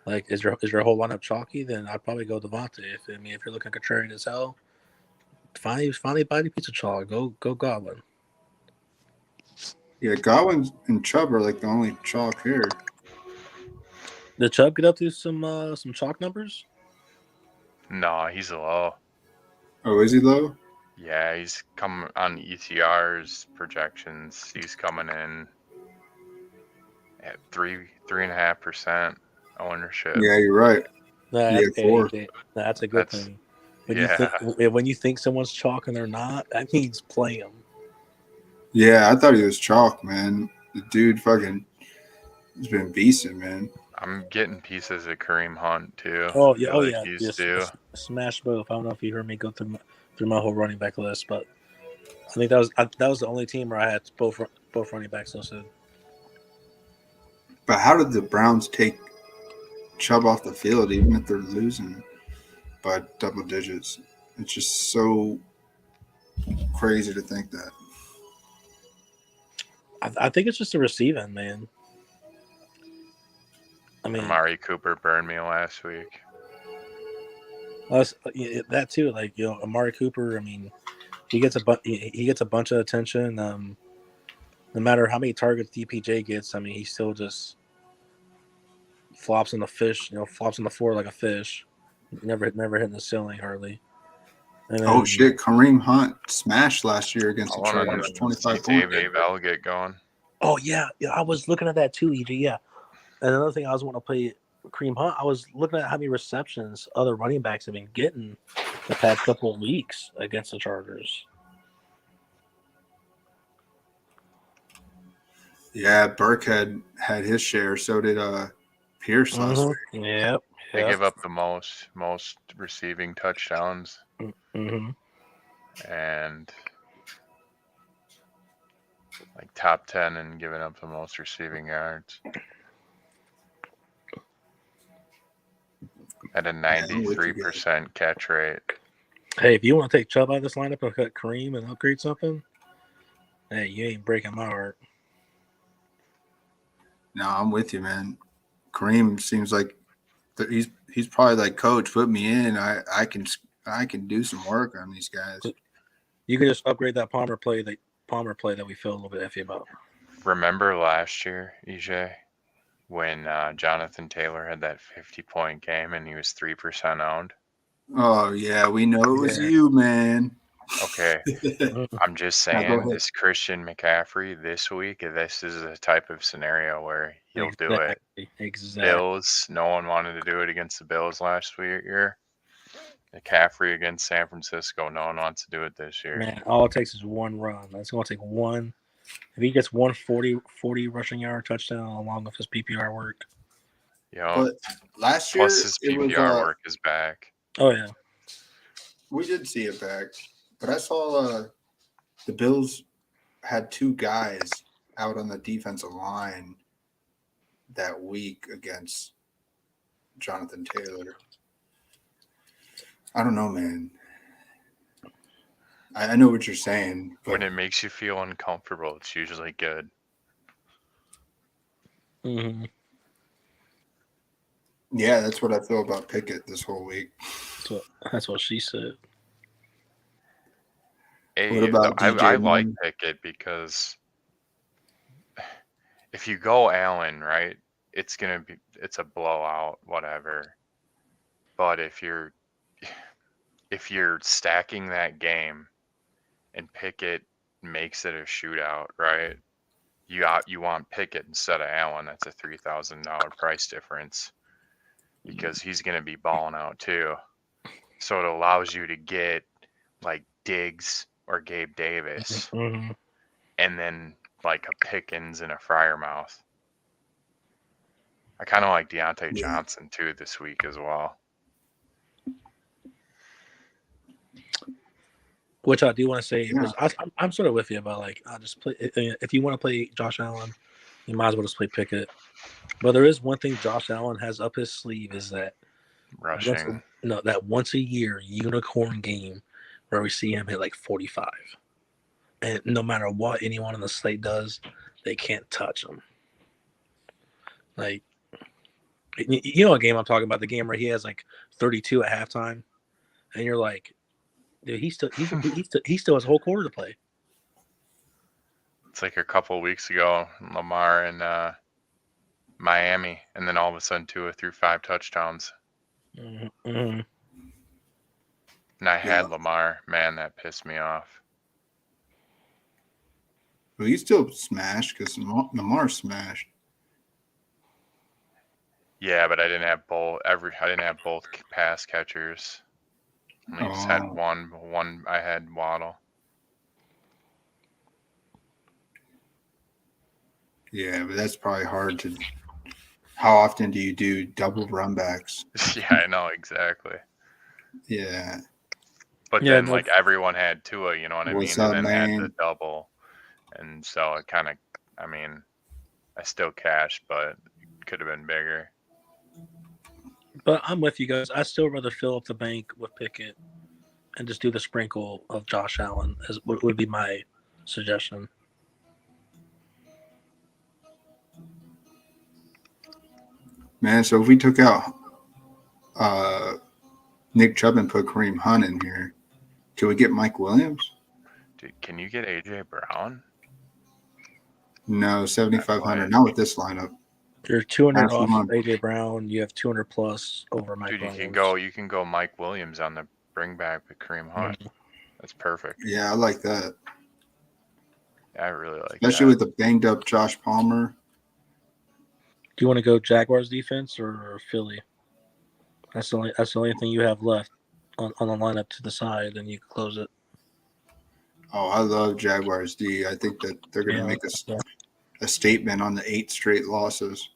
[SPEAKER 4] Like, is your whole lineup chalky? Then I'd probably go Devante. If you're looking contrarian as hell, finally buy a piece of chalk. Go Godwin.
[SPEAKER 1] yeah, Godwin and Chubb are like the only chalk here.
[SPEAKER 4] Did Chubb get up to some chalk numbers?
[SPEAKER 7] No, he's low.
[SPEAKER 1] Oh, is he low?
[SPEAKER 7] Yeah, he's come on ETR's projections. He's coming in at 3.5% ownership.
[SPEAKER 1] Yeah, you're right.
[SPEAKER 4] That's a good
[SPEAKER 7] That's-
[SPEAKER 4] thing. When you think someone's chalk and they're not, that means play them.
[SPEAKER 1] Yeah, I thought he was chalk, man. The dude fucking has been beasting, man.
[SPEAKER 7] I'm getting pieces of Kareem Hunt too.
[SPEAKER 4] Oh
[SPEAKER 7] I
[SPEAKER 4] yeah,
[SPEAKER 7] feel
[SPEAKER 4] oh
[SPEAKER 7] like
[SPEAKER 4] yeah.
[SPEAKER 7] he's
[SPEAKER 4] Yes,
[SPEAKER 7] due.
[SPEAKER 4] smash both. I don't know if you heard me go through my whole running back list, but I think that was the only team where I had both running backs listed.
[SPEAKER 1] But how did the Browns take Chubb off the field even if they're losing by double digits? It's just so crazy to think that.
[SPEAKER 4] I think it's just the receiving, man. I mean,
[SPEAKER 7] Amari Cooper burned me last week.
[SPEAKER 4] that too. Like, Amari Cooper. I mean, he gets a bunch of attention. No matter how many targets DPJ gets, I mean, he still just flops on the floor like a fish. Never hitting the ceiling hardly. And then,
[SPEAKER 1] Oh shit, Kareem Hunt smashed last year against the
[SPEAKER 7] I want
[SPEAKER 1] Chargers,
[SPEAKER 7] to
[SPEAKER 1] 25
[SPEAKER 7] see
[SPEAKER 1] points.
[SPEAKER 7] Dave Bell get going.
[SPEAKER 4] Oh yeah, I was looking at that too, EG. Yeah, and another thing I was wanting to play Kareem Hunt. I was looking at how many receptions other running backs have been getting the past couple of weeks against the Chargers.
[SPEAKER 1] Yeah, Burke had his share. So did Pierce last week.
[SPEAKER 4] Yep.
[SPEAKER 7] They give up the most receiving touchdowns
[SPEAKER 4] Mm-hmm.
[SPEAKER 7] and like top 10 and giving up the most receiving yards at a 93% catch rate.
[SPEAKER 4] Hey, if you want to take Chubb out of this lineup and cut Kareem and upgrade something, hey, you ain't breaking my heart.
[SPEAKER 1] No, I'm with you, man. Kareem seems like he's probably like, coach, put me in. I can do some work on these guys.
[SPEAKER 4] You can just upgrade that Palmer play that we feel a little bit iffy about.
[SPEAKER 7] Remember last year, EJ, when Jonathan Taylor had that 50-point game and he was 3% owned?
[SPEAKER 1] Oh yeah, we know it was
[SPEAKER 4] Yeah.
[SPEAKER 1] you, man.
[SPEAKER 7] Okay, I'm just
[SPEAKER 1] Now, go
[SPEAKER 7] saying,
[SPEAKER 1] ahead.
[SPEAKER 7] this Christian McCaffrey this week, this is a type of scenario where he'll do it.
[SPEAKER 4] Exactly.
[SPEAKER 7] Bills, no one wanted to do it against the Bills last year. McCaffrey against San Francisco, no one wants to do it this year.
[SPEAKER 4] Man, all it takes is one run. It's going to take one. If he gets 40 rushing yard touchdown along with his PPR work.
[SPEAKER 1] But last year,
[SPEAKER 7] Plus his
[SPEAKER 1] it was,
[SPEAKER 7] PPR work is back.
[SPEAKER 4] Oh, yeah.
[SPEAKER 1] We did see it back. But I saw the Bills had 2 guys out on the defensive line that week against Jonathan Taylor. I don't know, man. I know what you're saying. But
[SPEAKER 7] When it makes you feel uncomfortable, it's usually good.
[SPEAKER 4] Mm-hmm.
[SPEAKER 1] Yeah, that's what I feel about Pickett this whole week.
[SPEAKER 4] That's what she said.
[SPEAKER 1] What about DJ
[SPEAKER 7] I like
[SPEAKER 1] Moore?
[SPEAKER 7] Pickett because if you go Allen, right, it's a blowout, whatever. But if you're stacking that game and Pickett makes it a shootout, right? You want Pickett instead of Allen. That's a $3,000 price difference because he's going to be balling out too. So it allows you to get like Diggs or Gabe Davis,
[SPEAKER 4] Mm-hmm.
[SPEAKER 7] and then like a Pickens and a Fryermouth. I kind of like Deontay Johnson too this week as well.
[SPEAKER 4] Which I do want to say, I'm sort of with you about like I just play. If you want to play Josh Allen, you might as well just play Pickett. But there is one thing Josh Allen has up his sleeve is that
[SPEAKER 7] rushing.
[SPEAKER 4] That once a year unicorn game where we see him hit like 45, and no matter what anyone in the slate does, they can't touch him. Like, you know what game I'm talking about? The game where he has like 32 at halftime, and you're like, dude, he still has a whole quarter to play.
[SPEAKER 7] It's like a couple of weeks ago, Lamar in Miami, and then all of a sudden Tua threw 5 touchdowns.
[SPEAKER 4] Mm-hmm.
[SPEAKER 7] And I had Lamar. Man, that pissed me off.
[SPEAKER 1] Well, he still smashed because Lamar smashed.
[SPEAKER 7] Yeah, but I didn't have both. I didn't have both pass catchers. I just had one. I had Waddle.
[SPEAKER 1] Yeah, but that's probably hard to. How often do you do double run backs?
[SPEAKER 7] Yeah, I know exactly.
[SPEAKER 1] Yeah.
[SPEAKER 7] But then, like, everyone had Tua, you know what I mean?
[SPEAKER 1] What's up,
[SPEAKER 7] and then
[SPEAKER 1] man?
[SPEAKER 7] had the double. And so it kind of, I mean, I still cashed, but it could have been bigger.
[SPEAKER 4] But I'm with you guys. I still rather fill up the bank with Pickett and just do the sprinkle of Josh Allen as would be my suggestion.
[SPEAKER 1] Man, so if we took out Nick Chubb and put Kareem Hunt in here, can we get Mike Williams?
[SPEAKER 7] Dude, can you get A.J. Brown?
[SPEAKER 1] No, 7,500. Not with this lineup.
[SPEAKER 4] You're 200 off A.J. Brown. You have 200 plus over Mike Williams.
[SPEAKER 7] You can go Mike Williams on the bring back with Kareem Hunt. Mm-hmm. That's perfect.
[SPEAKER 1] Yeah, I like that.
[SPEAKER 7] Yeah, I really like
[SPEAKER 1] Especially
[SPEAKER 7] that.
[SPEAKER 1] with the banged up Josh Palmer.
[SPEAKER 4] Do you want to go Jaguars defense or Philly? That's the only thing you have left on the lineup to the side, and you can close it.
[SPEAKER 1] Oh, I love Jaguars D. I think that they're going to make a statement on the 8 straight losses.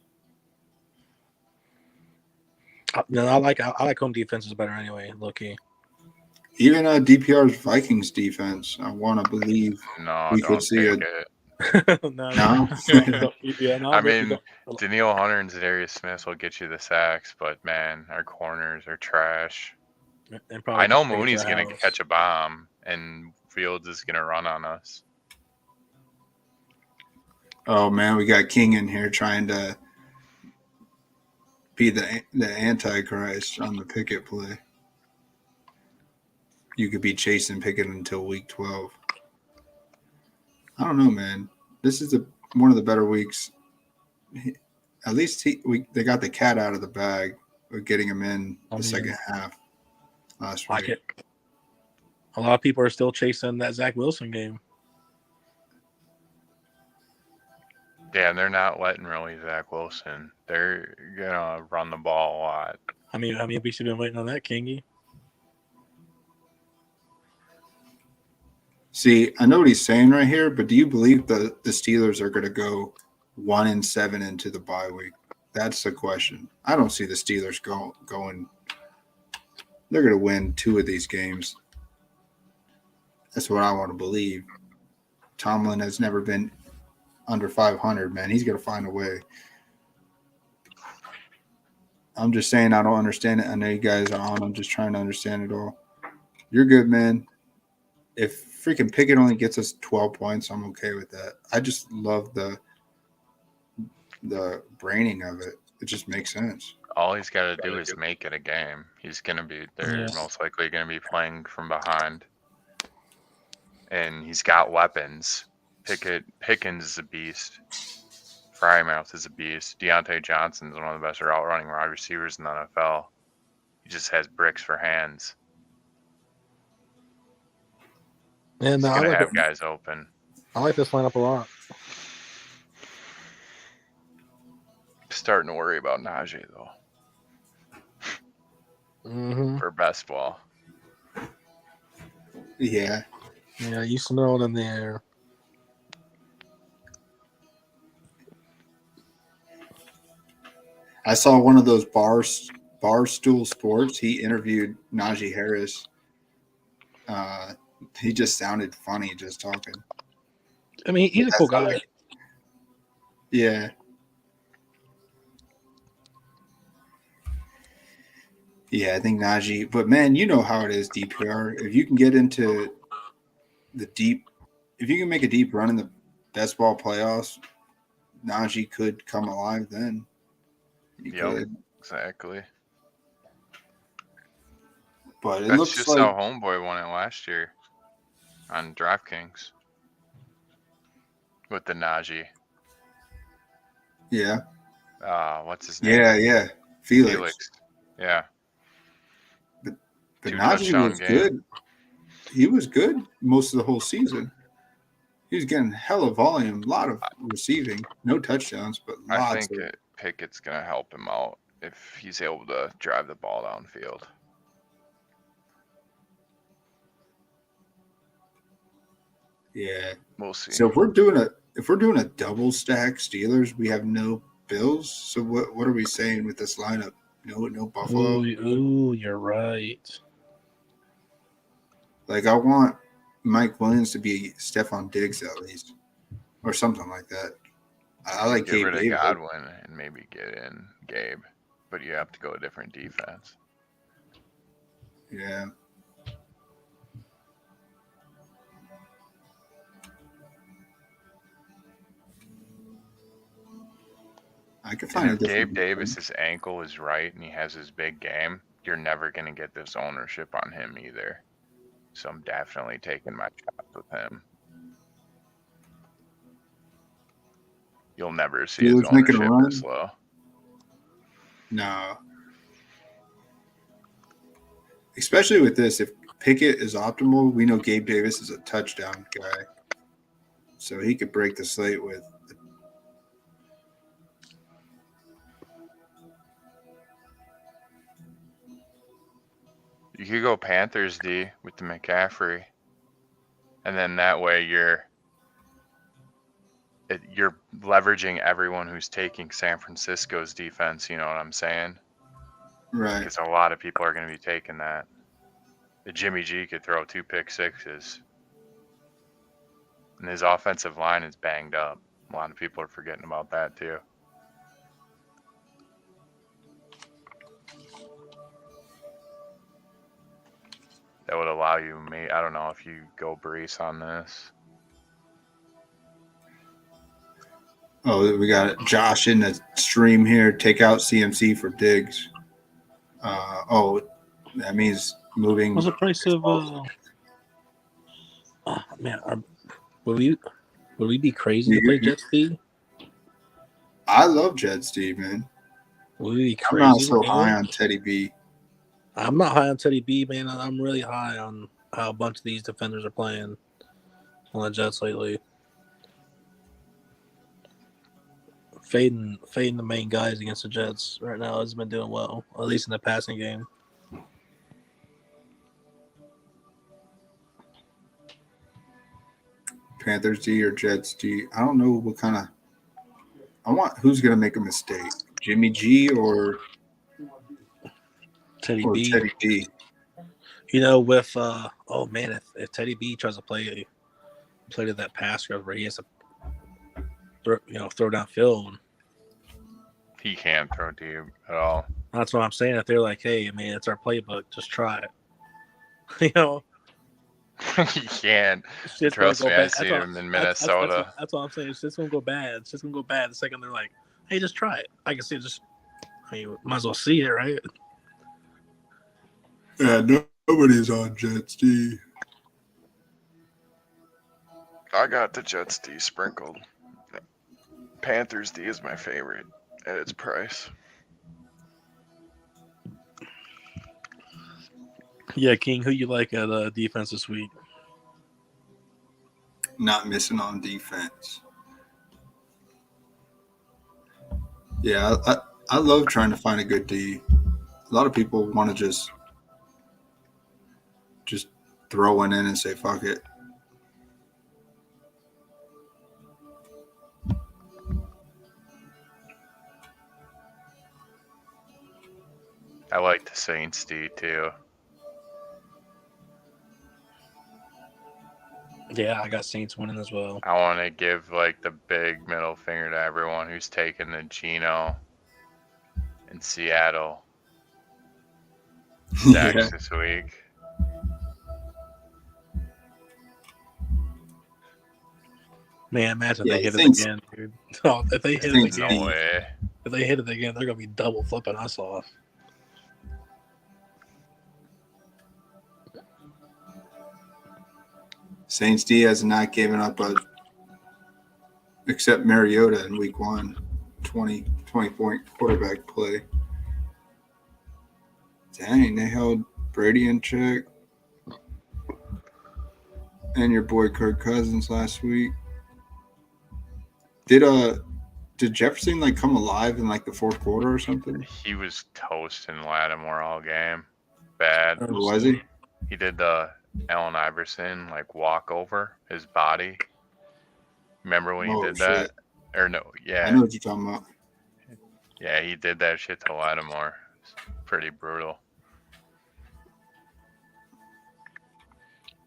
[SPEAKER 4] No, I like home defenses better anyway, low-key.
[SPEAKER 1] Even DPR's Vikings defense, I want to believe we could see it.
[SPEAKER 4] No.
[SPEAKER 7] I mean, Danielle Hunter and Zadarius Smith will get you the sacks, but man, our corners are trash. I know Mooney's going to catch a bomb, and Fields is going to run on us.
[SPEAKER 1] Oh man, we got King in here trying to be the Antichrist on the Pickett play. You could be chasing Pickett until week 12. I don't know, man. This is one of the better weeks. At least they got the cat out of the bag of getting him in the second half last week.
[SPEAKER 4] A lot of people are still chasing that Zach Wilson game.
[SPEAKER 7] Yeah, and they're not letting really Zach Wilson. They're gonna run the ball a lot.
[SPEAKER 4] How many weeks have you been waiting on that, Kingy?
[SPEAKER 1] See, I know what he's saying right here, but do you believe the Steelers are going to go 1-7 into the bye week? That's the question. I don't see the Steelers going. They're going to win 2 of these games. That's what I want to believe. Tomlin has never been under 500, man. He's going to find a way. I'm just saying I don't understand it. I know you guys are on. I'm just trying to understand it all. You're good, man. If freaking Pickett only gets us 12 points, I'm okay with that. I just love the braining of it. It just makes sense.
[SPEAKER 7] All he's got to do is make it a game. They're most likely going to be playing from behind. And he's got weapons. Pickens is a beast. Frymouth is a beast. Deontay Johnson's one of the best out-running wide receivers in the NFL. He just has bricks for hands.
[SPEAKER 4] And
[SPEAKER 7] He's going to have guys open.
[SPEAKER 4] I like this lineup a lot.
[SPEAKER 7] Starting to worry about Najee, though.
[SPEAKER 4] Mm-hmm.
[SPEAKER 7] For best ball.
[SPEAKER 1] Yeah.
[SPEAKER 4] Yeah, you smell it in the air.
[SPEAKER 1] I saw one of those Barstool Sports. He interviewed Najee Harris. He just sounded funny just talking.
[SPEAKER 4] I mean, he's a cool guy.
[SPEAKER 1] Yeah. Yeah, I think Najee. But, man, you know how it is, DPR. If you can get into if you can make a deep run in the best ball playoffs, Najee could come alive then.
[SPEAKER 7] Yep, exactly.
[SPEAKER 1] But
[SPEAKER 7] That's
[SPEAKER 1] looks
[SPEAKER 7] just
[SPEAKER 1] like
[SPEAKER 7] how Homeboy won it last year on DraftKings with the Najee.
[SPEAKER 1] Yeah.
[SPEAKER 7] What's his name?
[SPEAKER 1] Yeah. Felix.
[SPEAKER 7] Yeah.
[SPEAKER 1] But Najee was good. He was good most of the whole season. He was getting hella volume, a lot of receiving, no touchdowns, but lots.
[SPEAKER 7] I think Pickett's going to help him out if he's able to drive the ball downfield.
[SPEAKER 1] Yeah,
[SPEAKER 7] we'll see.
[SPEAKER 1] So if we're doing a double stack Steelers, we have no Bills. So what are we saying with this lineup? No Buffalo.
[SPEAKER 4] Ooh, you're right.
[SPEAKER 1] Like I want Mike Williams to be Stephon Diggs at least, or something like that. I like
[SPEAKER 7] get
[SPEAKER 1] Gabe
[SPEAKER 7] rid of
[SPEAKER 1] Davis.
[SPEAKER 7] Godwin and maybe get in Gabe, but you have to go a different defense.
[SPEAKER 1] Yeah. I could find
[SPEAKER 7] if
[SPEAKER 1] a different
[SPEAKER 7] Gabe Davis's ankle is right and he has his big game, you're never going to get this ownership on him either. So I'm definitely taking my shots with him. You'll never see his ownership this low.
[SPEAKER 1] No. Especially with this, if Pickett is optimal, we know Gabe Davis is a touchdown guy. So he could break the slate with.
[SPEAKER 7] You could go Panthers D with the McCaffrey. And then that way you're leveraging everyone who's taking San Francisco's defense, you know what I'm saying?
[SPEAKER 1] Right.
[SPEAKER 7] Because a lot of people are going to be taking that. The Jimmy G could throw 2 pick sixes. And his offensive line is banged up. A lot of people are forgetting about that too. That would allow you, I don't know if you go Brees on this.
[SPEAKER 1] Oh, we got Josh in the stream here. Take out CMC for Diggs. That means moving.
[SPEAKER 4] What's the price of? Will we be crazy to play Jet Speed?
[SPEAKER 1] I love Jet Speed, man.
[SPEAKER 4] Will we be crazy?
[SPEAKER 1] I'm not so high on Teddy B.
[SPEAKER 4] I'm not high on Teddy B, man. I'm really high on how a bunch of these defenders are playing on the Jets lately. Fading the main guys against the Jets right now has been doing well, at least in the passing game.
[SPEAKER 1] Panthers D or Jets D. I don't know what kind of. I want who's going to make a mistake, Jimmy G or
[SPEAKER 4] Teddy
[SPEAKER 1] or
[SPEAKER 4] B.
[SPEAKER 1] Teddy D.
[SPEAKER 4] You know, with if Teddy B tries to play to that pass rush where he has to throw downfield.
[SPEAKER 7] He can't throw deep at all.
[SPEAKER 4] That's what I'm saying. If they're like, hey, man, it's our playbook, just try it. You know,
[SPEAKER 7] He can't.
[SPEAKER 4] shit's
[SPEAKER 7] Trust
[SPEAKER 4] gonna
[SPEAKER 7] me,
[SPEAKER 4] go
[SPEAKER 7] I
[SPEAKER 4] bad.
[SPEAKER 7] see
[SPEAKER 4] That's
[SPEAKER 7] him
[SPEAKER 4] what-
[SPEAKER 7] in
[SPEAKER 4] that's-
[SPEAKER 7] Minnesota.
[SPEAKER 4] That's what I'm saying. It's just gonna go bad. It's just gonna go bad the second they're like, hey, just try it. I can see it. Might as well see it, right?
[SPEAKER 1] Yeah, nobody's on Jets D.
[SPEAKER 7] I got the Jets D sprinkled. Panthers D is my favorite at its price.
[SPEAKER 4] Yeah, King, who you like at defense this week?
[SPEAKER 1] Not missing on defense. Yeah, I love trying to find a good D. A lot of people want to just throw one in and say fuck it.
[SPEAKER 7] I like the Saints D too.
[SPEAKER 4] Yeah, I got Saints winning as well.
[SPEAKER 7] I want to give like the big middle finger to everyone who's taken the Geno in Seattle stacks this week.
[SPEAKER 4] Man, imagine
[SPEAKER 1] Yeah,
[SPEAKER 4] they hit it
[SPEAKER 1] Saints-
[SPEAKER 4] again, dude. Oh, if they hit it
[SPEAKER 1] Saints
[SPEAKER 4] again,
[SPEAKER 7] No way.
[SPEAKER 4] if they hit it again, they're gonna be double flipping us off.
[SPEAKER 1] Saints D has not given up except Mariota in week 1, 20-point quarterback play. Dang, they held Brady in check. And your boy Kirk Cousins last week. Did Jefferson come alive in the fourth quarter or something?
[SPEAKER 7] He was toasting Lattimore all game. Bad.
[SPEAKER 1] Or was he?
[SPEAKER 7] He did the Allen Iverson walk over his body. Remember when he
[SPEAKER 1] Oh,
[SPEAKER 7] did that?
[SPEAKER 1] shit.
[SPEAKER 7] Or no,
[SPEAKER 1] I
[SPEAKER 7] yeah.
[SPEAKER 1] know what you're talking about.
[SPEAKER 7] Yeah, he did that shit to Lattimore. It's pretty brutal.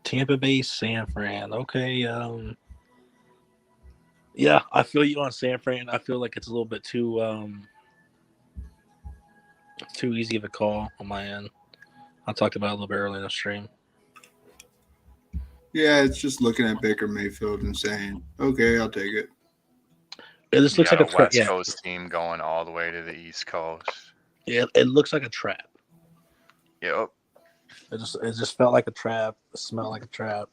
[SPEAKER 4] Tampa Bay, San Fran. Okay. Yeah, I feel you on San Fran. I feel like it's a little bit too easy of a call on my end. I talked about it a little bit earlier in the stream.
[SPEAKER 1] Yeah, it's just looking at Baker Mayfield and saying, okay, I'll take it.
[SPEAKER 4] It just looks
[SPEAKER 7] You
[SPEAKER 4] like
[SPEAKER 7] got
[SPEAKER 4] a trap.
[SPEAKER 7] West
[SPEAKER 4] Yeah,
[SPEAKER 7] Coast team going all the way to the East Coast.
[SPEAKER 4] yeah, it looks like a trap.
[SPEAKER 7] Yep.
[SPEAKER 4] It just felt like a trap. It smelled like a trap.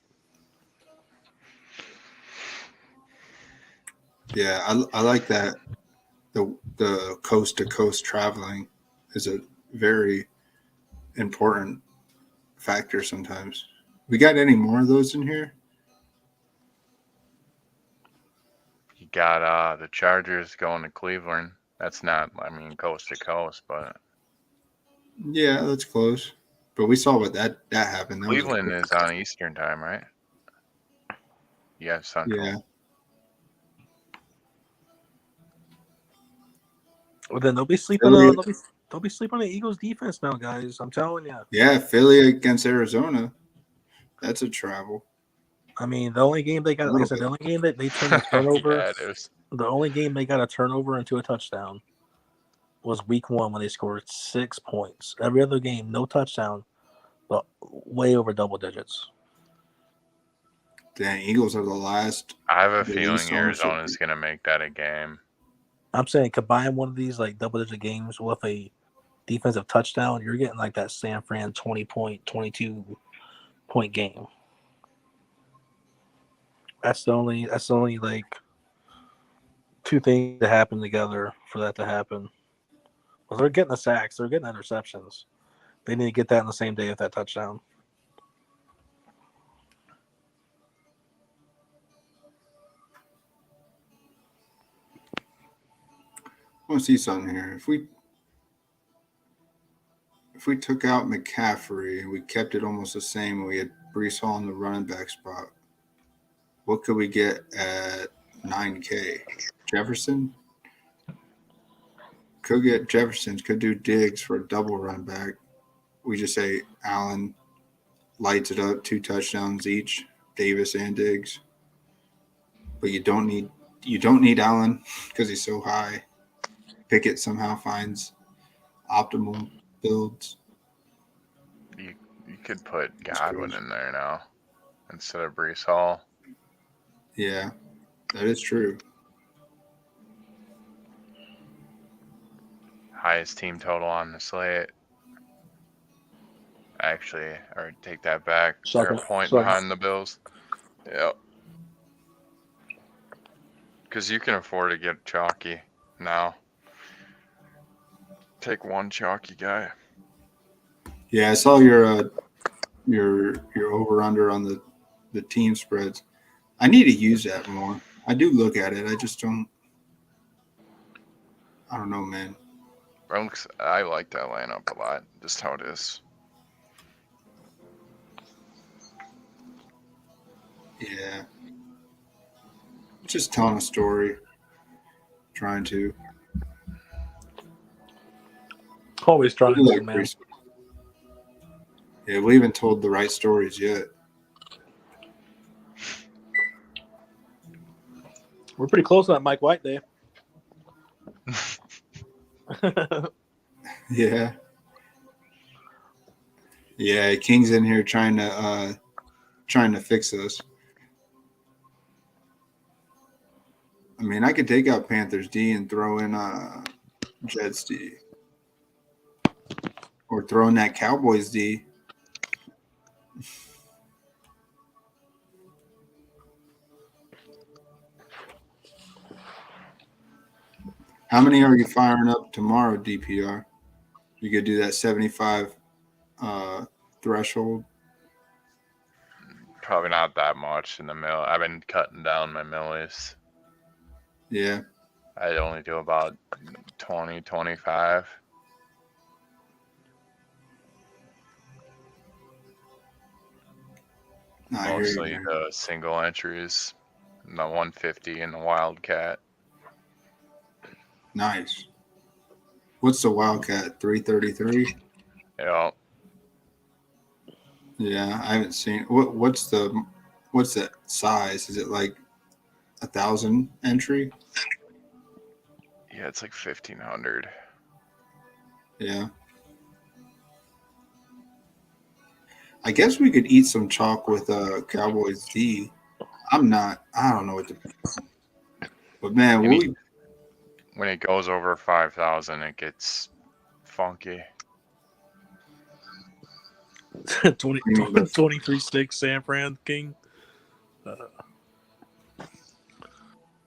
[SPEAKER 1] Yeah, I like that. The coast to coast traveling is a very important factor sometimes. We got any more of those in here?
[SPEAKER 7] You got the Chargers going to Cleveland. That's not, coast to coast, but
[SPEAKER 1] Yeah, that's close. But we saw what that happened. That was a
[SPEAKER 7] Cleveland
[SPEAKER 1] quick-
[SPEAKER 7] is on Eastern time, right? Yeah, Central.
[SPEAKER 1] Yeah.
[SPEAKER 4] Well, then they'll be sleeping on they'll be sleeping on the Eagles defense now, guys. I'm telling you.
[SPEAKER 1] Yeah, Philly against Arizona. That's a travel.
[SPEAKER 4] I mean, the only game they got, like I said, the only game that they turned a turnover,
[SPEAKER 7] Yeah, it was.
[SPEAKER 4] the only game they got a turnover into a touchdown was week 1 when they scored 6 points. Every other game, no touchdown, but way over double digits.
[SPEAKER 1] Dang, Eagles are the last.
[SPEAKER 7] I have a
[SPEAKER 1] The
[SPEAKER 7] feeling
[SPEAKER 1] East
[SPEAKER 7] Arizona's
[SPEAKER 1] also-
[SPEAKER 7] going to make that a game.
[SPEAKER 4] I'm saying combine one of these double digit games with a defensive touchdown, you're getting that San Fran 20-point, 22-point game. That's the only two things that happen together for that to happen. Well, they're getting the sacks, they're getting interceptions. They need to get that on the same day with that touchdown.
[SPEAKER 1] want to see something here. If we took out McCaffrey and we kept it almost the same and we had Breece Hall in the running back spot, what could we get at 9K? Jefferson? Could get Jefferson. Could do Diggs for a double run back. We just say Allen lights it up, 2 touchdowns each, Davis and Diggs. But you don't need Allen because he's so high. Pickett somehow finds optimal builds.
[SPEAKER 7] You could put Godwin in there now instead of Breece Hall.
[SPEAKER 1] Yeah, that is true.
[SPEAKER 7] Highest team total on the slate. Actually, or take that back. They're a point behind the Bills. Yep. Because you can afford to get chalky now. Take one chalky guy.
[SPEAKER 1] Yeah, I saw your over under on the team spreads. I need to use that more. I do look at it. I just don't. I don't know, man.
[SPEAKER 7] I like that lineup a lot. Just how it is.
[SPEAKER 1] Yeah. Just telling a story. Trying to.
[SPEAKER 4] Always trying to,
[SPEAKER 1] Like
[SPEAKER 4] man.
[SPEAKER 1] Yeah, we haven't told the right stories yet.
[SPEAKER 4] We're pretty close on that Mike White day.
[SPEAKER 1] Yeah. Yeah, King's in here trying to fix us. I mean, I could take out Panthers D and throw in Jets D. Or throw in that Cowboys D. How many are you firing up tomorrow, DPR? You could do that 75 threshold.
[SPEAKER 7] Probably not that much in the mill. I've been cutting down my millies.
[SPEAKER 1] Yeah.
[SPEAKER 7] I only do about 20, 25. Mostly the single entries, and the 150 and the Wildcat.
[SPEAKER 1] Nice. What's the Wildcat? 333?
[SPEAKER 7] Yeah.
[SPEAKER 1] Yeah, I haven't seen. What's that size? Is it like 1,000 entry?
[SPEAKER 7] Yeah, it's like 1,500.
[SPEAKER 1] Yeah. I guess we could eat some chalk with Cowboys D. I don't know what to. But man,
[SPEAKER 7] when it goes over 5,000, it gets funky.
[SPEAKER 4] 23-6 San Fran King.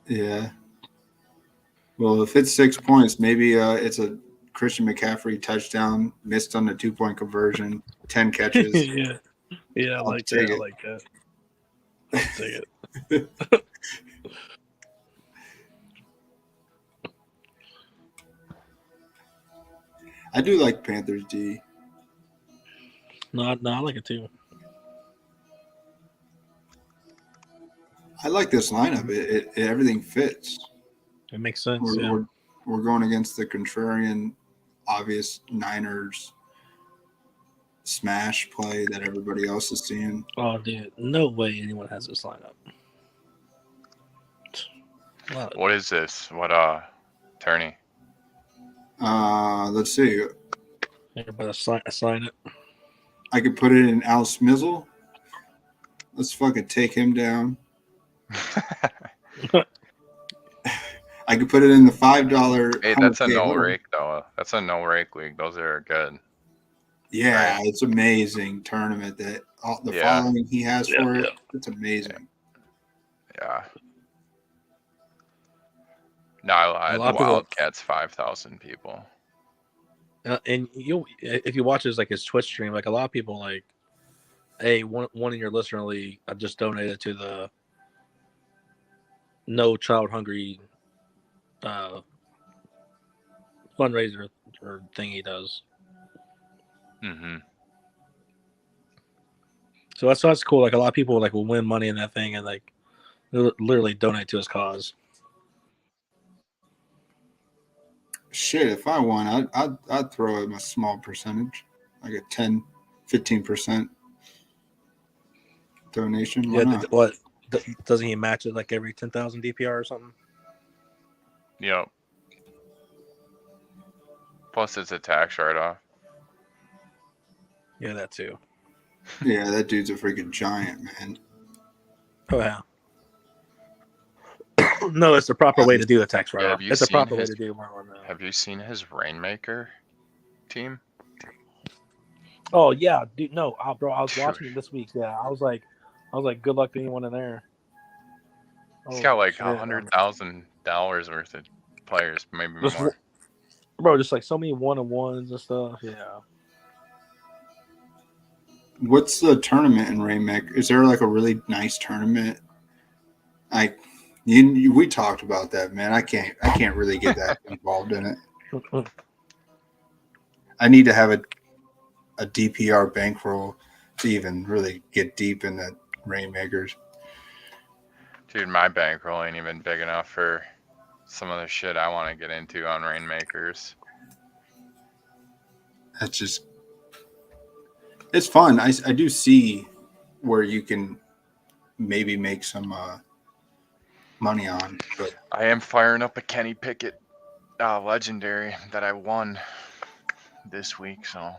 [SPEAKER 1] Yeah. Well, if it's 6 points, maybe it's a Christian McCaffrey touchdown, missed on the 2-point conversion, 10 catches.
[SPEAKER 4] Yeah, I like that. I like that. I'll take it.
[SPEAKER 1] I do like Panthers D.
[SPEAKER 4] No, I like it too.
[SPEAKER 1] I like this lineup. It everything fits.
[SPEAKER 4] It makes sense.
[SPEAKER 1] We're going against the contrarian, obvious Niners smash play that everybody else is seeing.
[SPEAKER 4] Oh, dude, no way anyone has this lineup.
[SPEAKER 7] What is this? What tourney?
[SPEAKER 1] Let's see.
[SPEAKER 4] Everybody assign it.
[SPEAKER 1] I could put it in Al Smizzle. Let's fucking take him down. I could put it in the $5.
[SPEAKER 7] Hey, that's a no rake though. That's a no rake league. Those are good.
[SPEAKER 1] Yeah, right. It's amazing tournament that following he has for it. It's amazing.
[SPEAKER 7] Yeah. No, I lied. The Wildcat's 5,000 people.
[SPEAKER 4] And if you watch his Twitch stream, like a lot of people like, hey, one of your listener league, I just donated to the No Child Hungry fundraiser or thing he does.
[SPEAKER 7] Mm-hmm.
[SPEAKER 4] So that's cool. Like a lot of people like will win money in that thing and like literally donate to his cause.
[SPEAKER 1] Shit, if I won, I'd throw him a small percentage, like a 10, 15% donation. Why not?
[SPEAKER 4] What doesn't he match it like every 10,000 DPR or something?
[SPEAKER 7] Yep. Plus, it's a tax write-off.
[SPEAKER 4] Yeah, that too.
[SPEAKER 1] Yeah, that dude's a freaking giant, man.
[SPEAKER 4] Oh yeah. No, it's the proper way to do the tax write-off.
[SPEAKER 7] have you
[SPEAKER 4] It's the
[SPEAKER 7] seen
[SPEAKER 4] proper way
[SPEAKER 7] his-
[SPEAKER 4] to do it.
[SPEAKER 7] Have you seen his Rainmaker team?
[SPEAKER 4] Oh yeah, dude. No, bro. I was
[SPEAKER 7] Dude.
[SPEAKER 4] watching it this week. Yeah, I was like, good luck to anyone in there.
[SPEAKER 7] He's
[SPEAKER 4] Oh,
[SPEAKER 7] got like
[SPEAKER 4] shit, man.
[SPEAKER 7] $100,000 worth of players, maybe
[SPEAKER 4] Just,
[SPEAKER 7] more.
[SPEAKER 4] bro, just like so many 1-on-1s and stuff. Yeah.
[SPEAKER 1] What's the tournament in Rainmaker? Is there like a really nice tournament? We talked about that, man. I can't really get that involved in it. I need to have a DPR bankroll to even really get deep in the Rainmakers.
[SPEAKER 7] Dude, my bankroll ain't even big enough for some of the shit I want to get into on Rainmakers.
[SPEAKER 1] That's just, it's fun. I do see where you can maybe make some money on, but
[SPEAKER 7] I am firing up a Kenny Pickett legendary that I won this week, so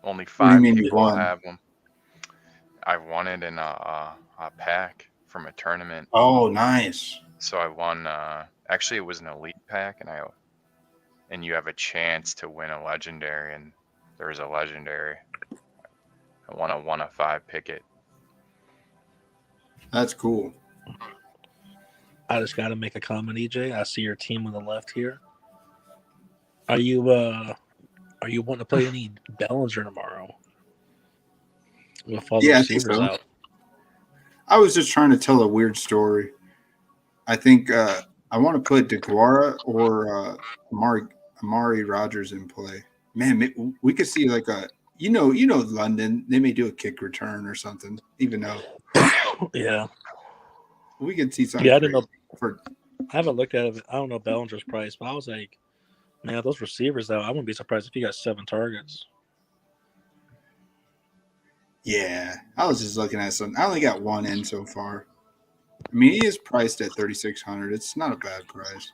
[SPEAKER 7] only
[SPEAKER 1] do you
[SPEAKER 7] 5
[SPEAKER 1] mean you
[SPEAKER 7] people
[SPEAKER 1] won?
[SPEAKER 7] have them. I won it in a pack from a tournament.
[SPEAKER 1] Oh, nice.
[SPEAKER 7] So I won. Actually, it was an elite pack, and you have a chance to win a legendary, and there was a legendary. I won a 1 of 5 Pickett.
[SPEAKER 1] That's cool.
[SPEAKER 4] I just got to make a comment, EJ. I see your team on the left here. Are you wanting to play any Bellinger tomorrow? With all the
[SPEAKER 1] Yeah, I think
[SPEAKER 4] receivers
[SPEAKER 1] so.
[SPEAKER 4] out.
[SPEAKER 1] I was just trying to tell a weird story. I think I want to put DeGuara or Amari Rogers in play. Man, we could see like a London. They may do a kick return or something. Even though
[SPEAKER 4] Yeah.
[SPEAKER 1] we could see something.
[SPEAKER 4] Yeah, I didn't know.
[SPEAKER 1] For
[SPEAKER 4] I haven't looked at it. I don't know Bellinger's price, but I was like, man, those receivers though, I wouldn't be surprised if he got 7 targets.
[SPEAKER 1] yeah, I was just looking at something. I only got one in so far. I mean, he is priced at 3,600. It's not a bad price.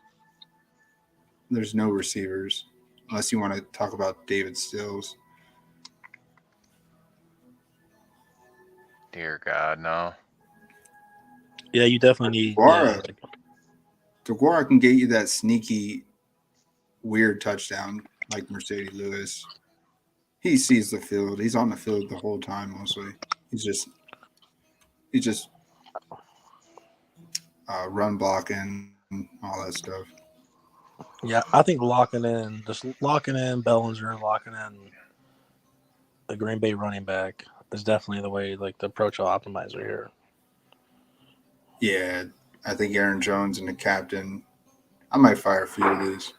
[SPEAKER 1] There's no receivers unless you want to talk about David Stills.
[SPEAKER 7] Dear God, no.
[SPEAKER 4] Yeah, you definitely need.
[SPEAKER 1] DeGuara can get you that sneaky, weird touchdown like Mercedes Lewis. He sees the field. He's on the field the whole time mostly. He's just run blocking, all that stuff.
[SPEAKER 4] Yeah, I think locking in Bellinger, locking in the Green Bay running back is definitely the way, like the approach I'll optimize here.
[SPEAKER 1] Yeah, I think Aaron Jones and the captain. I might fire a few of these.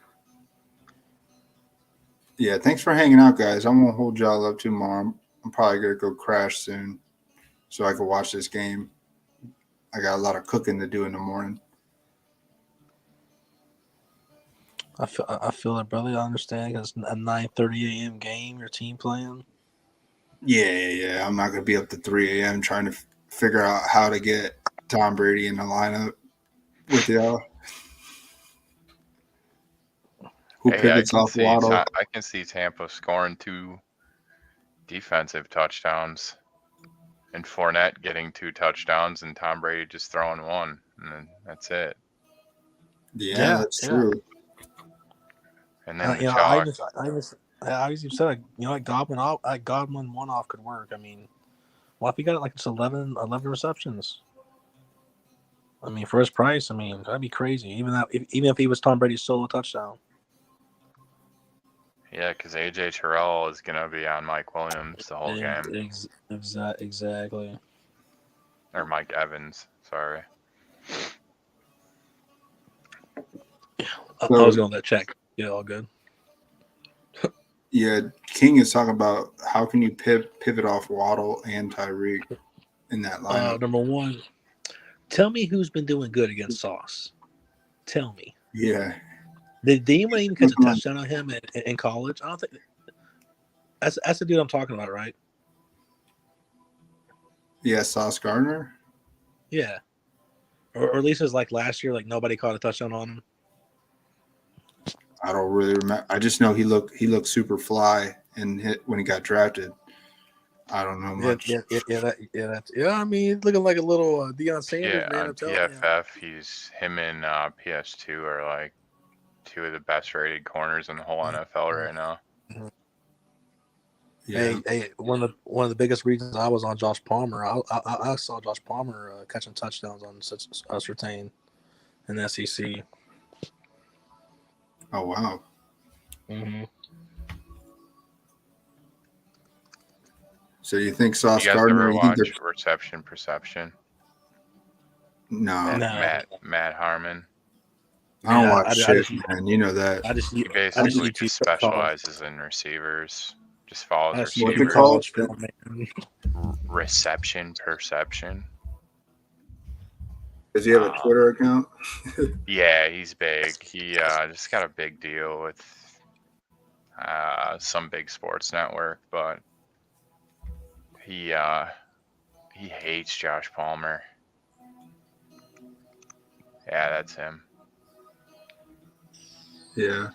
[SPEAKER 1] Yeah, thanks for hanging out, guys. I won't hold y'all up tomorrow. I'm probably gonna go crash soon, so I can watch this game. I got a lot of cooking to do in the morning.
[SPEAKER 4] I feel it, brother. I understand because a 9:30 a.m. game, your team playing.
[SPEAKER 1] Yeah. I'm not gonna be up to 3 a.m. trying to figure out how to get Tom Brady in the lineup with y'all. Who pivots off Waddle?
[SPEAKER 7] I can see Tampa scoring 2 defensive touchdowns, and Fournette getting 2 touchdowns, and Tom Brady just throwing 1, and then that's it.
[SPEAKER 1] Yeah, that's true.
[SPEAKER 7] And then the
[SPEAKER 4] I
[SPEAKER 7] chalk.
[SPEAKER 4] even said, like Godwin one off could work. I mean, what if he got like it's 11 receptions? I mean, for his price, I mean that'd be crazy. Even if he was Tom Brady's solo touchdown.
[SPEAKER 7] Yeah, because AJ Terrell is gonna be on Mike Williams the whole game,
[SPEAKER 4] Exactly.
[SPEAKER 7] or Mike Evans. Sorry.
[SPEAKER 4] I was going to let check. Yeah, all good.
[SPEAKER 1] Yeah, King is talking about how can you pivot off Waddle and Tyreek in that lineup.
[SPEAKER 4] Number one, tell me who's been doing good against Sauce. Tell me.
[SPEAKER 1] Yeah.
[SPEAKER 4] Did anyone even catch a touchdown on him in college? I don't think that's the dude I'm talking about, right?
[SPEAKER 1] Yeah, Sauce Gardner.
[SPEAKER 4] Yeah. Or at least it was like last year, like nobody caught a touchdown on him.
[SPEAKER 1] I don't really remember. I just know he looked super fly and hit when he got drafted. I don't know much.
[SPEAKER 4] Yeah. I mean, he's looking like a little Deion Sanders,
[SPEAKER 7] Yeah,
[SPEAKER 4] man.
[SPEAKER 7] on
[SPEAKER 4] I'm telling you.
[SPEAKER 7] PFF, him and PS2 are like two of the best rated corners in the whole NFL right now.
[SPEAKER 1] Yeah.
[SPEAKER 4] Hey, one of the biggest reasons I was on Josh Palmer, I saw Josh Palmer catching touchdowns on Surtain in the SEC.
[SPEAKER 1] Oh wow.
[SPEAKER 4] Mm-hmm.
[SPEAKER 1] So you think Sauce
[SPEAKER 7] You guys
[SPEAKER 1] Gardner?
[SPEAKER 7] ever
[SPEAKER 1] You think
[SPEAKER 7] watch Reception Perception?
[SPEAKER 1] no,
[SPEAKER 7] Matt Harmon.
[SPEAKER 1] I don't
[SPEAKER 4] Yeah,
[SPEAKER 1] watch
[SPEAKER 4] I
[SPEAKER 1] shit,
[SPEAKER 4] just-
[SPEAKER 1] man. You know that.
[SPEAKER 7] He basically
[SPEAKER 4] YouTube
[SPEAKER 7] just specializes in receivers. Just follows
[SPEAKER 4] That's
[SPEAKER 1] What's it
[SPEAKER 7] receivers.
[SPEAKER 1] called?
[SPEAKER 4] film, man.
[SPEAKER 7] Reception Perception.
[SPEAKER 1] Does he have a Twitter account?
[SPEAKER 7] Yeah, he's big. He just got a big deal with some big sports network, but he hates Josh Palmer. Yeah, that's him.
[SPEAKER 1] Yeah.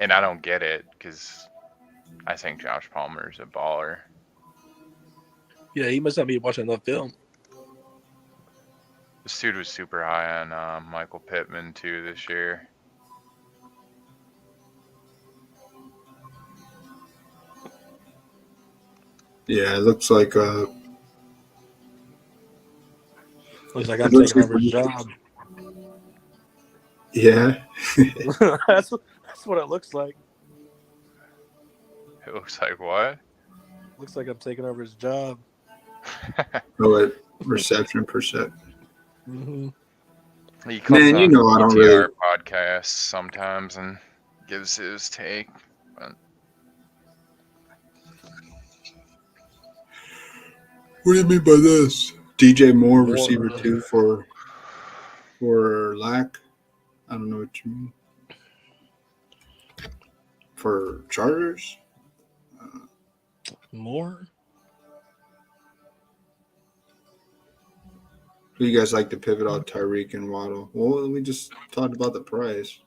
[SPEAKER 7] And I don't get it because I think Josh Palmer's a baller.
[SPEAKER 4] Yeah, he must not be watching enough film.
[SPEAKER 7] This dude was super high on Michael Pittman too this year.
[SPEAKER 1] Yeah, it looks like
[SPEAKER 4] Looks like I'm
[SPEAKER 1] It looks
[SPEAKER 4] taking over
[SPEAKER 1] like-
[SPEAKER 4] his job.
[SPEAKER 1] yeah.
[SPEAKER 4] that's what it looks like.
[SPEAKER 7] It looks like what?
[SPEAKER 4] Looks like I'm taking over his job.
[SPEAKER 1] Oh, reception percent.
[SPEAKER 4] Mm-hmm.
[SPEAKER 7] He comes
[SPEAKER 1] Man, you
[SPEAKER 7] on
[SPEAKER 1] know I don't really.
[SPEAKER 7] podcasts sometimes and gives his take. But
[SPEAKER 1] What do you mean by this? DJ Moore, receiver 2 for Lack. I don't know what you mean. For Chargers?
[SPEAKER 4] More?
[SPEAKER 1] Who you guys like to pivot out Tyreek and Waddle? Well, we just talked about the price.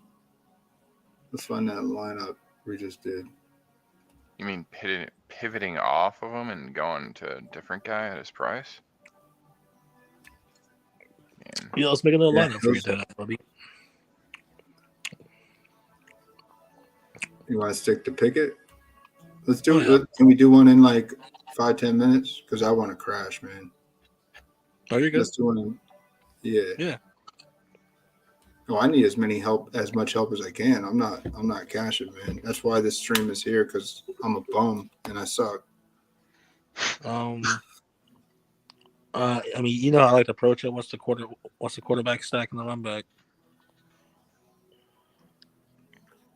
[SPEAKER 1] Let's find that lineup we just did.
[SPEAKER 7] you mean pivoting off of him and going to a different guy at his price? Man.
[SPEAKER 4] Yeah, let's make another
[SPEAKER 1] Yeah,
[SPEAKER 4] lineup for you then, buddy.
[SPEAKER 1] You want to stick to Pickett? Let's do it. Can we do one in like 5-10 minutes? Because I want to crash, man.
[SPEAKER 4] Oh, you're good.
[SPEAKER 1] Let's do one in, yeah.
[SPEAKER 4] Yeah.
[SPEAKER 1] Oh, I need as much help as I can. I'm not cashing, man. That's why this stream is here, because I'm a bum and I suck.
[SPEAKER 4] I mean, you know how I like to approach it. What's the quarterback stack in the run back?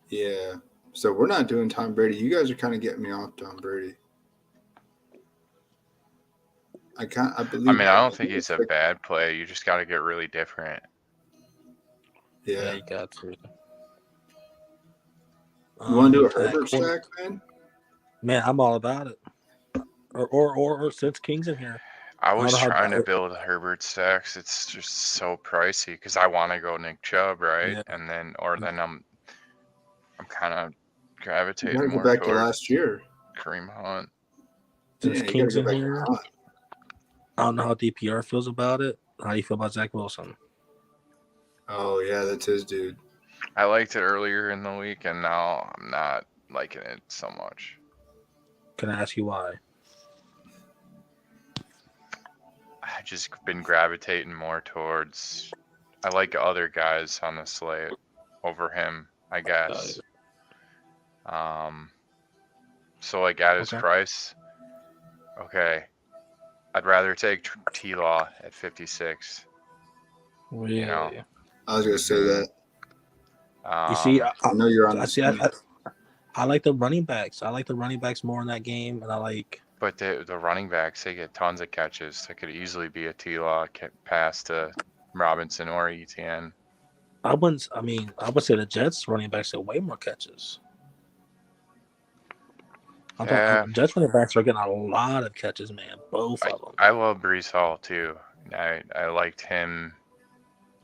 [SPEAKER 1] Yeah. So we're not doing Tom Brady. You guys are kind of getting me off Tom Brady. I don't
[SPEAKER 7] think he's a bad play. You just got to get really different.
[SPEAKER 1] Yeah.
[SPEAKER 4] You got to.
[SPEAKER 1] You want to do a Herbert stack, man?
[SPEAKER 4] Man, I'm all about it. Or since King's in here.
[SPEAKER 7] I was trying to build Herbert stacks. It's just so pricey because I want to go Nick Chubb, right?
[SPEAKER 4] Yeah.
[SPEAKER 7] And then I'm kind of
[SPEAKER 1] You
[SPEAKER 7] gravitating
[SPEAKER 1] gotta go
[SPEAKER 7] more
[SPEAKER 1] back to
[SPEAKER 7] towards
[SPEAKER 1] last year.
[SPEAKER 7] Kareem Hunt.
[SPEAKER 4] Since
[SPEAKER 1] Yeah, you
[SPEAKER 4] King's
[SPEAKER 1] gotta
[SPEAKER 4] in
[SPEAKER 1] go back to
[SPEAKER 4] here.
[SPEAKER 1] Hunt.
[SPEAKER 4] I don't know how DPR feels about it. How do you feel about Zach Wilson?
[SPEAKER 1] Oh yeah, that's his dude.
[SPEAKER 7] I liked it earlier in the week, and now I'm not liking it so much.
[SPEAKER 4] Can I ask you why?
[SPEAKER 7] I just been gravitating more towards. I like other guys on the slate over him, I guess. So like at his price, okay, I'd rather take T-Law at 56.
[SPEAKER 4] Really?
[SPEAKER 7] You know,
[SPEAKER 1] I was gonna say that.
[SPEAKER 4] You see,
[SPEAKER 1] I know you're on.
[SPEAKER 4] I like the running backs. I like the running backs more in that game, and I like.
[SPEAKER 7] But the running backs, they get tons of catches. It could easily be a T-Law pass to Robinson or ETN.
[SPEAKER 4] I would say the Jets running backs get way more catches. Jets running backs are getting a lot of catches, man. Both of them.
[SPEAKER 7] I love Breece Hall too. I liked him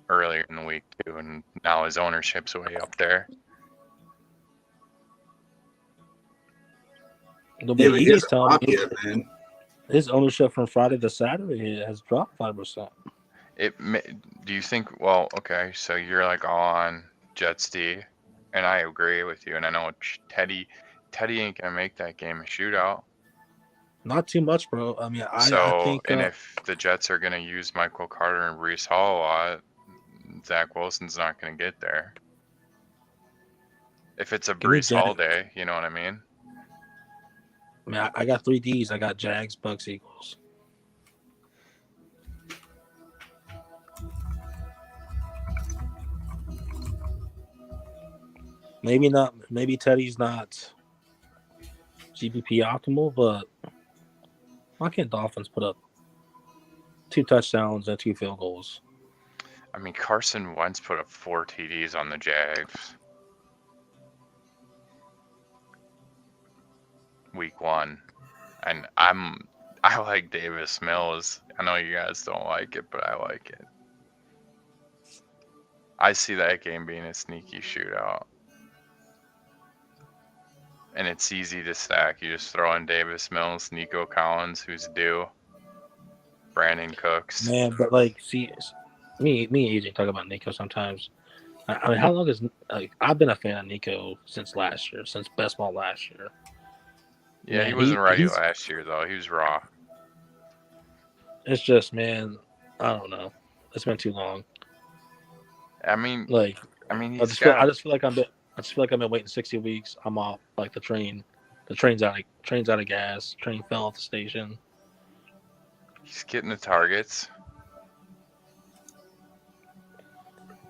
[SPEAKER 7] earlier in the week too, and now his ownership's way up there.
[SPEAKER 4] The way he's telling me, man. His ownership from Friday to Saturday has dropped 5%.
[SPEAKER 7] Do you think? Well, okay, so you're like all on Jets D, and I agree with you. And I know Teddy ain't gonna make that game a shootout.
[SPEAKER 4] Not too much, bro. I mean, I think.
[SPEAKER 7] And if the Jets are gonna use Michael Carter and Breece Hall a lot, Zach Wilson's not gonna get there. If it's a Breece Hall day, you know what I mean?
[SPEAKER 4] I mean, I got 3 Ds. I got Jags, Bucks, Eagles. Maybe not. Maybe Teddy's not GPP optimal, but why can't Dolphins put up 2 touchdowns and 2 field goals?
[SPEAKER 7] I mean, Carson Wentz put up 4 TDs on the Jags. Week 1. And I like Davis Mills. I know you guys don't like it, but I like it. I see that game being a sneaky shootout. And it's easy to stack. You just throw in Davis Mills, Nico Collins, who's due, Brandon Cooks.
[SPEAKER 4] Man, but like, see, me and AJ talk about Nico sometimes. I mean, how long is I've been a fan of Nico since last year, since best ball last year.
[SPEAKER 7] Yeah,
[SPEAKER 4] Man,
[SPEAKER 7] he wasn't ready last year though. He was raw.
[SPEAKER 4] It's just, man, I don't know. It's been too long.
[SPEAKER 7] I mean,
[SPEAKER 4] I just feel like I've been waiting 60 weeks. I'm off. Like the train's out of gas. Train fell off the station.
[SPEAKER 7] He's getting the targets.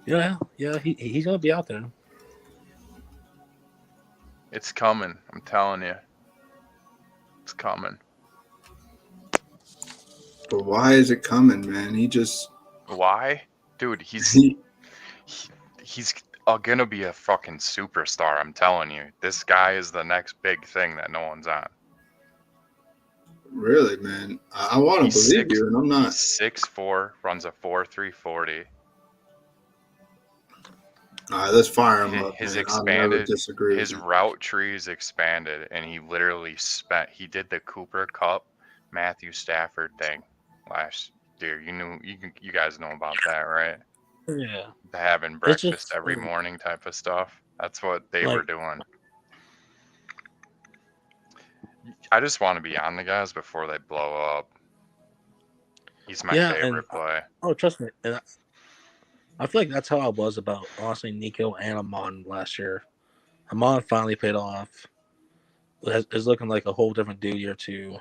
[SPEAKER 4] Yeah, he's gonna be out there.
[SPEAKER 7] It's coming. I'm telling you, it's coming.
[SPEAKER 1] But why is it coming, man?
[SPEAKER 7] Why, dude? He's gonna be a fucking superstar. I'm telling you, this guy is the next big thing that no one's on.
[SPEAKER 1] Really, man. I want to believe you, and I'm not.
[SPEAKER 7] He's 6'4", runs a 4.3 40.
[SPEAKER 1] All right, let's fire him up.
[SPEAKER 7] His
[SPEAKER 1] man.
[SPEAKER 7] expanded,
[SPEAKER 1] his
[SPEAKER 7] route tree is expanded, and he literally he did the Cooper Kupp, Matthew Stafford thing last year. You guys know about that, right?
[SPEAKER 4] Yeah.
[SPEAKER 7] Having breakfast every morning type of stuff. That's what they were doing. I just want to be on the guys before they blow up. He's my favorite play.
[SPEAKER 4] Oh, trust me. And I feel like that's how I was about, honestly, Nico and Amon last year. Amon finally paid off. Is looking like a whole different dude year 2.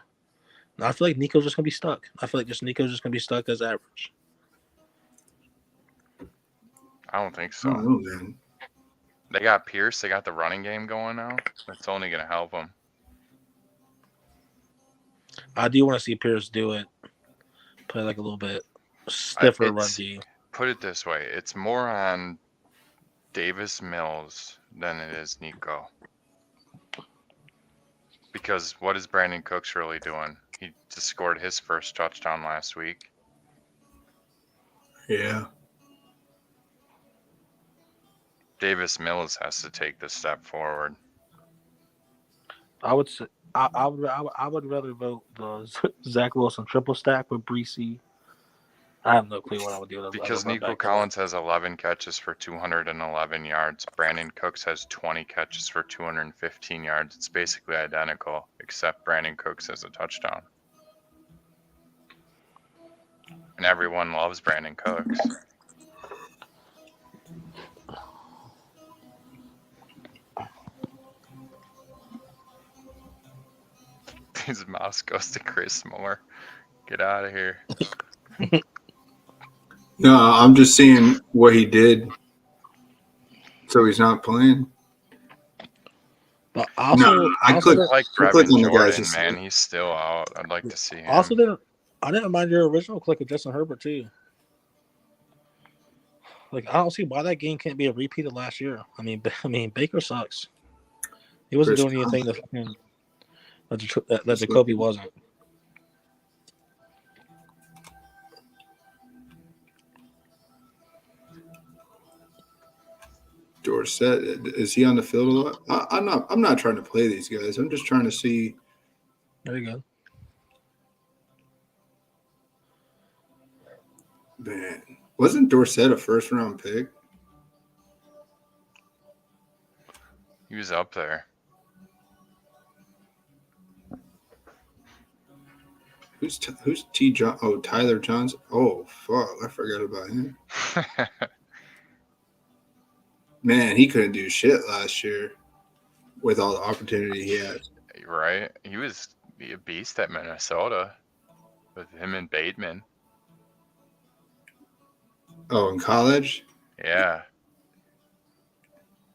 [SPEAKER 4] And I feel like Nico's just going to be stuck. I feel like Nico's just going to be stuck as average.
[SPEAKER 7] I don't think so.
[SPEAKER 1] I don't know, man.
[SPEAKER 7] They got Pierce. They got the running game going now. That's only going to help them.
[SPEAKER 4] I do want to see Pierce do it. Play like a little bit stiffer run D.
[SPEAKER 7] Put it this way. It's more on Davis Mills than it is Nico. Because what is Brandon Cooks really doing? He just scored his first touchdown last week.
[SPEAKER 1] Yeah.
[SPEAKER 7] Davis Mills has to take the step forward.
[SPEAKER 4] I would say I would rather vote the Zach Wilson triple stack with Breesy. I have no clue what I would do.
[SPEAKER 7] Because Nico Collins has 11 catches for 211 yards. Brandon Cooks has 20 catches for 215 yards. It's basically identical, except Brandon Cooks has a touchdown. And everyone loves Brandon Cooks. His mouse goes to Chris Moore. Get out of here.
[SPEAKER 1] No, I'm just seeing what he did So he's not playing.
[SPEAKER 4] But also,
[SPEAKER 1] I
[SPEAKER 4] also,
[SPEAKER 1] click.
[SPEAKER 7] I like
[SPEAKER 1] I click
[SPEAKER 7] Brevin
[SPEAKER 1] on the guys.
[SPEAKER 7] Jordan, man. He's still out. I'd like to see him.
[SPEAKER 4] also I didn't mind your original click of Justin Herbert too. Like I don't see why that game can't be a repeat of last year. I mean, Baker sucks. He wasn't
[SPEAKER 1] Chris
[SPEAKER 4] doing anything that Jacoby wasn't.
[SPEAKER 1] Dorsett, is he on the field a lot? I'm not trying to play these guys. I'm just trying to see.
[SPEAKER 4] There you go.
[SPEAKER 1] Man, wasn't Dorsett a first round pick?
[SPEAKER 7] He was up there.
[SPEAKER 1] Who's T. John? Oh, Tyler Johnson. Oh, fuck! I forgot about him. Man, he couldn't do shit last year with all the opportunity he had.
[SPEAKER 7] Right? He was a beast at Minnesota with him and Bateman.
[SPEAKER 1] Oh, in college?
[SPEAKER 7] Yeah.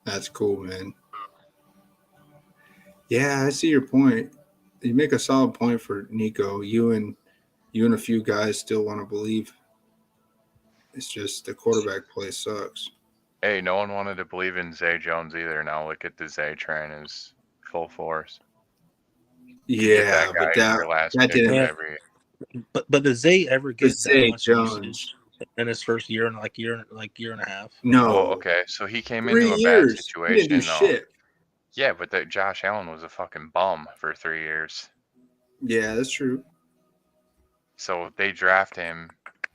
[SPEAKER 1] That's cool, man. Yeah, I see your point. You make a solid point for Nico. You and a few guys still want to believe. It's just the quarterback play sucks.
[SPEAKER 7] Hey, no one wanted to believe in Zay Jones either. Now look at the Zay train is full force.
[SPEAKER 1] Yeah, but that didn't.
[SPEAKER 7] Every...
[SPEAKER 4] But does Zay ever get
[SPEAKER 1] Zay
[SPEAKER 4] that much
[SPEAKER 1] Jones
[SPEAKER 4] usage in his first year and year and a half?
[SPEAKER 1] No.
[SPEAKER 7] Well, okay, so he came
[SPEAKER 1] 3
[SPEAKER 7] into a
[SPEAKER 1] years.
[SPEAKER 7] bad situation.
[SPEAKER 1] He didn't do shit.
[SPEAKER 7] Yeah, but that Josh Allen was a fucking bum for 3 years.
[SPEAKER 1] Yeah, that's true.
[SPEAKER 7] So they draft him.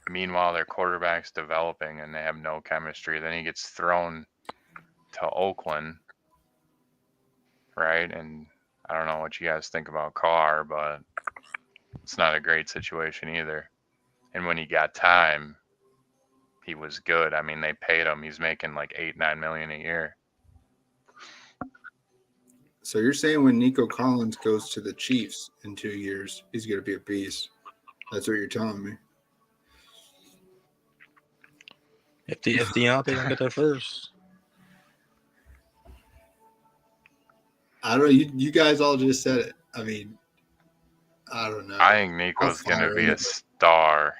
[SPEAKER 7] Meanwhile, their quarterback's developing and they have no chemistry. Then he gets thrown to Oakland, right? And I don't know what you guys think about Carr, but it's not a great situation either. And when he got time, he was good. I mean, they paid him. He's making like $8-9 million a year.
[SPEAKER 1] So you're saying when Nico Collins goes to the Chiefs in 2 years, he's going to be a beast? That's what you're telling me.
[SPEAKER 4] If Deontay don't get there first.
[SPEAKER 1] I don't know. You guys all just said it. I mean, I don't know.
[SPEAKER 7] I think Nico's going to be a star.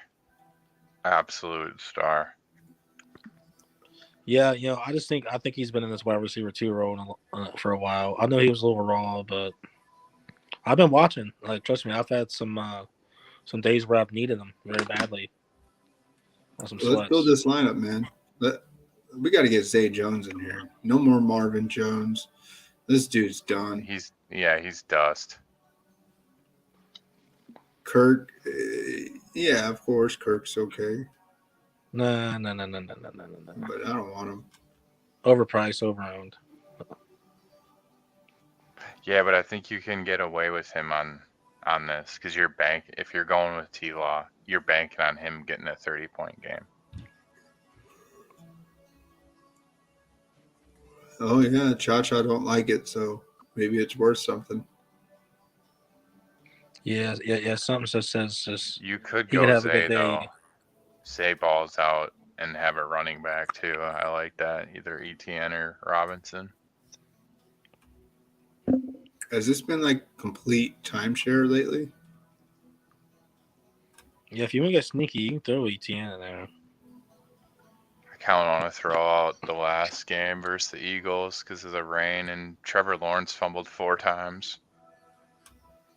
[SPEAKER 7] Absolute star.
[SPEAKER 4] Yeah, I think he's been in this wide receiver 2 role for a while. I know he was a little raw, but I've been watching. Like, trust me, I've had some days where I've needed him very badly.
[SPEAKER 1] Let's build this lineup, man. We got to get Zay Jones in here. No more Marvin Jones. This dude's done.
[SPEAKER 7] He's dust.
[SPEAKER 1] Kirk, yeah, of course, Kirk's okay.
[SPEAKER 4] No.
[SPEAKER 1] But I don't want him.
[SPEAKER 4] Overpriced, overowned.
[SPEAKER 7] Yeah, but I think you can get away with him on this because if you're going with T-Law, you're banking on him getting a 30-point game.
[SPEAKER 1] Oh, yeah, Cha-Cha don't like it, so maybe it's worth something.
[SPEAKER 4] Yeah. Something says just
[SPEAKER 7] you could go Zay, though. Zay balls out and have a running back, too. I like that, either ETN or Robinson.
[SPEAKER 1] Has this been like complete timeshare lately?
[SPEAKER 4] Yeah, if you want to get sneaky, you can throw ETN in there.
[SPEAKER 7] I kind of want to throw out the last game versus the Eagles because of the rain, and Trevor Lawrence fumbled 4 times.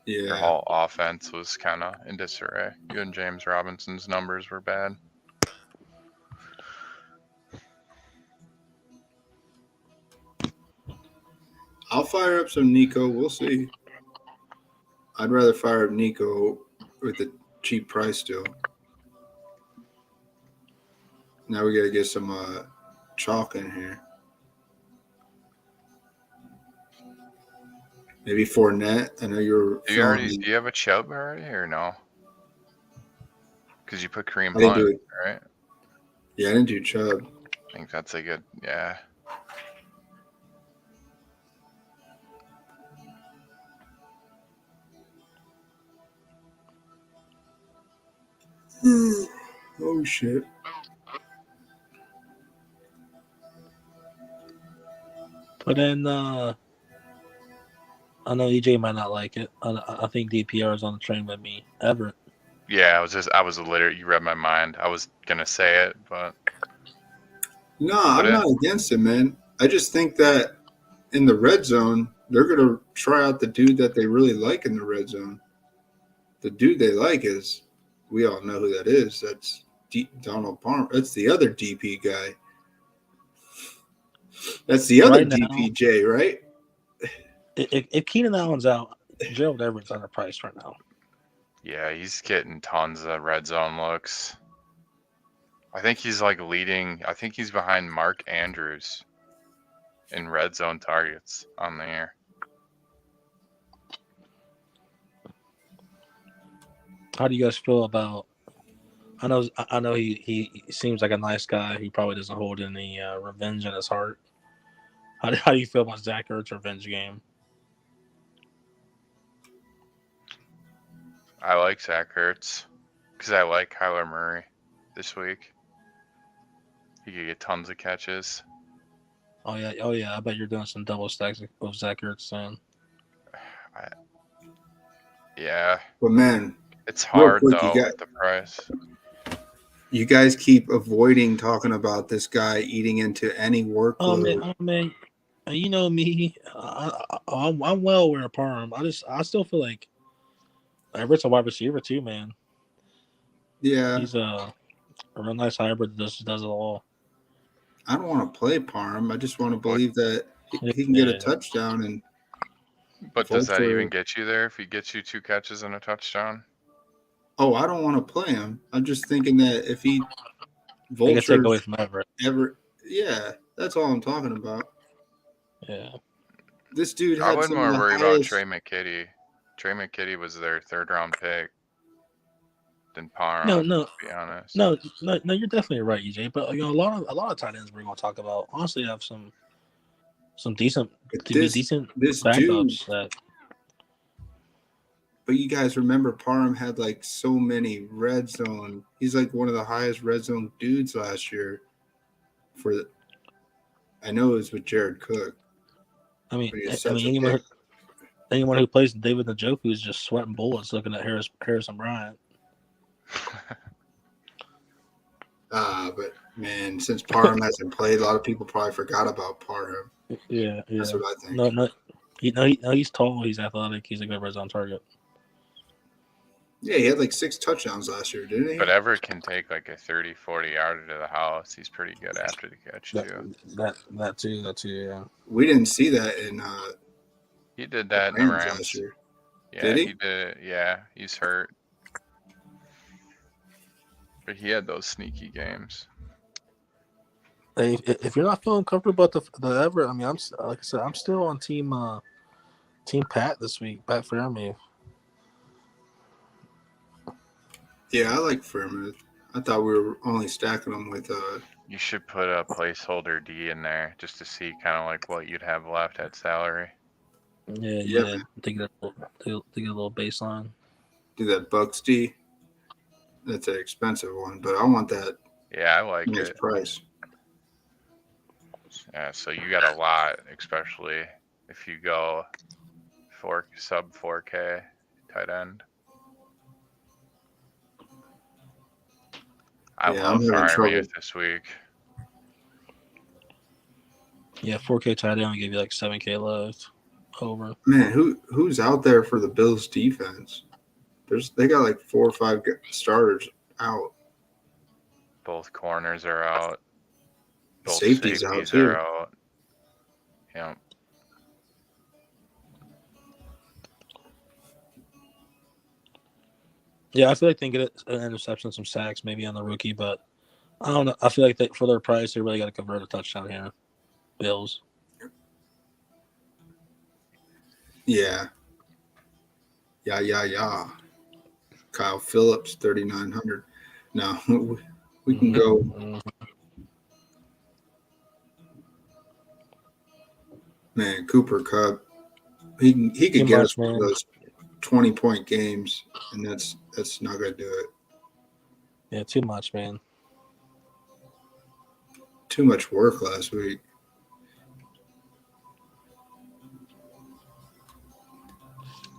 [SPEAKER 1] Yeah.
[SPEAKER 7] Their whole offense was kind of in disarray. Even James Robinson's numbers were bad.
[SPEAKER 1] I'll fire up some Nico. We'll see. I'd rather fire up Nico with a cheap price still. Now we got to get some chalk in here. Maybe Fournette. I know you're.
[SPEAKER 7] Do you have a Chubb already or no? Because you put Kareem Hunt, right?
[SPEAKER 1] Yeah, I didn't do Chubb.
[SPEAKER 7] I think that's a good, yeah.
[SPEAKER 1] Oh, shit.
[SPEAKER 4] But then I know EJ might not like it. I think DPR is on the train with me. Everett.
[SPEAKER 7] Yeah, I was literally, you read my mind. I was gonna say it, but
[SPEAKER 1] No, I'm not against it, man. I just think that in the red zone, they're gonna try out the dude that they really like in the red zone. The dude they like is, we all know who that is. That's Donald Palmer. That's the other DP guy. That's the other
[SPEAKER 4] Right now,
[SPEAKER 1] DPJ, right?
[SPEAKER 4] If Keenan Allen's out, Gerald Everett's underpriced right now.
[SPEAKER 7] yeah, he's getting tons of red zone looks. I think he's like leading. I think he's behind Mark Andrews in red zone targets on the year.
[SPEAKER 4] How do you guys feel about? I know he seems like a nice guy. He probably doesn't hold any revenge in his heart. How do you feel about Zach Ertz's revenge game?
[SPEAKER 7] I like Zach Ertz because I like Kyler Murray this week. He could get tons of catches.
[SPEAKER 4] Oh yeah. I bet you're doing some double stacks with Zach Ertz soon.
[SPEAKER 7] Yeah,
[SPEAKER 1] But man,
[SPEAKER 7] it's hard
[SPEAKER 1] quick,
[SPEAKER 7] though with the price.
[SPEAKER 1] you guys keep avoiding talking about this guy eating into any workload.
[SPEAKER 4] Oh man, you know me. I'm well aware of Parham. I still feel like Everett's a wide receiver too, man.
[SPEAKER 1] Yeah,
[SPEAKER 4] He's a real nice hybrid that just does it all.
[SPEAKER 1] I don't want to play Parham. I just want to believe that he can get a touchdown. And
[SPEAKER 7] But does that even get you there if he gets you 2 catches and a touchdown?
[SPEAKER 1] oh, I don't want to play him. I'm just thinking that if he
[SPEAKER 4] They can take away
[SPEAKER 1] vultures
[SPEAKER 4] from Everett.
[SPEAKER 1] yeah, that's all I'm talking about.
[SPEAKER 4] Yeah.
[SPEAKER 1] This dude
[SPEAKER 7] I
[SPEAKER 1] had
[SPEAKER 7] wouldn't
[SPEAKER 1] some
[SPEAKER 7] more
[SPEAKER 1] of the
[SPEAKER 7] worry about
[SPEAKER 1] highest.
[SPEAKER 7] Trey McKitty. Trey McKitty was their 3rd round pick than Parham.
[SPEAKER 4] No,
[SPEAKER 7] to be honest.
[SPEAKER 4] No, you're definitely right, EJ. But a lot of tight ends we're going to talk about honestly have some decent
[SPEAKER 1] This
[SPEAKER 4] backups
[SPEAKER 1] dude. But you guys remember Parham had like so many red zone. He's like one of the highest red zone dudes last year. I know it was with Jared Cook.
[SPEAKER 4] I mean anyone who plays David Njoku is just sweating bullets looking at Harrison Bryant.
[SPEAKER 1] But man, since Parham hasn't played, a lot of people probably forgot about Parham.
[SPEAKER 4] Yeah.
[SPEAKER 1] That's what I think.
[SPEAKER 4] No, he's tall, he's athletic, he's a good red zone target.
[SPEAKER 1] Yeah, he had like 6 touchdowns last year, didn't he?
[SPEAKER 7] But Everett can take like a 30-40 yarder to the house. He's pretty good after the catch too.
[SPEAKER 4] That too, yeah.
[SPEAKER 1] We didn't see that in
[SPEAKER 7] He did that in the Rams
[SPEAKER 1] last year.
[SPEAKER 7] Yeah,
[SPEAKER 1] Did he?
[SPEAKER 7] did it. Yeah, he's hurt. But he had those sneaky games.
[SPEAKER 4] Hey, if you're not feeling comfortable about the Everett, I mean, I'm like I said, I'm still on team Pat this week. Pat Fairmouth.
[SPEAKER 1] Yeah, I like Fairmouth. I thought we were only stacking them with
[SPEAKER 7] You should put a placeholder D in there just to see kind of like what you'd have left at salary.
[SPEAKER 4] Yeah. Take a little baseline.
[SPEAKER 1] do that Bucks D. That's an expensive one, but I want that
[SPEAKER 7] Yeah, I like
[SPEAKER 1] nice
[SPEAKER 7] it.
[SPEAKER 1] price.
[SPEAKER 7] Yeah, so you got a lot, especially if you go sub 4K tight end. I love Fairmouth this week.
[SPEAKER 4] Yeah, 4K tight end will give you like 7K left. Over.
[SPEAKER 1] Man, who's out there for the Bills defense? They got like 4 or 5 starters out.
[SPEAKER 7] Both corners are out. Both
[SPEAKER 1] Safeties out too.
[SPEAKER 7] are out. Yeah.
[SPEAKER 4] Yeah, I feel like they can get an interception, some sacks, maybe on the rookie, but I don't know. I feel like for their price, they really got to convert a touchdown here. Bills.
[SPEAKER 1] Yeah. Kyle Phillips, 3,900. No, we can go.
[SPEAKER 4] Mm-hmm.
[SPEAKER 1] Man, Cooper Kupp, he could get us one of those 20-point games, and that's not gonna do it.
[SPEAKER 4] Yeah, too much, man.
[SPEAKER 1] Too much work last week.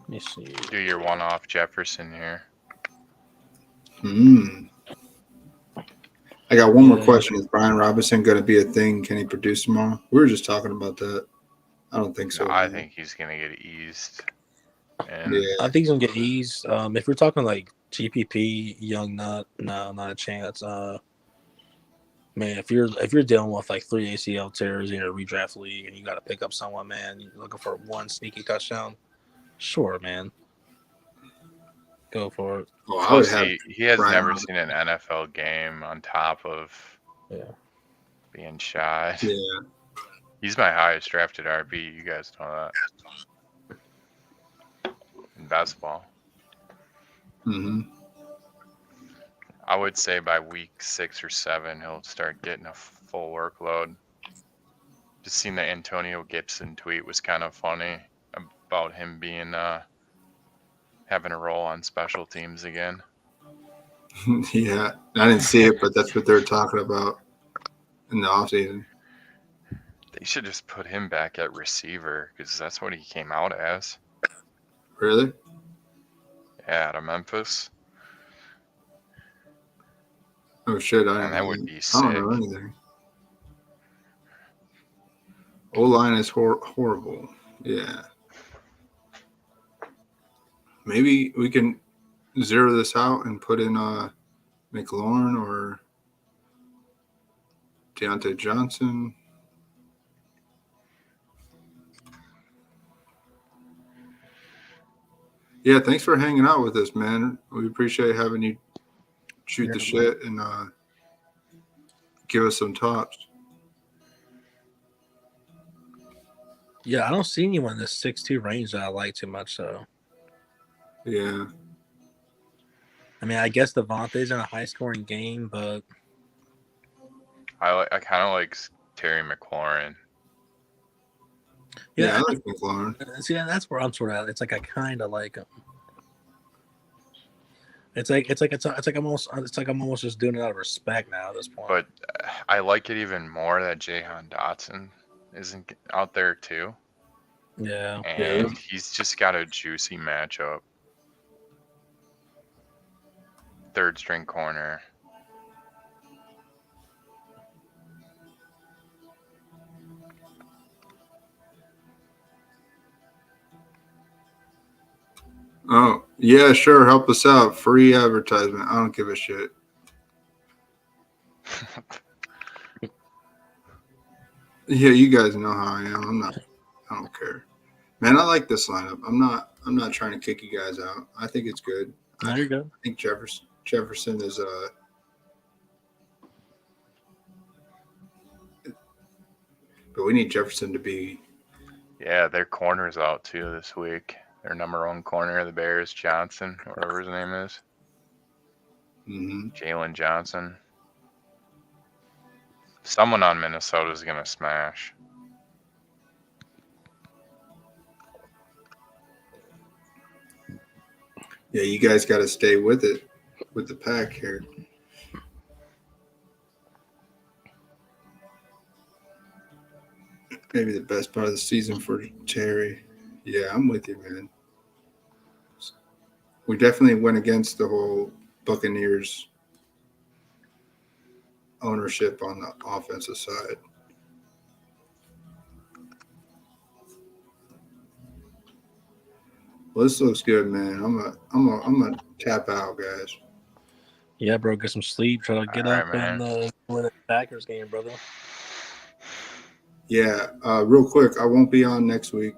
[SPEAKER 4] Let me see.
[SPEAKER 7] Do your one-off Jefferson here.
[SPEAKER 1] I got one more
[SPEAKER 4] Yeah.
[SPEAKER 1] question. Is Brian Robinson going to be a thing? Can he produce tomorrow? We were just talking about that. I don't think so.
[SPEAKER 7] No, I
[SPEAKER 1] man.
[SPEAKER 7] think he's gonna get eased. And
[SPEAKER 1] Yeah.
[SPEAKER 4] I think he's gonna get eased. If we're talking like GPP, young nut, no, not a chance. Man, if you're dealing with like 3 ACL tears in a redraft league and you got to pick up someone, man, you're looking for one sneaky touchdown. Sure, man, go for it.
[SPEAKER 1] Oh, I would
[SPEAKER 7] plus
[SPEAKER 1] have
[SPEAKER 7] he has
[SPEAKER 1] Brian
[SPEAKER 7] never
[SPEAKER 1] Robinson.
[SPEAKER 7] seen an NFL game on top of being shot.
[SPEAKER 1] Yeah.
[SPEAKER 7] He's my highest drafted RB. You guys know that. In basketball.
[SPEAKER 1] Mm-hmm.
[SPEAKER 7] I would say by week 6 or 7, he'll start getting a full workload. Just seen the Antonio Gibson tweet was kind of funny about him being having a role on special teams again.
[SPEAKER 1] Yeah. I didn't see it, but that's what they're talking about in the offseason.
[SPEAKER 7] They should just put him back at receiver because that's what he came out as.
[SPEAKER 1] Really?
[SPEAKER 7] Yeah, out of Memphis.
[SPEAKER 1] Oh, shit.
[SPEAKER 7] And that would be
[SPEAKER 1] I
[SPEAKER 7] sick.
[SPEAKER 1] don't know anything. O-line is horrible. Yeah. Maybe we can zero this out and put in McLaurin or Deontay Johnson. Yeah, thanks for hanging out with us, man. We appreciate having you shoot the shit and give us some tops.
[SPEAKER 4] Yeah, I don't see anyone in this 6'2" range that I like too much, though.
[SPEAKER 1] Yeah.
[SPEAKER 4] I mean, I guess Devante's in a high-scoring game, but
[SPEAKER 7] I kind of like Terry McLaurin.
[SPEAKER 1] Yeah, I like McLaurin.
[SPEAKER 4] See, that's where I'm sort of at. It's like I kind of like him. It's like I'm almost just doing it out of respect now at this point.
[SPEAKER 7] But I like it even more that Jahan Dotson isn't out there too.
[SPEAKER 4] Yeah.
[SPEAKER 7] And he's just got a juicy matchup. Third string corner.
[SPEAKER 1] Oh, yeah, sure. Help us out. Free advertisement. I don't give a shit. Yeah, you guys know how I am. I don't care. Man, I like this lineup. I'm not trying to kick you guys out. I think it's good.
[SPEAKER 4] There you go.
[SPEAKER 1] I think Jefferson is but we need Jefferson to be.
[SPEAKER 7] Yeah, their corner's out too this week. Their number 1 corner, the Bears, Johnson, whatever his name is.
[SPEAKER 1] Mm-hmm.
[SPEAKER 7] Jalen Johnson. Someone on Minnesota is going to smash.
[SPEAKER 1] Yeah, you guys got to stay with it, with the pack here. Maybe the best part of the season for Terry. Yeah, I'm with you, man. We definitely went against the whole Buccaneers ownership on the offensive side. Well, this looks good, man. I'm a tap out, guys.
[SPEAKER 4] Yeah, bro, get some sleep. Try to get
[SPEAKER 7] All
[SPEAKER 4] up
[SPEAKER 7] right, man.
[SPEAKER 4] and win the Packers game, brother.
[SPEAKER 1] Yeah, real quick, I won't be on next week.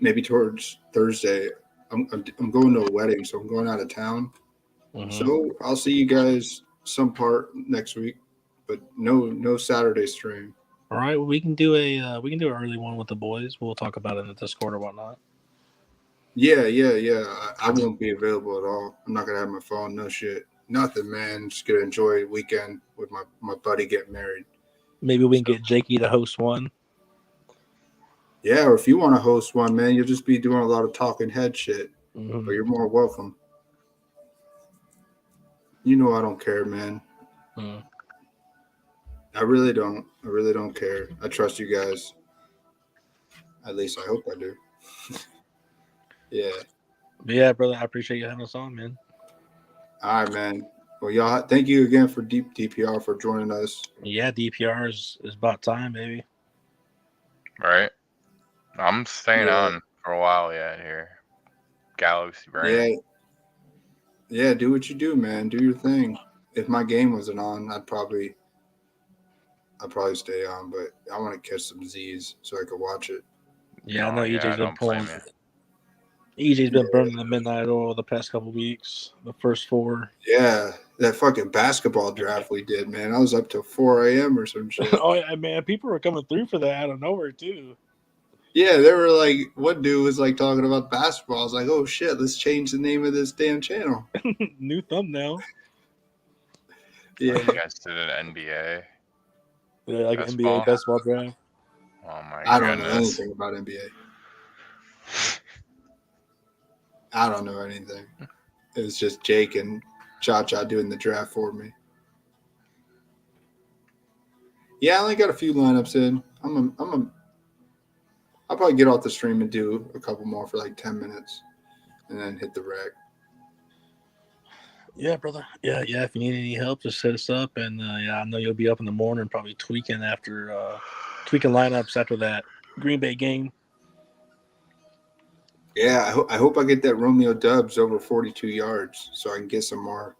[SPEAKER 1] Maybe towards Thursday. I'm going to a wedding, so I'm going out of town.
[SPEAKER 4] Mhm.
[SPEAKER 1] So I'll see you guys some part next week, but no Saturday stream.
[SPEAKER 4] All right, well, we can do an early one with the boys. We'll talk about it in the Discord or whatnot.
[SPEAKER 1] Yeah. I won't be available at all. I'm not gonna have my phone. No shit. Nothing, man. Just gonna enjoy a weekend with my buddy getting married.
[SPEAKER 4] Maybe we can get Jakey to host one.
[SPEAKER 1] Yeah, or if you want to host one, man, you'll just be doing a lot of talking head shit.
[SPEAKER 4] Mhm.
[SPEAKER 1] But you're more welcome. You know I don't care, man.
[SPEAKER 4] Mhm.
[SPEAKER 1] I really don't. I really don't care. I trust you guys. At least I hope I do. Yeah.
[SPEAKER 4] But yeah, brother, I appreciate you having us on, man.
[SPEAKER 1] All right, man. Well, y'all, thank you again for DPR for joining us.
[SPEAKER 4] Yeah, DPR is about time, baby.
[SPEAKER 7] Right. I'm staying
[SPEAKER 1] Yeah.
[SPEAKER 7] on for a while yet here. Galaxy brain.
[SPEAKER 1] Yeah, do what you do, man. Do your thing. If my game wasn't on, I'd probably stay on, but I want to catch some Z's so I could watch it.
[SPEAKER 4] Yeah, I
[SPEAKER 7] Oh,
[SPEAKER 4] know
[SPEAKER 7] yeah,
[SPEAKER 4] EJ's been
[SPEAKER 7] don't blame
[SPEAKER 4] pulling.
[SPEAKER 7] you.
[SPEAKER 4] EJ's been burning the midnight oil the past couple weeks. The first 4.
[SPEAKER 1] Yeah, that fucking basketball draft we did, man. I was up till 4 a.m. or some shit.
[SPEAKER 4] Oh yeah, man, people were coming through for that out of nowhere too.
[SPEAKER 1] Yeah, they were like, one dude was like talking about basketball. I was like, oh shit, let's change the name of this damn channel.
[SPEAKER 4] New thumbnail.
[SPEAKER 1] Yeah.
[SPEAKER 7] You guys did an NBA.
[SPEAKER 4] Yeah, like
[SPEAKER 7] Best
[SPEAKER 4] NBA
[SPEAKER 7] ball?
[SPEAKER 4] best ball draft.
[SPEAKER 7] Oh my
[SPEAKER 1] I don't know
[SPEAKER 7] goodness.
[SPEAKER 1] anything about NBA. I don't know anything. It was just Jake and Cha-Cha doing the draft for me. Yeah, I only got a few lineups in. I'll probably get off the stream and do a couple more for like 10 minutes and then hit the rack.
[SPEAKER 4] Yeah, brother. Yeah. If you need any help, just set us up, and yeah, I know you'll be up in the morning, probably tweaking lineups after that Green Bay game.
[SPEAKER 1] Yeah, I hope I get that Romeo Dubs over 42 yards so I can get some more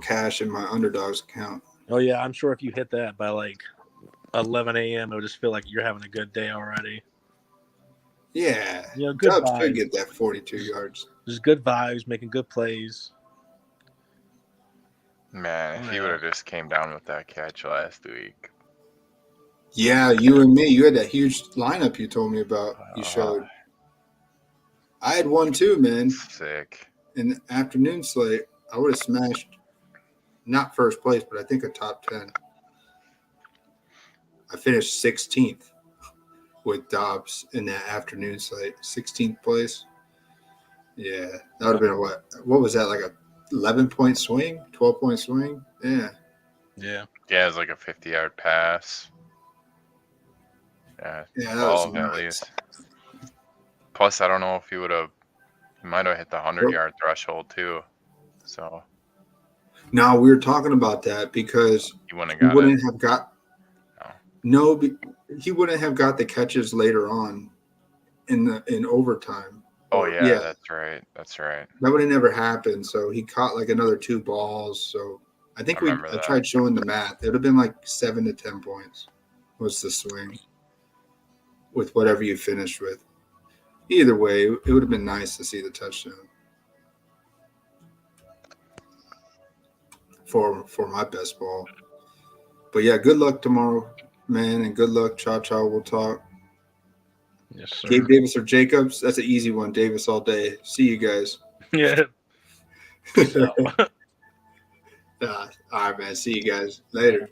[SPEAKER 1] cash in my underdogs account.
[SPEAKER 4] Oh yeah, I'm sure if you hit that by like 11 a.m., it'll just feel like you're having a good day already.
[SPEAKER 1] Yeah,
[SPEAKER 4] You know, good
[SPEAKER 1] Dubs
[SPEAKER 4] vibes.
[SPEAKER 1] could get that 42 yards.
[SPEAKER 4] Just good vibes, making good plays.
[SPEAKER 7] Man, if he would have just came down with that catch last week.
[SPEAKER 1] Yeah, you and me, you had that huge lineup you told me about. You showed. I had one too, man.
[SPEAKER 7] Sick.
[SPEAKER 1] In the afternoon slate, I would have smashed not first place, but I think a top 10. I finished 16th with Dobbs in that afternoon slate. 16th place. Yeah, that would have been what was that, like a 11-point swing, 12-point swing? Yeah.
[SPEAKER 7] Yeah, it was like a 50-yard pass. Yeah,
[SPEAKER 1] Yeah, that was
[SPEAKER 7] 12 at
[SPEAKER 1] nice.
[SPEAKER 7] least. Plus, I don't know if he might have hit the 100-yard threshold too. So
[SPEAKER 1] No, we were talking about that because
[SPEAKER 7] he wouldn't
[SPEAKER 1] he
[SPEAKER 7] have got
[SPEAKER 1] wouldn't
[SPEAKER 7] it.
[SPEAKER 1] have got he wouldn't have got the catches later on in overtime.
[SPEAKER 7] Oh
[SPEAKER 1] Or-
[SPEAKER 7] yeah, that's right.
[SPEAKER 1] That would have never happened. So he caught like another 2 balls. So I think
[SPEAKER 7] I remember
[SPEAKER 1] I
[SPEAKER 7] that.
[SPEAKER 1] tried showing the math. It would have been like 7 to 10 points was the swing with whatever you finished with. Either way, it would have been nice to see the touchdown for my best ball. But yeah, good luck tomorrow, man, and good luck, Cha-Cha. We'll talk.
[SPEAKER 4] Yes, sir.
[SPEAKER 1] Gabe Davis or Jacobs? That's an easy one. Davis all day. See you guys.
[SPEAKER 4] Yeah.
[SPEAKER 1] All right, man. See you guys later.